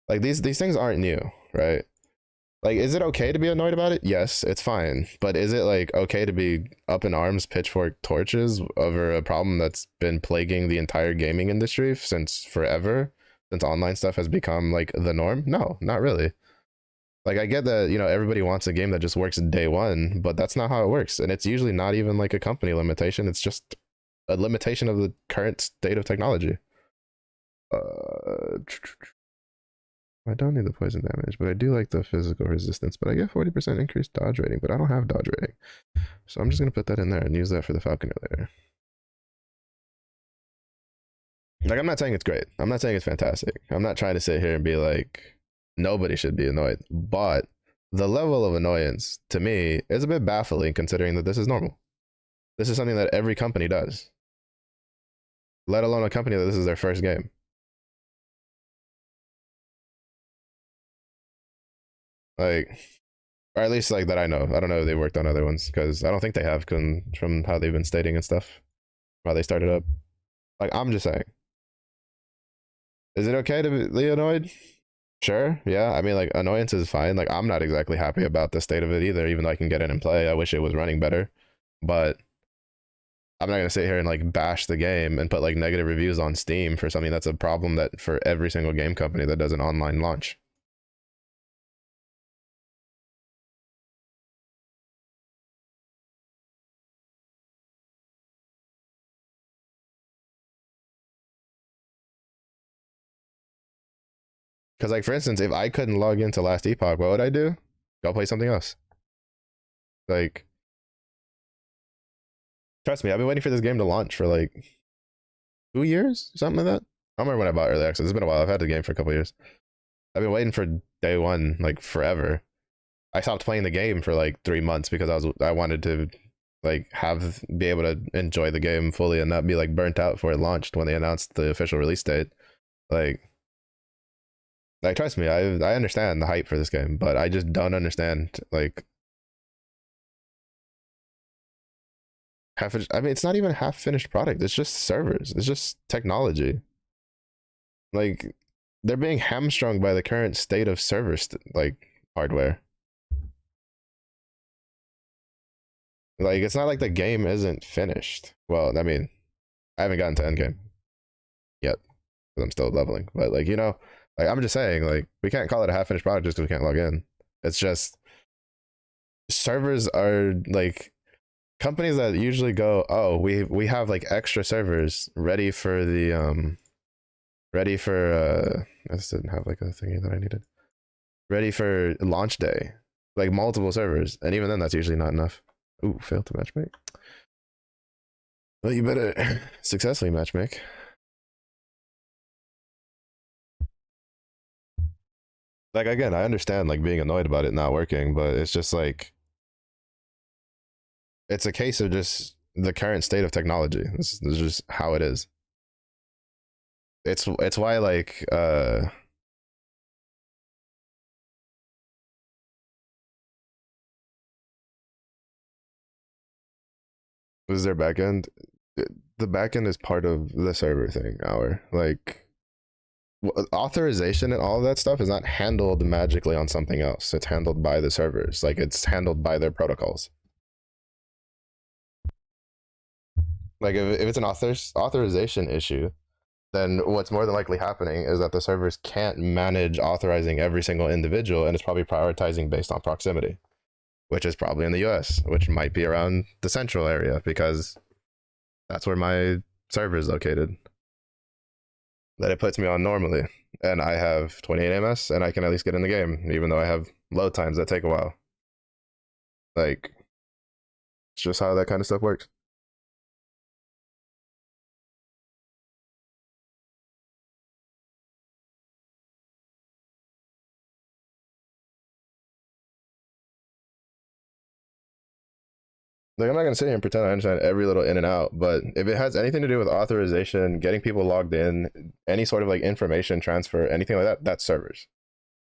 like these things aren't new, right? Like, is it okay to be annoyed about it? Yes, it's fine. But is it like okay to be up in arms, pitchfork torches over a problem that's been plaguing the entire gaming industry since forever? Since online stuff has become like the norm? No, not really. Like I get that, you know, everybody wants a game that just works day one, but that's not how it works. And it's usually not even like a company limitation. It's just a limitation of the current state of technology. I don't need the poison damage, but I do like the physical resistance. But I get 40% increased dodge rating, but I don't have dodge rating. So I'm just going to put that in there and use that for the Falconer later. Like, I'm not saying it's great. I'm not saying it's fantastic. I'm not trying to sit here and be like, nobody should be annoyed. But the level of annoyance, to me, is a bit baffling considering that this is normal. This is something that every company does. Let alone a company that this is their first game. Like, or at least like that I know. I don't know if they worked on other ones, because I don't think they have from how they've been stating and stuff, how they started up. Like, I'm just saying, is it okay to be annoyed? Sure, yeah. I mean, like, annoyance is fine. Like, I'm not exactly happy about the state of it either, even though I can get in and play. I wish it was running better, but I'm not gonna sit here and like bash the game and put like negative reviews on Steam for something that's a problem that for every single game company that does an online launch. Because like for instance, if I couldn't log into Last Epoch, what would I do? Go play something else. Like, trust me, I've been waiting for this game to launch for like 2 years, something like that. I don't remember when I bought early access. It's been a while. I've had the game for a couple years. I've been waiting for day one like forever. I stopped playing the game for like 3 months because I wanted to like be able to enjoy the game fully and not be like burnt out before it launched when they announced the official release date. Like like trust me, I understand the hype for this game, but I just don't understand like I mean it's not even a half finished product. It's just servers. It's just technology. Like they're being hamstrung by the current state of like hardware. Like it's not like the game isn't finished. Well, I mean, I haven't gotten to endgame yet because I'm still leveling. But like like I'm just saying, like we can't call it a half finished product just because we can't log in. It's just servers are like companies that usually go, oh, we have like extra servers ready for the ready for I just didn't have like a thingy that I needed. Ready for launch day. Like multiple servers. And even then that's usually not enough. Ooh, failed to matchmake. Well, you better successfully matchmake. Like again, I understand like being annoyed about it not working, but it's just like it's a case of just the current state of technology. This is just how it is. It's why like was their backend? The backend is part of the server thing. Our like authorization and all of that stuff is not handled magically on something else. It's handled by the servers. Like it's handled by their protocols. Like if it's an authorization issue, then what's more than likely happening is that the servers can't manage authorizing every single individual and it's probably prioritizing based on proximity, which is probably in the US, which might be around the central area because that's where my server is located. That it puts me on normally. And I have 28 ms and I can at least get in the game, even though I have load times that take a while. Like, it's just how that kind of stuff works. Like I'm not gonna sit here and pretend I understand every little in and out, but if it has anything to do with authorization, getting people logged in, any sort of like information transfer, anything like that, that's servers.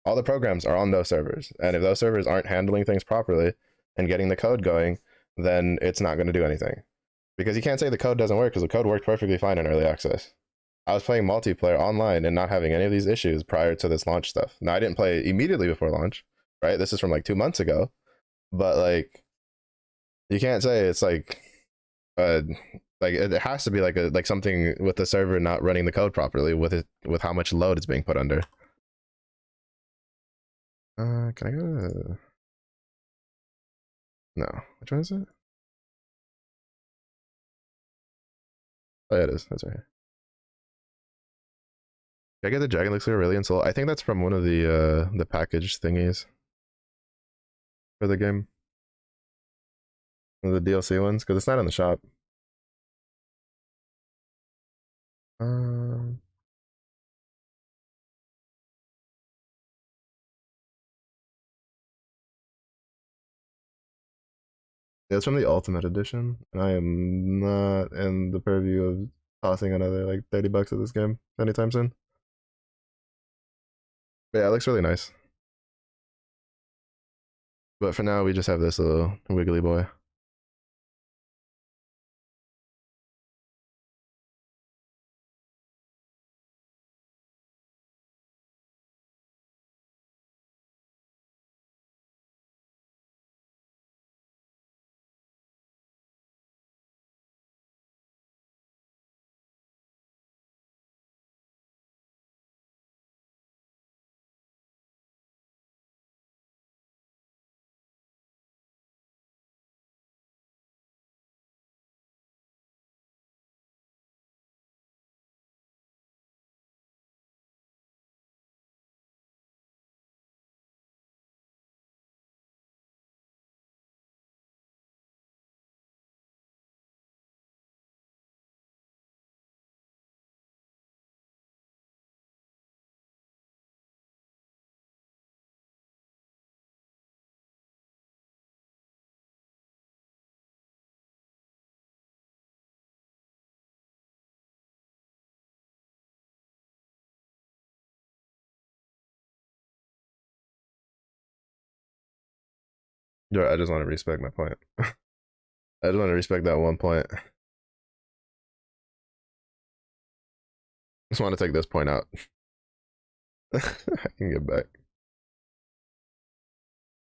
All the programs are on those servers, and if those servers aren't handling things properly and getting the code going, then it's not going to do anything. Because you can't say the code doesn't work because the code worked perfectly fine in early access. I was playing multiplayer online and not having any of these issues prior to this launch stuff. Now I didn't play immediately before launch, right? This is from like 2 months ago, but like you can't say it's uh like it has to be like something with the server not running the code properly with how much load it's being put under. Can I go to no? Which one is it? Oh yeah, it is. That's right here. Can I get the Dragon Elixir Aurelion Soul? I think that's from one of the package thingies for the game. One of the DLC ones, because it's not in the shop. Um, yeah, it's from the Ultimate Edition, and I am not in the purview of tossing another like $30 at this game anytime soon. But yeah, it looks really nice. But for now, we just have this little wiggly boy. I just want to respect my point. I just want to respect that 1 point. Just want to take this point out. I can get back.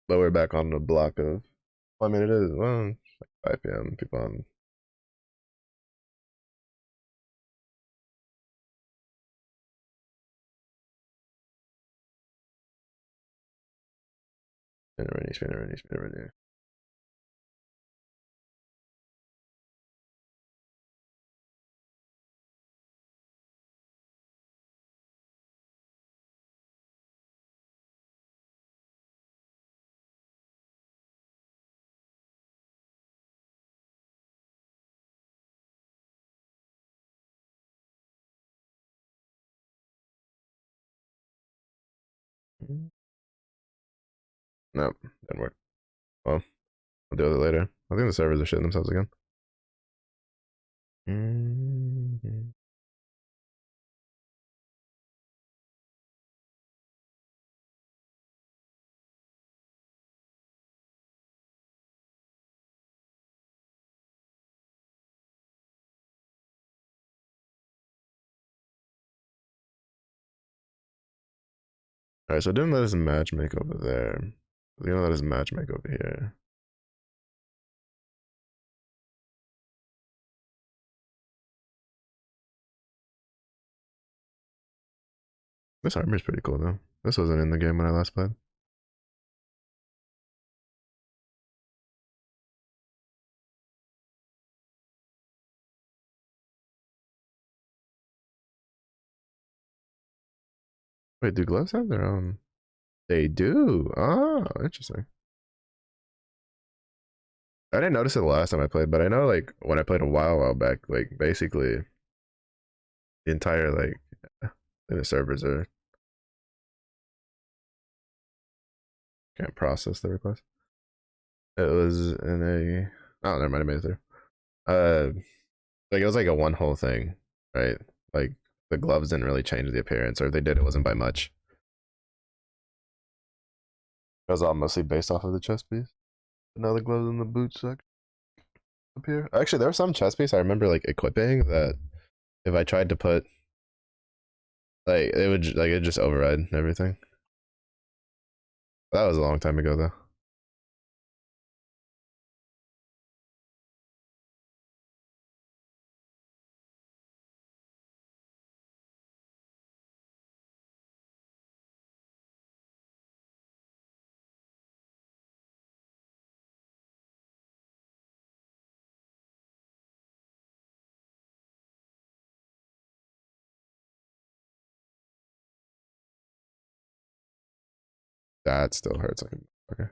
But we're back on the block of. I mean, it is, well, it's like 5 p.m. People on. Spinner ready. Nope, didn't work. Well, I'll deal with it later. I think the servers are shitting themselves again. Mm-hmm. Alright, so it didn't let us matchmake over there. It's gonna let us matchmake over here. This armor is pretty cool though. This wasn't in the game when I last played. Wait, do gloves have their own? They do. Oh, interesting. I didn't notice it the last time I played, but I know like when I played a while back, like basically the entire like the servers are can't process the request. It was in a oh never mind, I made it through. Like it was like a one whole thing, right? Like the gloves didn't really change the appearance, or if they did, it wasn't by much. It was all mostly based off of the chest piece. But now the gloves and the boots section up here. Actually, there was some chest piece I remember like equipping that if I tried to put like it would like it just override everything. That was a long time ago though. That still hurts like okay.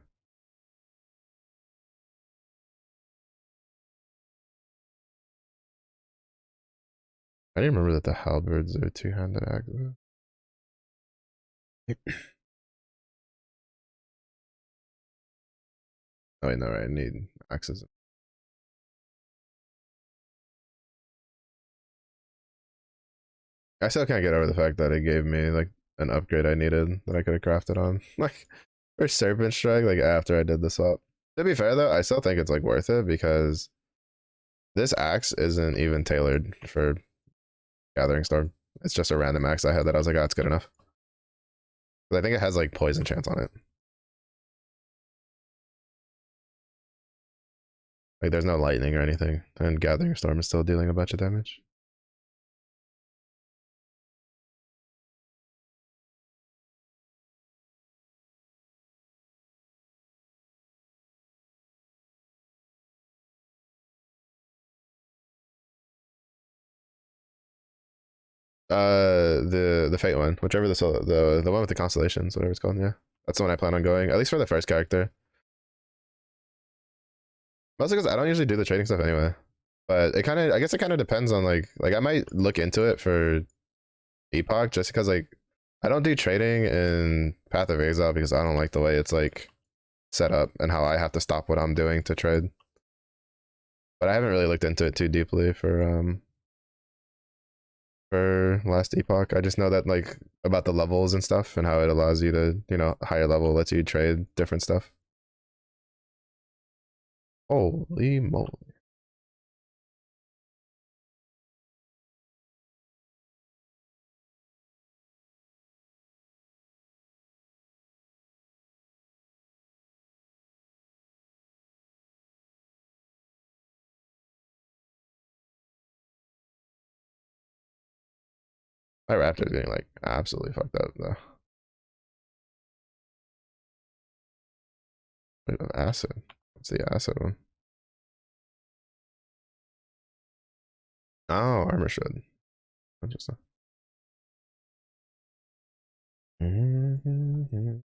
I didn't remember that the halberds are two-handed axes. Oh wait, no, right. I need axes. I still can't get over the fact that it gave me like an upgrade I needed that I could have crafted on. Like for Serpent Strike, like after I did the swap. To be fair though, I still think it's like worth it because this axe isn't even tailored for Gathering Storm. It's just a random axe I had that I was like, oh, it's good enough. But I think it has like poison chance on it. Like there's no lightning or anything, and Gathering Storm is still dealing a bunch of damage. The fate one, whichever the one with the constellations, whatever it's called. Yeah, that's the one I plan on going. At least for the first character. Mostly because I don't usually do the trading stuff anyway. But it kind of, I guess it kind of depends on like I might look into it for Epoch just because like I don't do trading in Path of Exile because I don't like the way it's like set up and how I have to stop what I'm doing to trade. But I haven't really looked into it too deeply for last Epoch. I just know that like about the levels and stuff and how it allows you to, higher level lets you trade different stuff. Holy moly. My Raptor's getting like absolutely fucked up though. Wait, an acid. What's the acid one? Oh, armor shred. Interesting. Mm-hmm.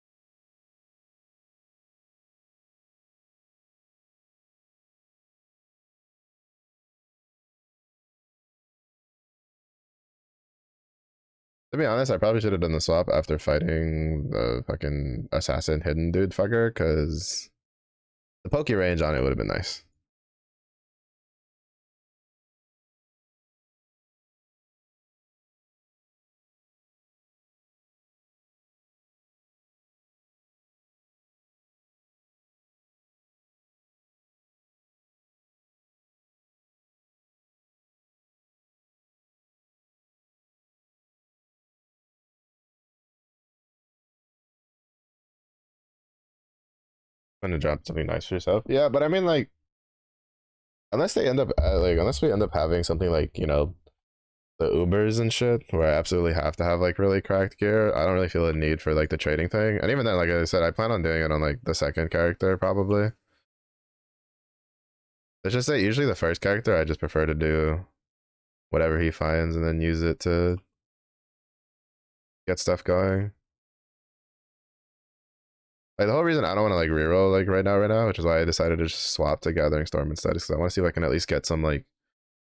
To be honest, I probably should have done the swap after fighting the fucking assassin hidden dude fucker, because the pokey range on it would have been nice. Trying to drop something nice for yourself. Yeah, but I mean, like, unless they end up unless we end up having something like the Ubers and shit, where I absolutely have to have like really cracked gear, I don't really feel a need for like the trading thing. And even then, like I said, I plan on doing it on like the second character probably. It's just that usually the first character I just prefer to do whatever he finds and then use it to get stuff going. Like the whole reason I don't want to like reroll like right now, which is why I decided to just swap to Gathering Storm instead, is because I want to see if I can at least get some like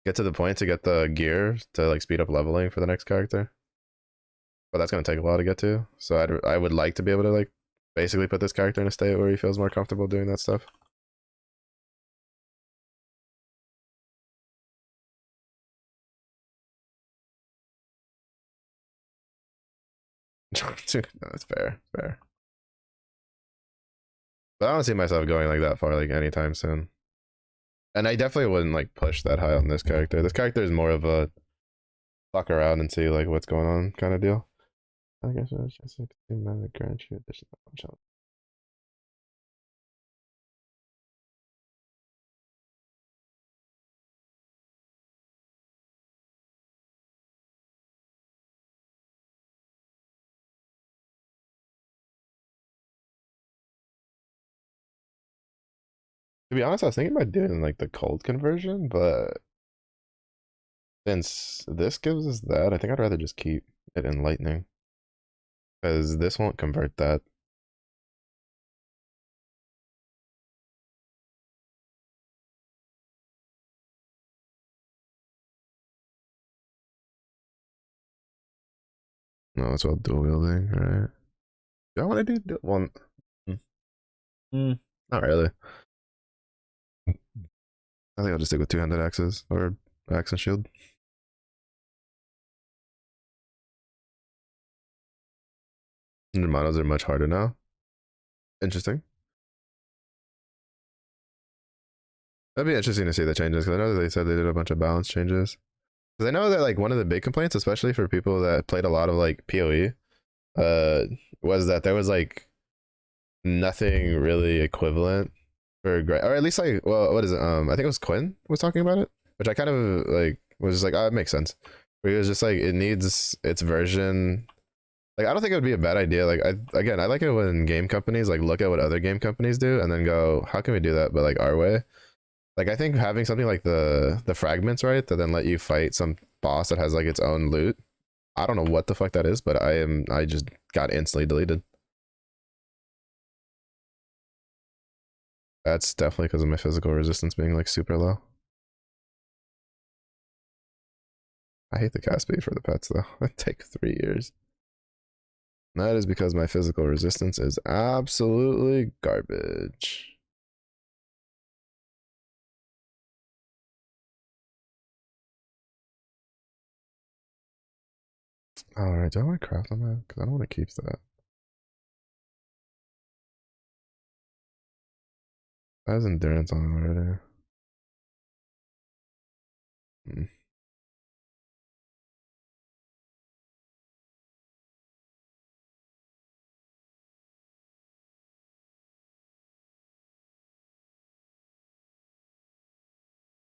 get to the point to get the gear to like speed up leveling for the next character. But that's gonna take a while to get to. So I would like to be able to like basically put this character in a state where he feels more comfortable doing that stuff. No, that's fair, fair. But I don't see myself going like that far like anytime soon. And I definitely wouldn't like push that high on this character. This character is more of a fuck around and see like what's going on kind of deal. I guess it's just like the amount of grand shit. There's not much else. To be honest, I was thinking about doing like the cold conversion, but since this gives us that, I think I'd rather just keep it in lightning because this won't convert that. No, it's all dual wielding, right? Do I want to do one? Mm. Not really. I think I'll just stick with two-handed axes or axe and shield. And the models are much harder now. Interesting. That'd be interesting to see the changes because I know that they said they did a bunch of balance changes. Because I know that like one of the big complaints, especially for people that played a lot of like PoE, uh, was that there was like nothing really equivalent for or at least like well, what is it? I think it was Quinn was talking about it, which I kind of like was just like, oh, it makes sense. But he was just like, it needs its version. Like, I don't think it would be a bad idea. Like, I like it when game companies like look at what other game companies do and then go, how can we do that, but like our way? Like, I think having something like the fragments, right, that then let you fight some boss that has like its own loot. I don't know what the fuck that is, but I just got instantly deleted. That's definitely because of my physical resistance being like super low. I hate the cast speed for the pets though. It take 3 years. And that is because my physical resistance is absolutely garbage. Alright, do I want to craft on that? Because I don't want to keep that. Has endurance on it already. Hmm.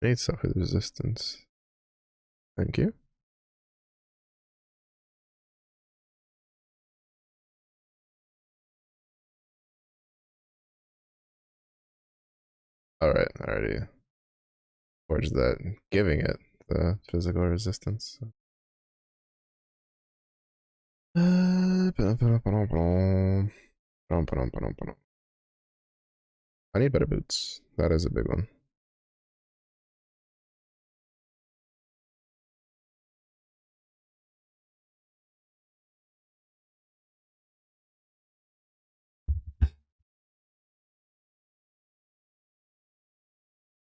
Need stuff with resistance. Thank you. Alright, I already forged that, giving it the physical resistance. I need better boots. That is a big one.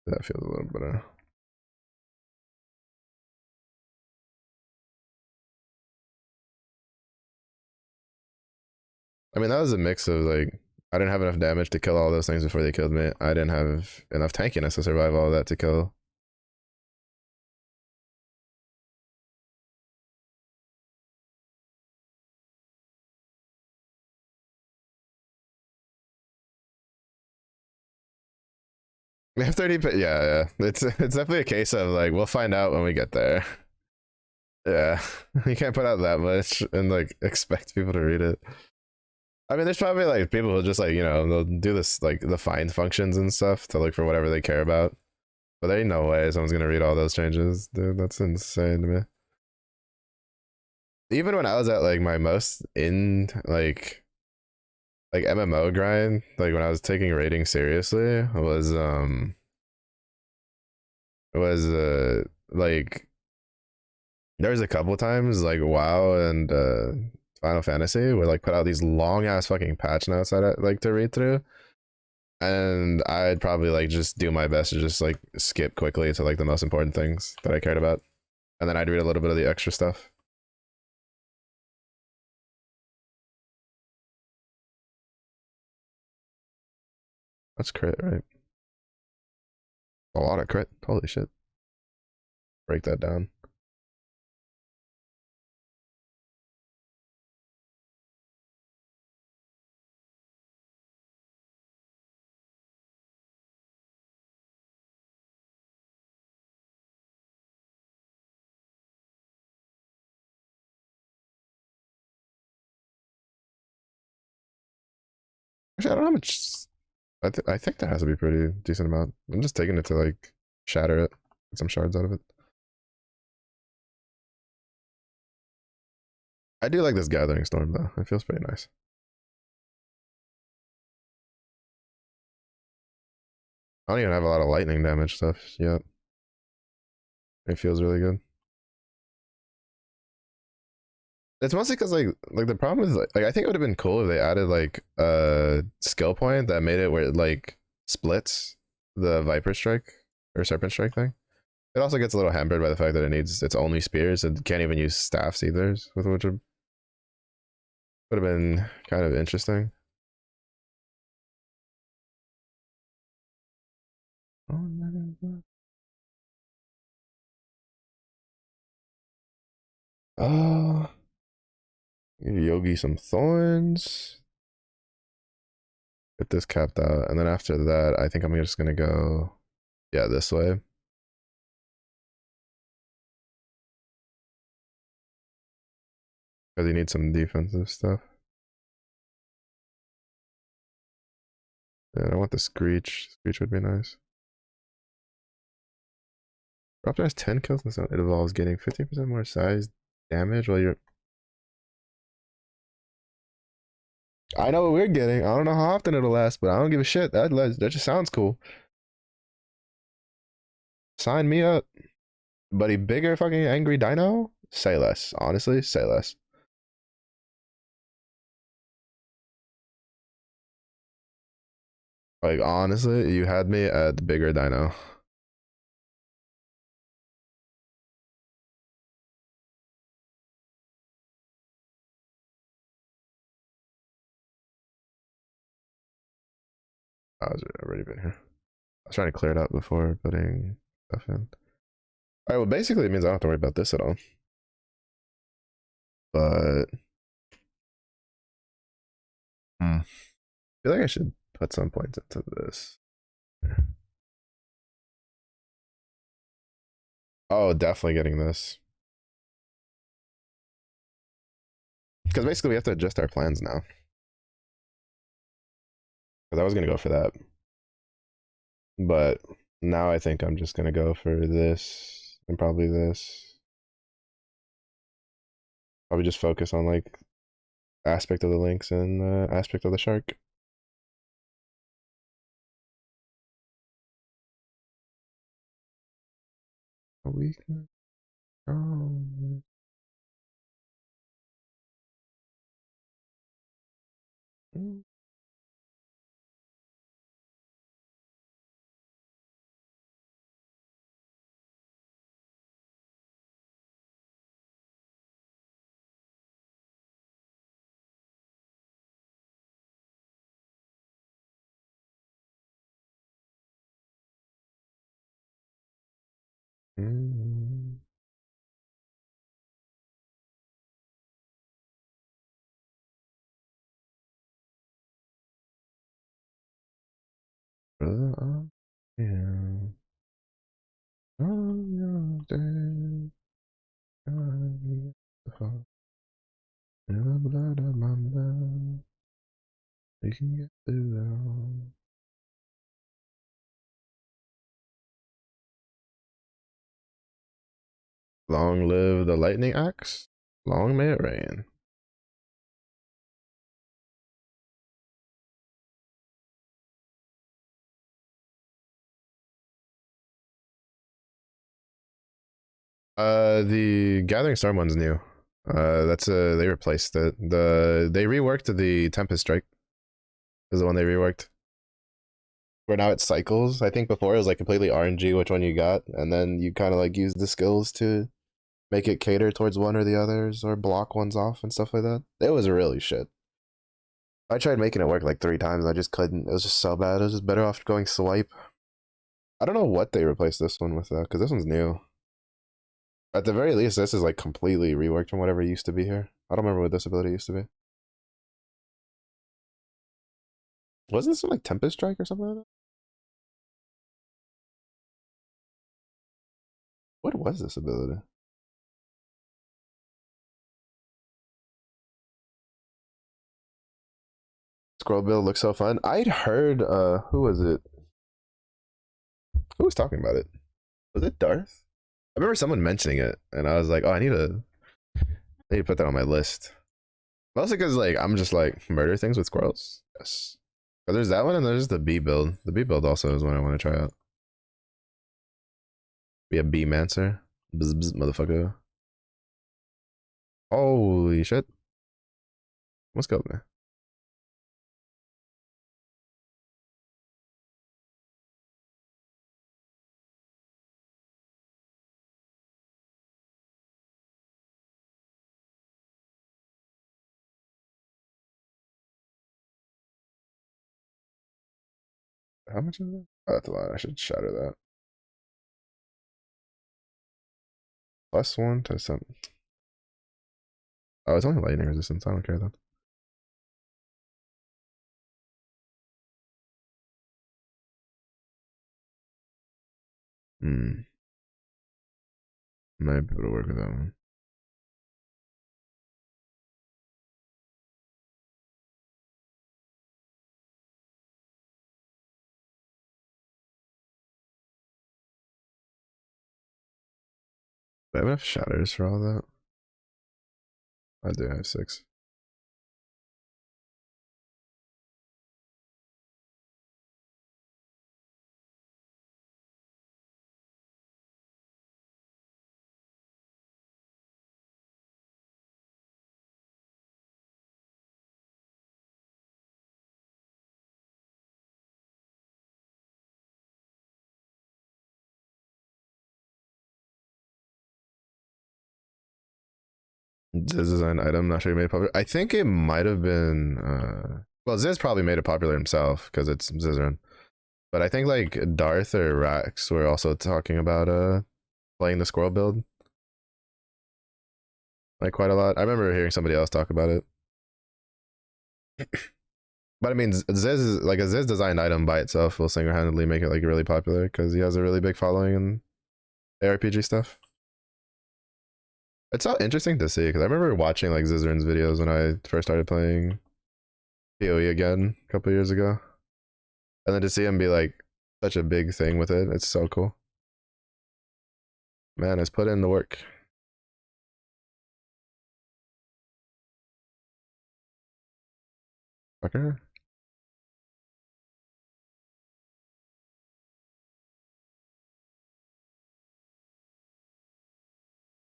That feels a little better. I mean, that was a mix of like, I didn't have enough damage to kill all those things before they killed me. I didn't have enough tankiness to survive all of that to kill. We have 30, yeah. It's definitely a case of like, we'll find out when we get there. Yeah, you can't put out that much and like expect people to read it. I mean, there's probably like people who just like, they'll do this like the find functions and stuff to look for whatever they care about. But there ain't no way someone's gonna read all those changes, dude. That's insane to me. Even when I was at like my most in like MMO grind, like when I was taking raiding seriously, was like there was a couple times like WoW and Final Fantasy where like put out these long ass fucking patch notes that I like to read through, and I'd probably like just do my best to just like skip quickly to like the most important things that I cared about, and then I'd read a little bit of the extra stuff. That's crit, right? A lot of crit. Holy shit. Break that down. Actually, I don't know how much. I think that has to be pretty decent amount. I'm just taking it to like shatter it, get some shards out of it. I do like this gathering storm though. It feels pretty nice. I don't even have a lot of lightning damage stuff yet. It feels really good. It's mostly because like the problem is like I think it would have been cool if they added like a skill point that made it where it like splits the Viper Strike or Serpent Strike thing. It also gets a little hampered by the fact that it needs its only spears and can't even use staffs either, with which would have been kind of interesting. Oh, give Yogi some thorns. Get this capped out, and then after that, I think I'm just gonna go, yeah, this way. Because you need some defensive stuff. And I want the Screech. Screech would be nice. Raptor has 10 kills in this one. It involves getting 15% more size damage while you're. I know what we're getting. I don't know how often it'll last, but I don't give a shit. That just sounds cool. Sign me up. Buddy, bigger fucking angry dino? Say less. Honestly, say less. Like, honestly, you had me at the bigger dino. I was already been here. was trying to clear it up before putting stuff in. All right, well, basically it means I don't have to worry about this at all. But I feel like I should put some points into this. Oh, definitely getting this. Because basically we have to adjust our plans now. Because I was going to go for that. But now I think I'm just going to go for this and probably this. Probably just focus on like aspect of the links and aspect of the shark. A weakness. Oh. Mm. Yeah. Oh, yeah. In the blood of my blood, we can get through it all. Long live the lightning axe. Long may it rain. The Gathering Storm one's new. That's they replaced it. They reworked the Tempest Strike. Is the one they reworked. Where now it cycles. I think before it was like completely RNG which one you got, and then you kind of like use the skills to make it cater towards one or the others or block ones off and stuff like that. It was really shit. I tried making it work like 3 times. I just couldn't. It was just so bad. It was just better off going swipe. I don't know what they replaced this one with though, because this one's new. At the very least, this is like completely reworked from whatever used to be here. I don't remember what this ability used to be. Wasn't this one like Tempest Strike or something like that? What was this ability? Scroll build looks so fun. I'd heard who was it? Who was talking about it? Was it Darth? I remember someone mentioning it, and I was like, oh, I need to put that on my list. Mostly because like I'm just like murder things with squirrels. Yes. But there's that one and there's the B build. The B build also is one I want to try out. Be a bee mancer. Bzz, bzz, motherfucker. Holy shit. What's good, man? How much is it? Oh, that's a lot. I should shatter that. +1 to some. Oh, it's only lightning resistance. I don't care though. Hmm. Might be able to work with that one. Do I have enough shatters for all that? I do have 6. Ziz is an item. Not sure he made it popular. I think it might have been. Well, Ziz probably made it popular himself because it's Zizran. But I think like Darth or Rax were also talking about playing the squirrel build like quite a lot. I remember hearing somebody else talk about it. But I mean, Ziz is like a Ziz designed item by itself will single handedly make it like really popular because he has a really big following in ARPG stuff. It's so interesting to see because I remember watching like Zizern's videos when I first started playing PoE again a couple years ago, and then to see him be like such a big thing with it, it's so cool. Man has put in the work. Fucker.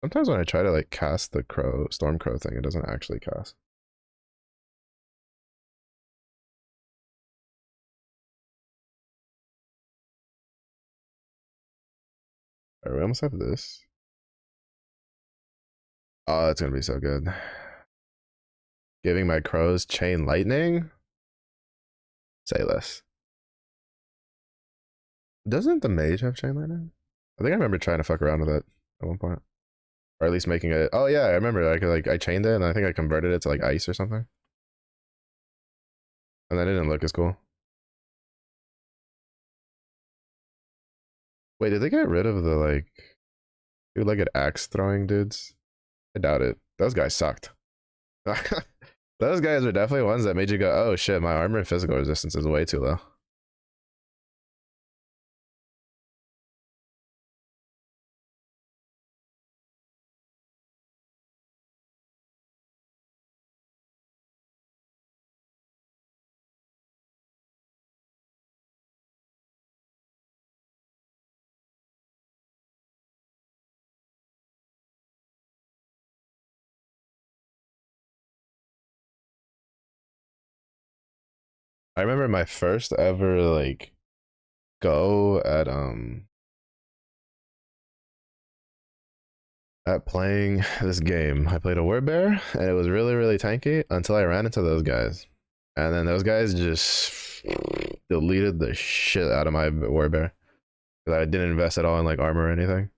Sometimes when I try to like cast the crow storm crow thing, it doesn't actually cast. Alright, we almost have this. Oh, it's gonna be so good. Giving my crows chain lightning? Say less. Doesn't the mage have chain lightning? I think I remember trying to fuck around with it at one point. Or at least making it. Oh yeah, I remember. I chained it and I think I converted it to like ice or something. And that didn't look as cool. Wait, did they get rid of the like two-legged axe throwing dudes? I doubt it. Those guys sucked. Those guys were definitely ones that made you go, oh shit, my armor and physical resistance is way too low. I remember my first ever like go at playing this game. I played a warbear and it was really, really tanky until I ran into those guys. And then those guys just deleted the shit out of my warbear. Because I didn't invest at all in like armor or anything.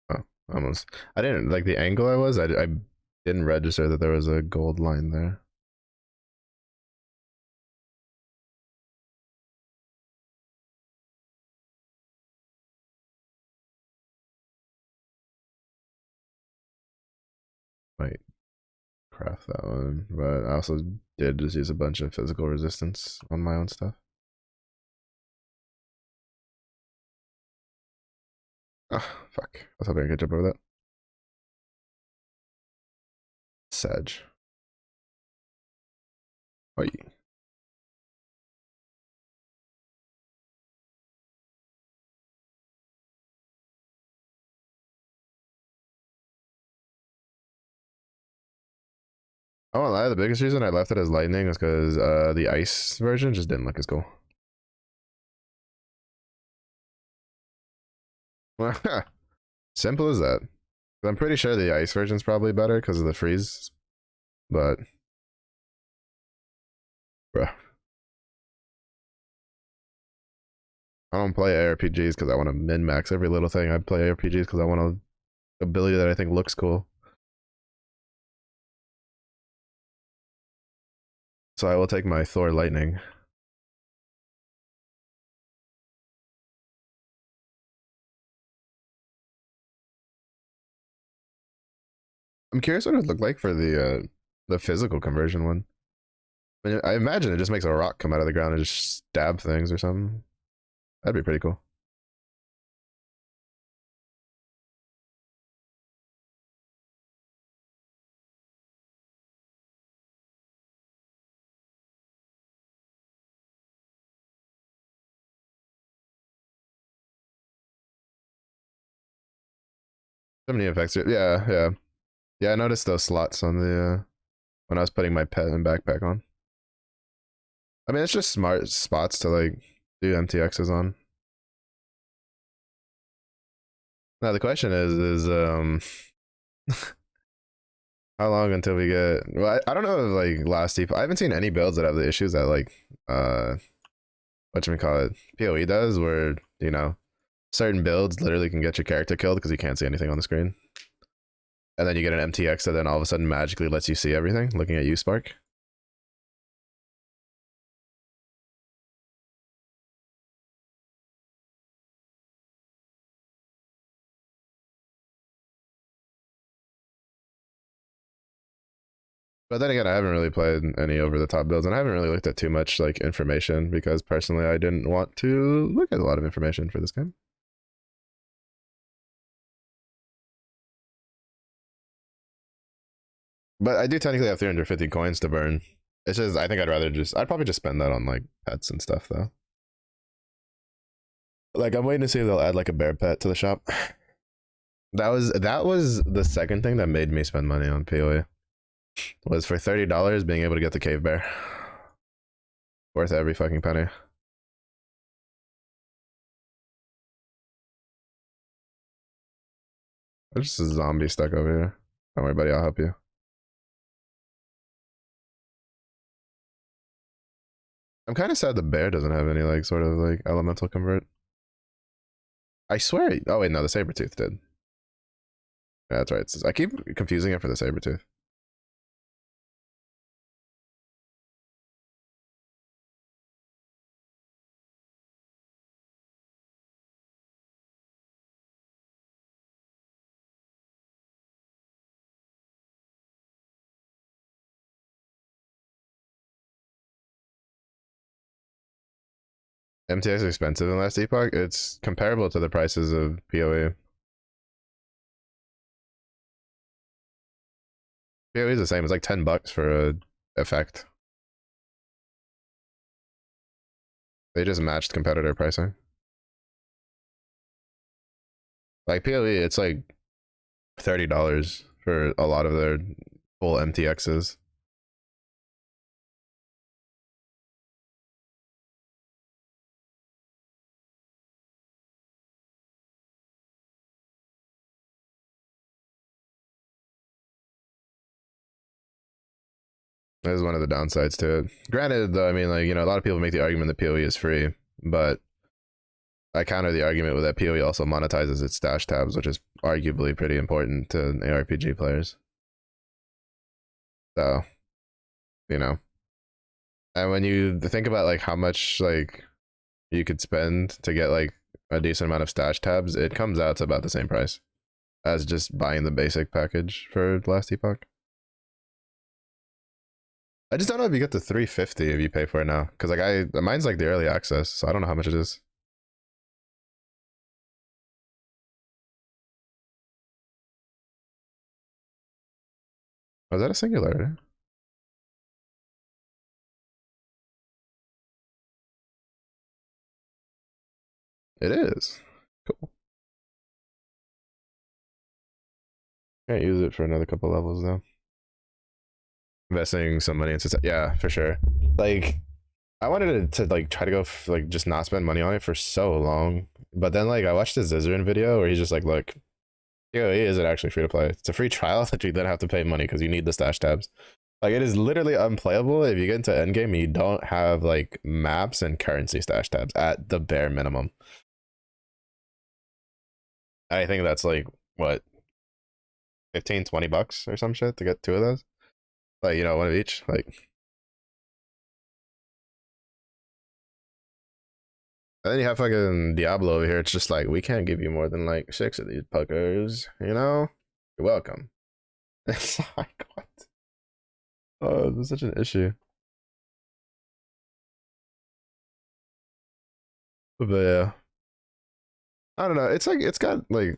Oh, almost. I didn't like the angle I was. I didn't register that there was a gold line there. Might craft that one, but I also did just use a bunch of physical resistance on my own stuff. Ah, fuck. I was hoping I could jump over that. Sedge. Oh, I won't lie, the biggest reason I left it as lightning is because the ice version just didn't look as cool. Simple as that. I'm pretty sure the ice version's probably better because of the freeze, but bruh, I don't play ARPGs because I want to min max every little thing. I play ARPGs because I want a ability that I think looks cool. So I will take my Thor lightning. I'm curious what it would look like for the physical conversion one. I imagine it just makes a rock come out of the ground and just stab things or something. That'd be pretty cool. So many effects. Yeah, yeah. Yeah, I noticed those slots on the when I was putting my pet and backpack on. I mean, it's just smart spots to like do MTXs on. Now the question is how long until we get? Well, I don't know if like last deep. I haven't seen any builds that have the issues that like what you call it POE does, where certain builds literally can get your character killed because you can't see anything on the screen, and then you get an MTX that then all of a sudden magically lets you see everything. Looking at you, Spark. But then again, I haven't really played any over the top builds, and I haven't really looked at too much like information because personally, I didn't want to look at a lot of information for this game. But I do technically have 350 coins to burn. It's just I think I'd probably just spend that on like pets and stuff though. Like I'm waiting to see if they'll add like a bear pet to the shop. That was the second thing that made me spend money on PoE. Was for $30 being able to get the cave bear. Worth every fucking penny. There's just a zombie stuck over here. Don't worry, buddy, I'll help you. I'm kind of sad the bear doesn't have any like sort of like elemental convert. I swear. Oh wait, no, the saber tooth did. Yeah, that's right. I keep confusing it for the saber tooth. MTX is expensive in last epoch. It's comparable to the prices of PoE. PoE is the same. It's like $10 for a effect. They just matched competitor pricing. Like PoE, it's like $30 for a lot of their full MTXs. That is one of the downsides to it. Granted, though, I mean, like, a lot of people make the argument that PoE is free, but I counter the argument with that PoE also monetizes its stash tabs, which is arguably pretty important to ARPG players. So, you know. And when you think about like how much like you could spend to get like a decent amount of stash tabs, it comes out to about the same price as just buying the basic package for Last Epoch. I just don't know if you get the 350 if you pay for it now, because like mine's like the early access, so I don't know how much it is. Was that a singularity? It is. Cool. Can't use it for another couple levels though. Investing some money into yeah, for sure. Like I wanted to like try to go like just not spend money on it for so long, but then like I watched a Zizarin video where he's just like, look, PoE isn't actually free to play. It's a free trial that you then have to pay money because you need the stash tabs. Like it is literally unplayable if you get into endgame and you don't have like maps and currency stash tabs at the bare minimum. I think that's like what 15-20 bucks or some shit to get two of those. Like one of each. Like and then you have fucking Diablo over here. It's just like we can't give you more than like 6 of these puckers. You're welcome. It's like what? Oh, this is such an issue. But yeah, I don't know. It's like it's got like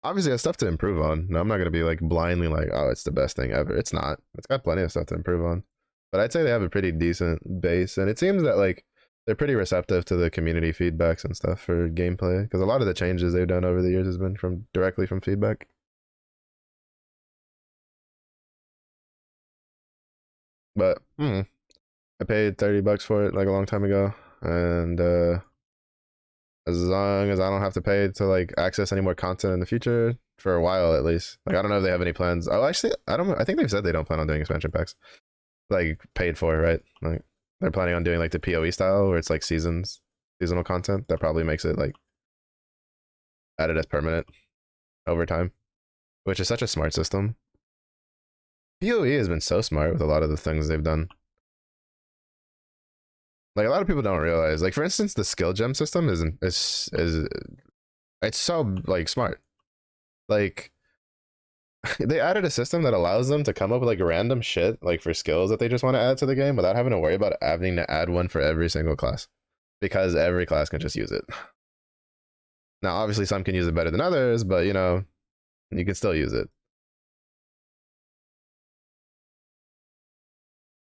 obviously has stuff to improve on. No, I'm not gonna be like blindly like, oh, it's the best thing ever. It's not. It's got plenty of stuff to improve on. But I'd say they have a pretty decent base, and it seems that like they're pretty receptive to the community feedbacks and stuff for gameplay because a lot of the changes they've done over the years has been from directly from feedback. But I paid $30 for it like a long time ago, and as long as I don't have to pay to like access any more content in the future for a while at least. Like I don't know if they have any plans. Oh, actually, I don't. I think they've said they don't plan on doing expansion packs, like paid for, right? Like they're planning on doing like the PoE style where it's like seasonal content that probably makes it like added as permanent over time, which is such a smart system. PoE has been so smart with a lot of the things they've done. Like a lot of people don't realize. Like for instance, the skill gem system is it's so like smart. Like they added a system that allows them to come up with like random shit like for skills that they just want to add to the game without having to worry about having to add one for every single class because every class can just use it. Now, obviously, some can use it better than others, but you know, you can still use it.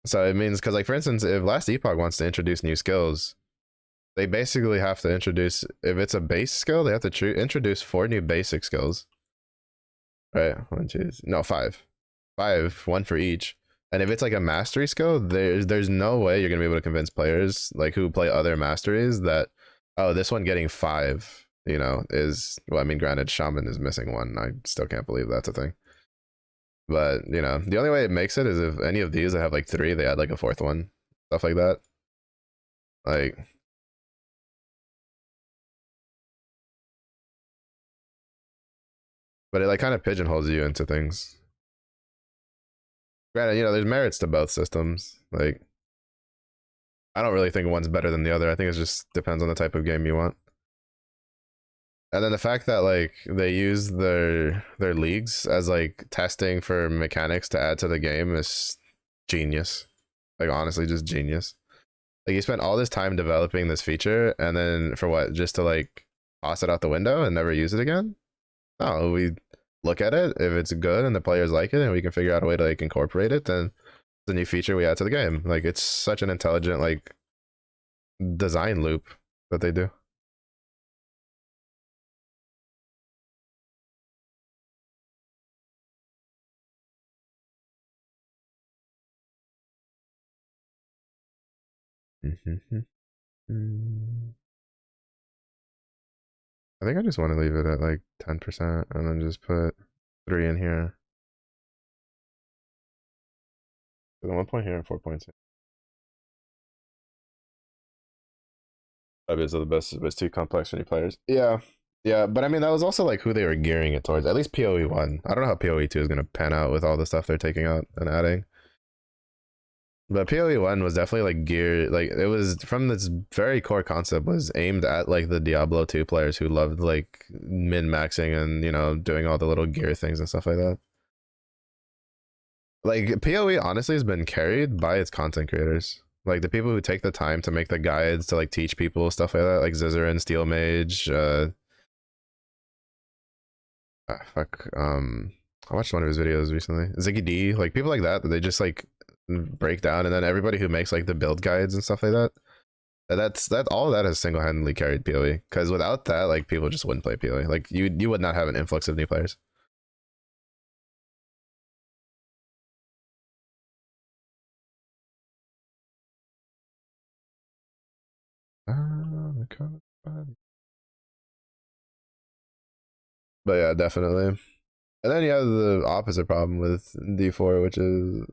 So it means because, like, for instance, if Last Epoch wants to introduce new skills, they basically have to introduce, if it's a base skill, they have to introduce 4 new basic skills. Right? One, two, no, five, one for each. And if it's like a mastery skill, there's no way you're gonna be able to convince players like who play other masteries that, oh, this one getting 5, you know, is, well, I mean, granted, shaman is missing one. I still can't believe that's a thing. But you know, the only way it makes it is if any of these that have like 3, they add like a 4th one, stuff like that. Like, but it like kind of pigeonholes you into things. Granted, you know, there's merits to both systems. Like, I don't really think one's better than the other. I think it just depends on the type of game you want. And then the fact that like they use their leagues as like testing for mechanics to add to the game is genius. Like honestly, just genius. Like you spent all this time developing this feature, and then for what? Just to like toss it out the window and never use it again? No, we look at it. If it's good and the players like it, and we can figure out a way to like incorporate it, then it's a new feature we add to the game. Like it's such an intelligent like design loop that they do. I think I just want to leave it at like 10% and then just put 3 in here. So then 1 point here and 4 points here. Obviously, the best was too complex for new players. Yeah. Yeah, but I mean, that was also like who they were gearing it towards. At least PoE 1. I don't know how PoE 2 is going to pan out with all the stuff they're taking out and adding. But PoE 1 was definitely like geared, like it was from this very core concept was aimed at like the Diablo 2 players who loved like min maxing and, you know, doing all the little gear things and stuff like that. Like PoE honestly has been carried by its content creators. Like the people who take the time to make the guides to like teach people stuff like that, like Zizaran, Steel Mage, fuck, I watched one of his videos recently. Ziggy D, like people like that, that they just like break down, and then everybody who makes like the build guides and stuff like that. That all of that has single handedly carried PoE. Because without that, like people just wouldn't play PoE. Like you would not have an influx of new players. But yeah, definitely. And then you have the opposite problem with D4, which is,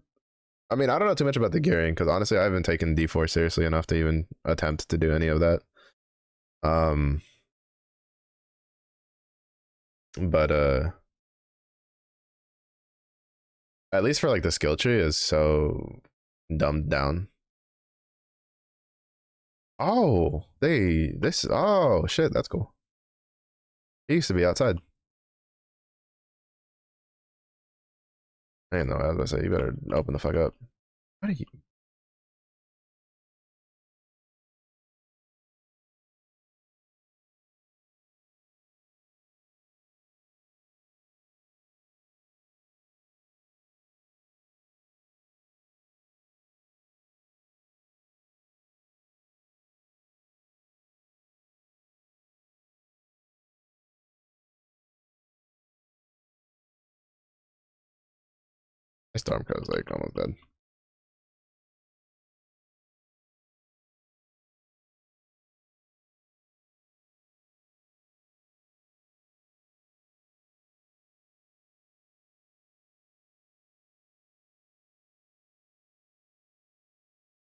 I mean, I don't know too much about the gearing because honestly, I haven't taken D4 seriously enough to even attempt to do any of that. Um, but at least for like the skill tree is so dumbed down. Oh, oh shit, that's cool. He used to be outside. I didn't know. I was gonna say you better open the fuck up. What are you? Stormcrow's like almost dead.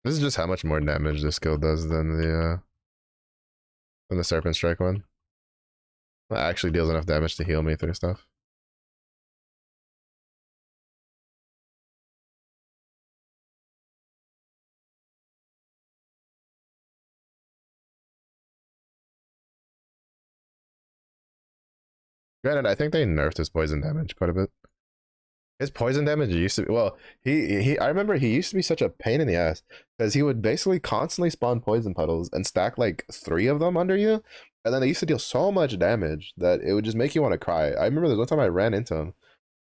This is just how much more damage this skill does than the Serpent Strike one. That actually deals enough damage to heal me through stuff. Granted, I think they nerfed his poison damage quite a bit. His poison damage used to be, well, he I remember he used to be such a pain in the ass because he would basically constantly spawn poison puddles and stack like 3 of them under you, and then they used to deal so much damage that it would just make you want to cry. I remember there's one time I ran into him,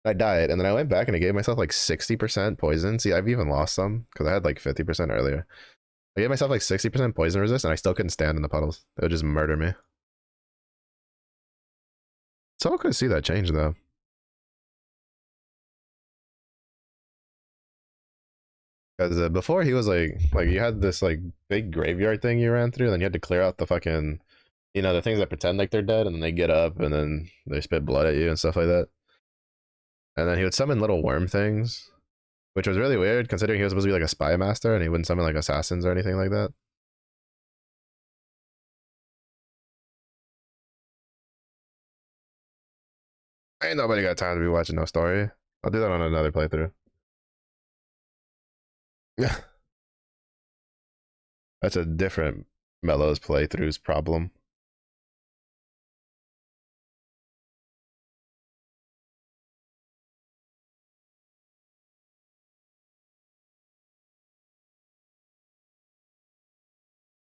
I died, and then I went back and I gave myself like 60% poison. See, I've even lost some because I had like 50% earlier. I gave myself like 60% poison resist, and I still couldn't stand in the puddles. They would just murder me. So could see that change though. Because before he was like you had this like big graveyard thing you ran through, and then you had to clear out the fucking, the things that pretend like they're dead, and then they get up and then they spit blood at you and stuff like that. And then he would summon little worm things, which was really weird considering he was supposed to be like a spy master, and he wouldn't summon like assassins or anything like that. Ain't nobody got time to be watching no story. I'll do that on another playthrough. Yeah, that's a different Mellows playthrough's problem.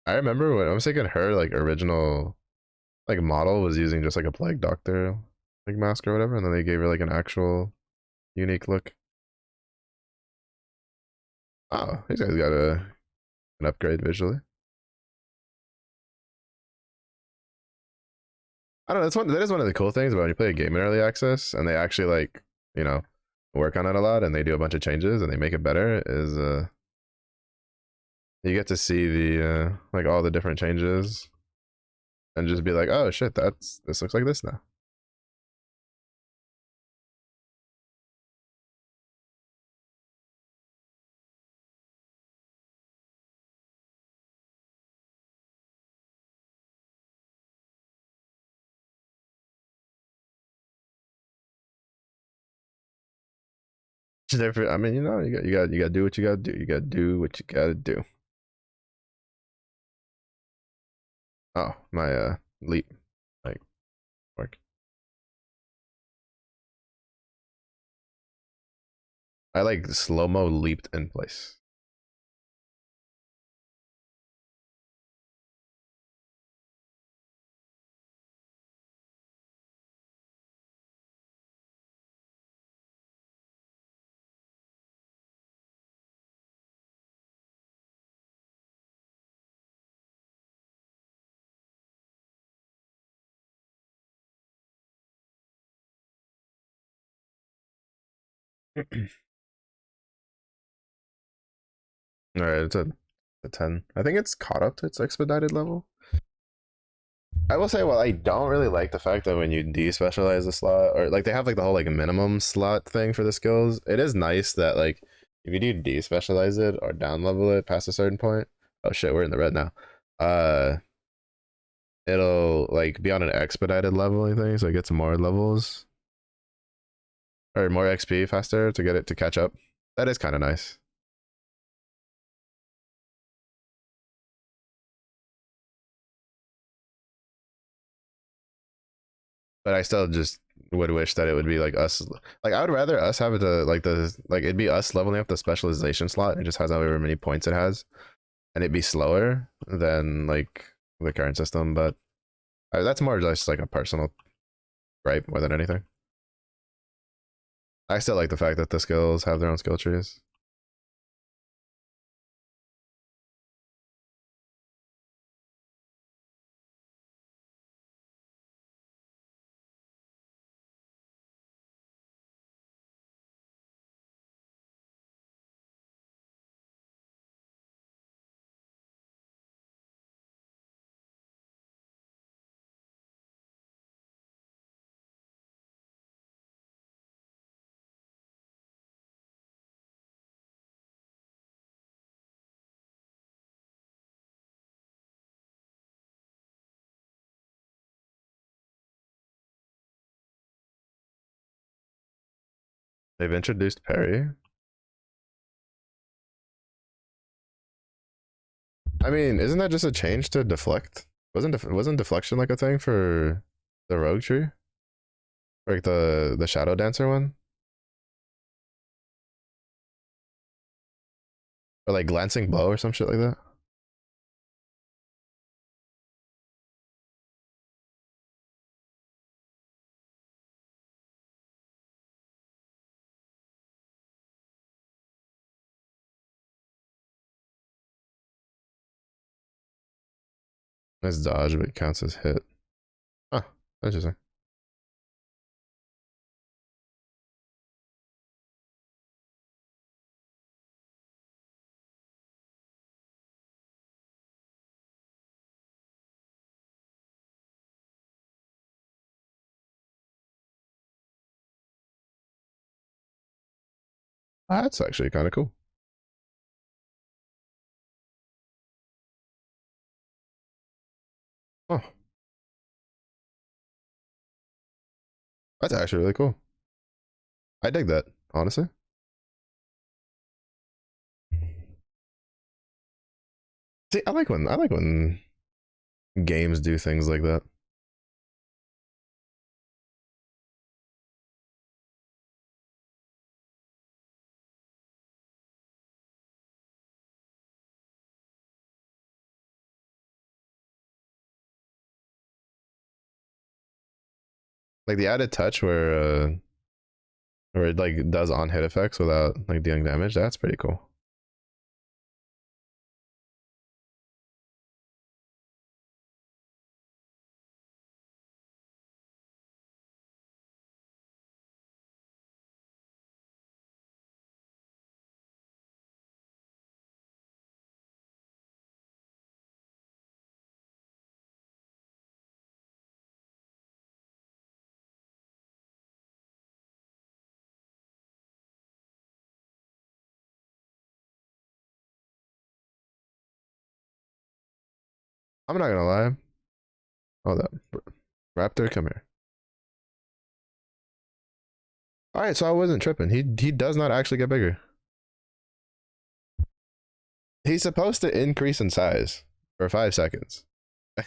I remember when I was thinking her like original like model was using just like a plague doctor like mask or whatever, and then they gave her like an actual unique look. Oh, these guys got an upgrade visually. I don't know. That is one of the cool things about when you play a game in early access and they actually like, you know, work on it a lot and they do a bunch of changes and they make it better. Is you get to see the like all the different changes and just be like, oh shit, this looks like this now. I mean, you got to do what you got to do. You got to do what you got to do. Oh, my leap like work. I like slow mo leaped in place. All right, it's a 10. I think it's caught up to its expedited level. I will say, well, I don't really like the fact that when you despecialize the slot, or like they have like the whole like minimum slot thing for the skills. It is nice that like if you do despecialize it or down level it past a certain point. Oh shit, we're in the red now. Uh, it'll like be on an expedited leveling thing, so it gets more levels or more XP faster to get it to catch up. That is kind of nice. But I still just would wish that it would be like us. Like I would rather us have it to like it'd be us leveling up the specialization slot. And it just has however many points it has, and it'd be slower than like the current system. But that's more just like a personal gripe more than anything. I still like the fact that the skills have their own skill trees. They've introduced parry. I mean, isn't that just a change to deflect? Wasn't deflection like a thing for the rogue tree? Like the shadow dancer one? Or like glancing blow or some shit like that? Nice dodge, but it counts as hit. Huh, interesting. That's actually kind of cool. Oh, that's actually really cool. I dig that, honestly. See, I like when games do things like that. Like the added touch where it like does on hit effects without like dealing damage. That's pretty cool. I'm not gonna lie. Hold up, Raptor, come here. All right, so I wasn't tripping. He does not actually get bigger. He's supposed to increase in size for 5 seconds.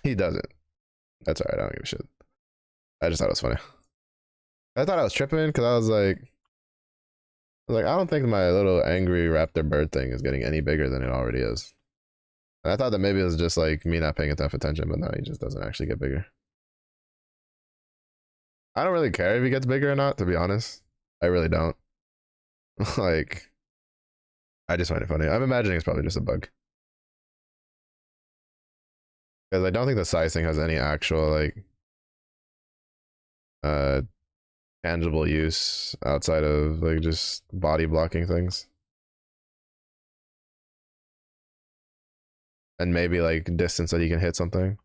He doesn't. That's all right. I don't give a shit. I just thought it was funny. I thought I was tripping because I don't think my little angry raptor bird thing is getting any bigger than it already is. And I thought that maybe it was just like me not paying enough attention, but no, he just doesn't actually get bigger. I don't really care if he gets bigger or not, to be honest. I really don't. Like, I just find it funny. I'm imagining it's probably just a bug. Because I don't think the size thing has any actual, like, uh, tangible use outside of, like, just body blocking things. And maybe, like, distance that he can hit something.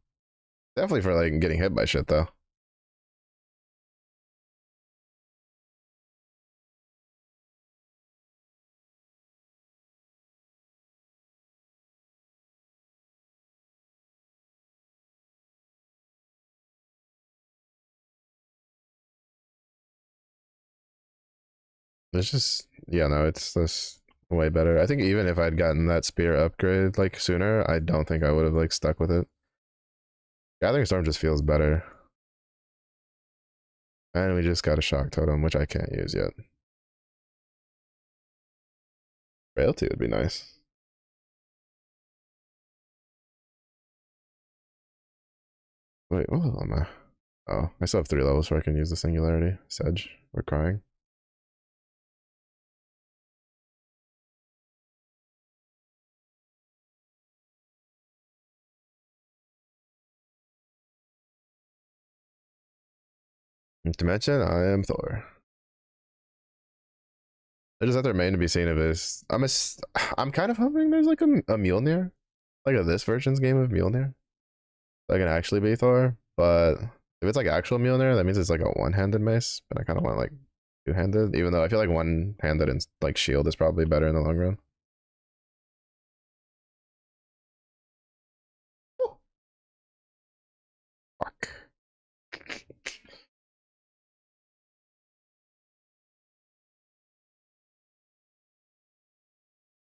Definitely for, like, getting hit by shit, though. It's just, yeah, no, it's just way better. I think even if I'd gotten that spear upgrade like sooner, I don't think I would have like stuck with it. Gathering Storm just feels better. And we just got a shock totem, which I can't use yet. Frailty would be nice. Wait, what level am I? Oh, I still have 3 levels where I can use the Singularity. Sedge, we're crying. Dimension, I am Thor. I just have to remain to be seen if this. I'm kind of hoping there's like a Mjolnir, like a this version's game of Mjolnir, that can actually be Thor. But if it's like actual Mjolnir, that means it's like a one-handed mace. But I kind of want like two-handed, even though I feel like one-handed and like shield is probably better in the long run. Oh, fuck.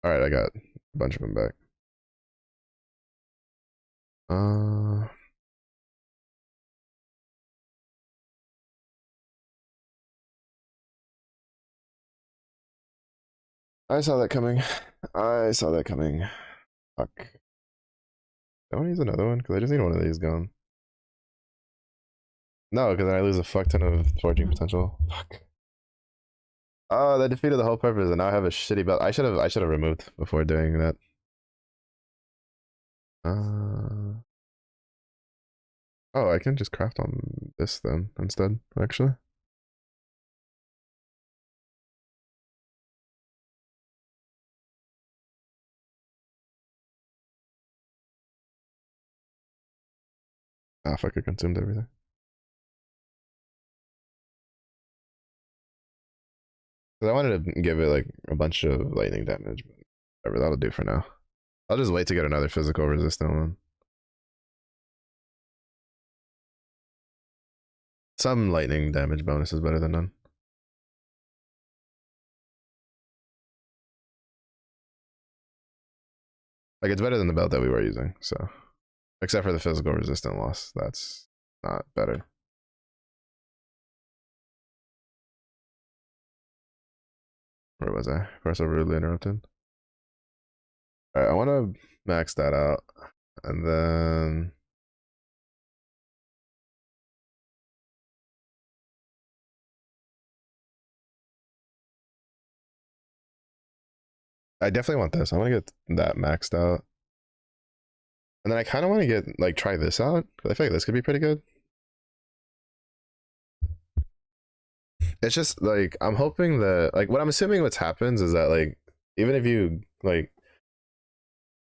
All right, I got a bunch of them back. Uh, I saw that coming. I saw that coming. Fuck. I want to use another one because I just need one of these gone. No, because then I lose a fuck ton of forging potential. Fuck. Oh, that defeated the whole purpose, and now I have a shitty belt. I should have removed before doing that. Uh, oh, I can just craft on this then instead. Actually, ah, fuck, I consumed everything. Because I wanted to give it like a bunch of lightning damage, but whatever, that'll do for now. I'll just wait to get another physical resistant one. Some lightning damage bonus is better than none. Like it's better than the belt that we were using. So, except for the physical resistant loss, that's not better. Where was I? Of course, I rudely interrupted. All right, I want to max that out, and then I definitely want this. I want to get that maxed out, and then I kind of want to get like try this out because I feel like this could be pretty good. It's just like I'm hoping that like what I'm assuming what's happens is that like even if you like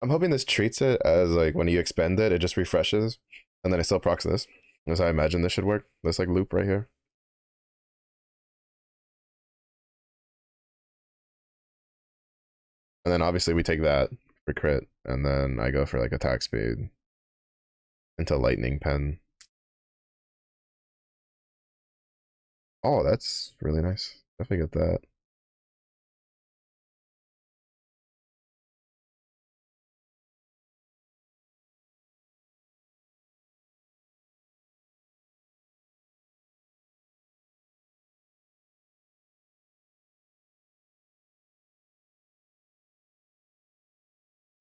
I'm hoping this treats it as like when you expend it, it just refreshes, and then it still procs this. That's how I imagine this should work. This like loop right here. And then obviously we take that for crit, and then I go for like attack speed into lightning pen. Oh, that's really nice. Definitely get that.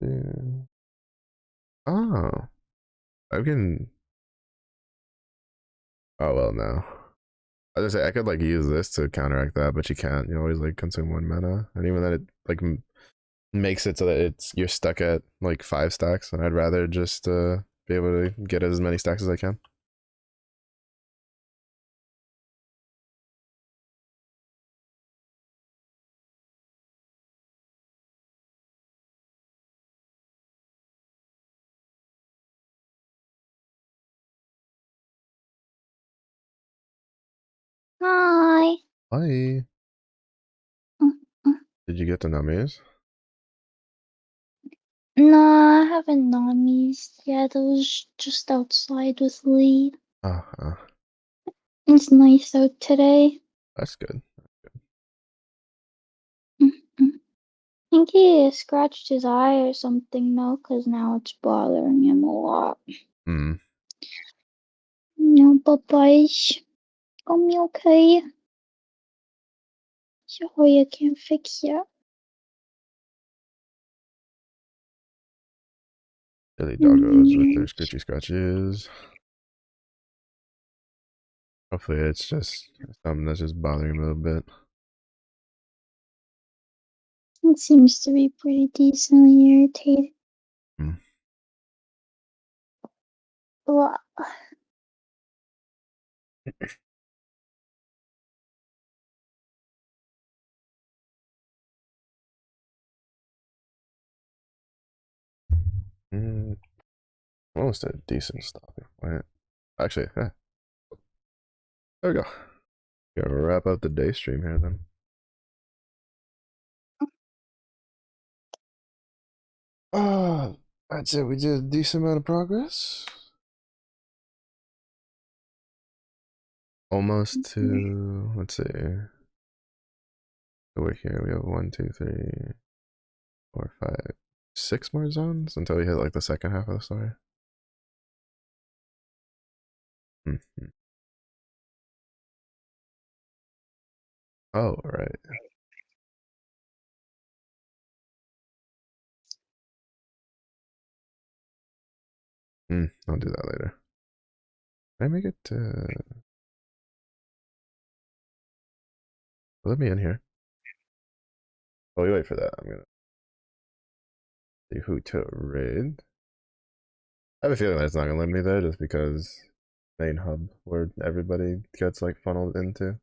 Yeah. Oh, I can. Oh well, no. I was gonna say I could like use this to counteract that, but you can't. You always like consume one mana, and even then it like makes it so that it's you're stuck at like 5 stacks, and I'd rather just be able to get as many stacks as I can. Hi. Hi. Mm, mm. Did you get the nummies? Nah, I haven't nummies yet. I was just outside with Lee. Uh, It's nice out today. that's good. Mm, mm. I think he scratched his eye or something though, 'cause now it's bothering him a lot. Hmm. No, Popeyes. Gonna be okay. Sorry, I can't fix it. Silly doggos with their Mm, scritchy scratches. Hopefully it's just something that's just bothering him a little bit. it seems to be pretty decently irritated. Hmm. Ugh. Mm, almost a decent stopping point. Actually, yeah, there we go. Gotta wrap up the day stream here then. Ah, that's it. We did a decent amount of progress. Almost to, let's see. Over here we have 1, 2, 3. 4, 5, 6 more zones until we hit like the second half of the story. Mm-hmm. Oh, right. I'll do that later. Can I make it to... Let me in here. Oh, we wait for that. I'm gonna see who to raid. I have a feeling that it's not gonna let me there just because main hub where everybody gets like funneled into.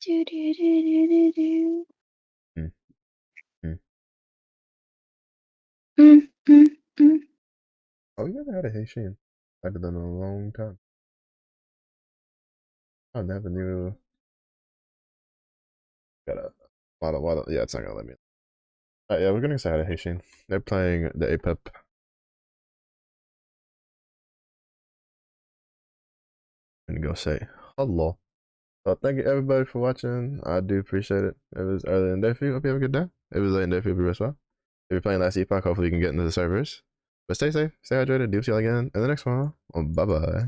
Do, do, do, do, do, do. Mm, mm. Mm, mm, mm. Oh, we never had a Haitian. I've done in a long time. I never knew. Got a lot of, yeah, it's not gonna let me. Yeah, we're gonna say hi to Haitian. They're playing the APEP. I'm gonna go say hello. So thank you everybody for watching. I do appreciate it. It was early in the day for you. Hope you have a good day. It was late in the day for you as well. If you're playing last epoch, hopefully you can get into the servers. But stay safe, stay hydrated. Do see you all again in the next one. Bye bye.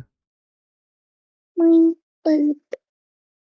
Boing, boop.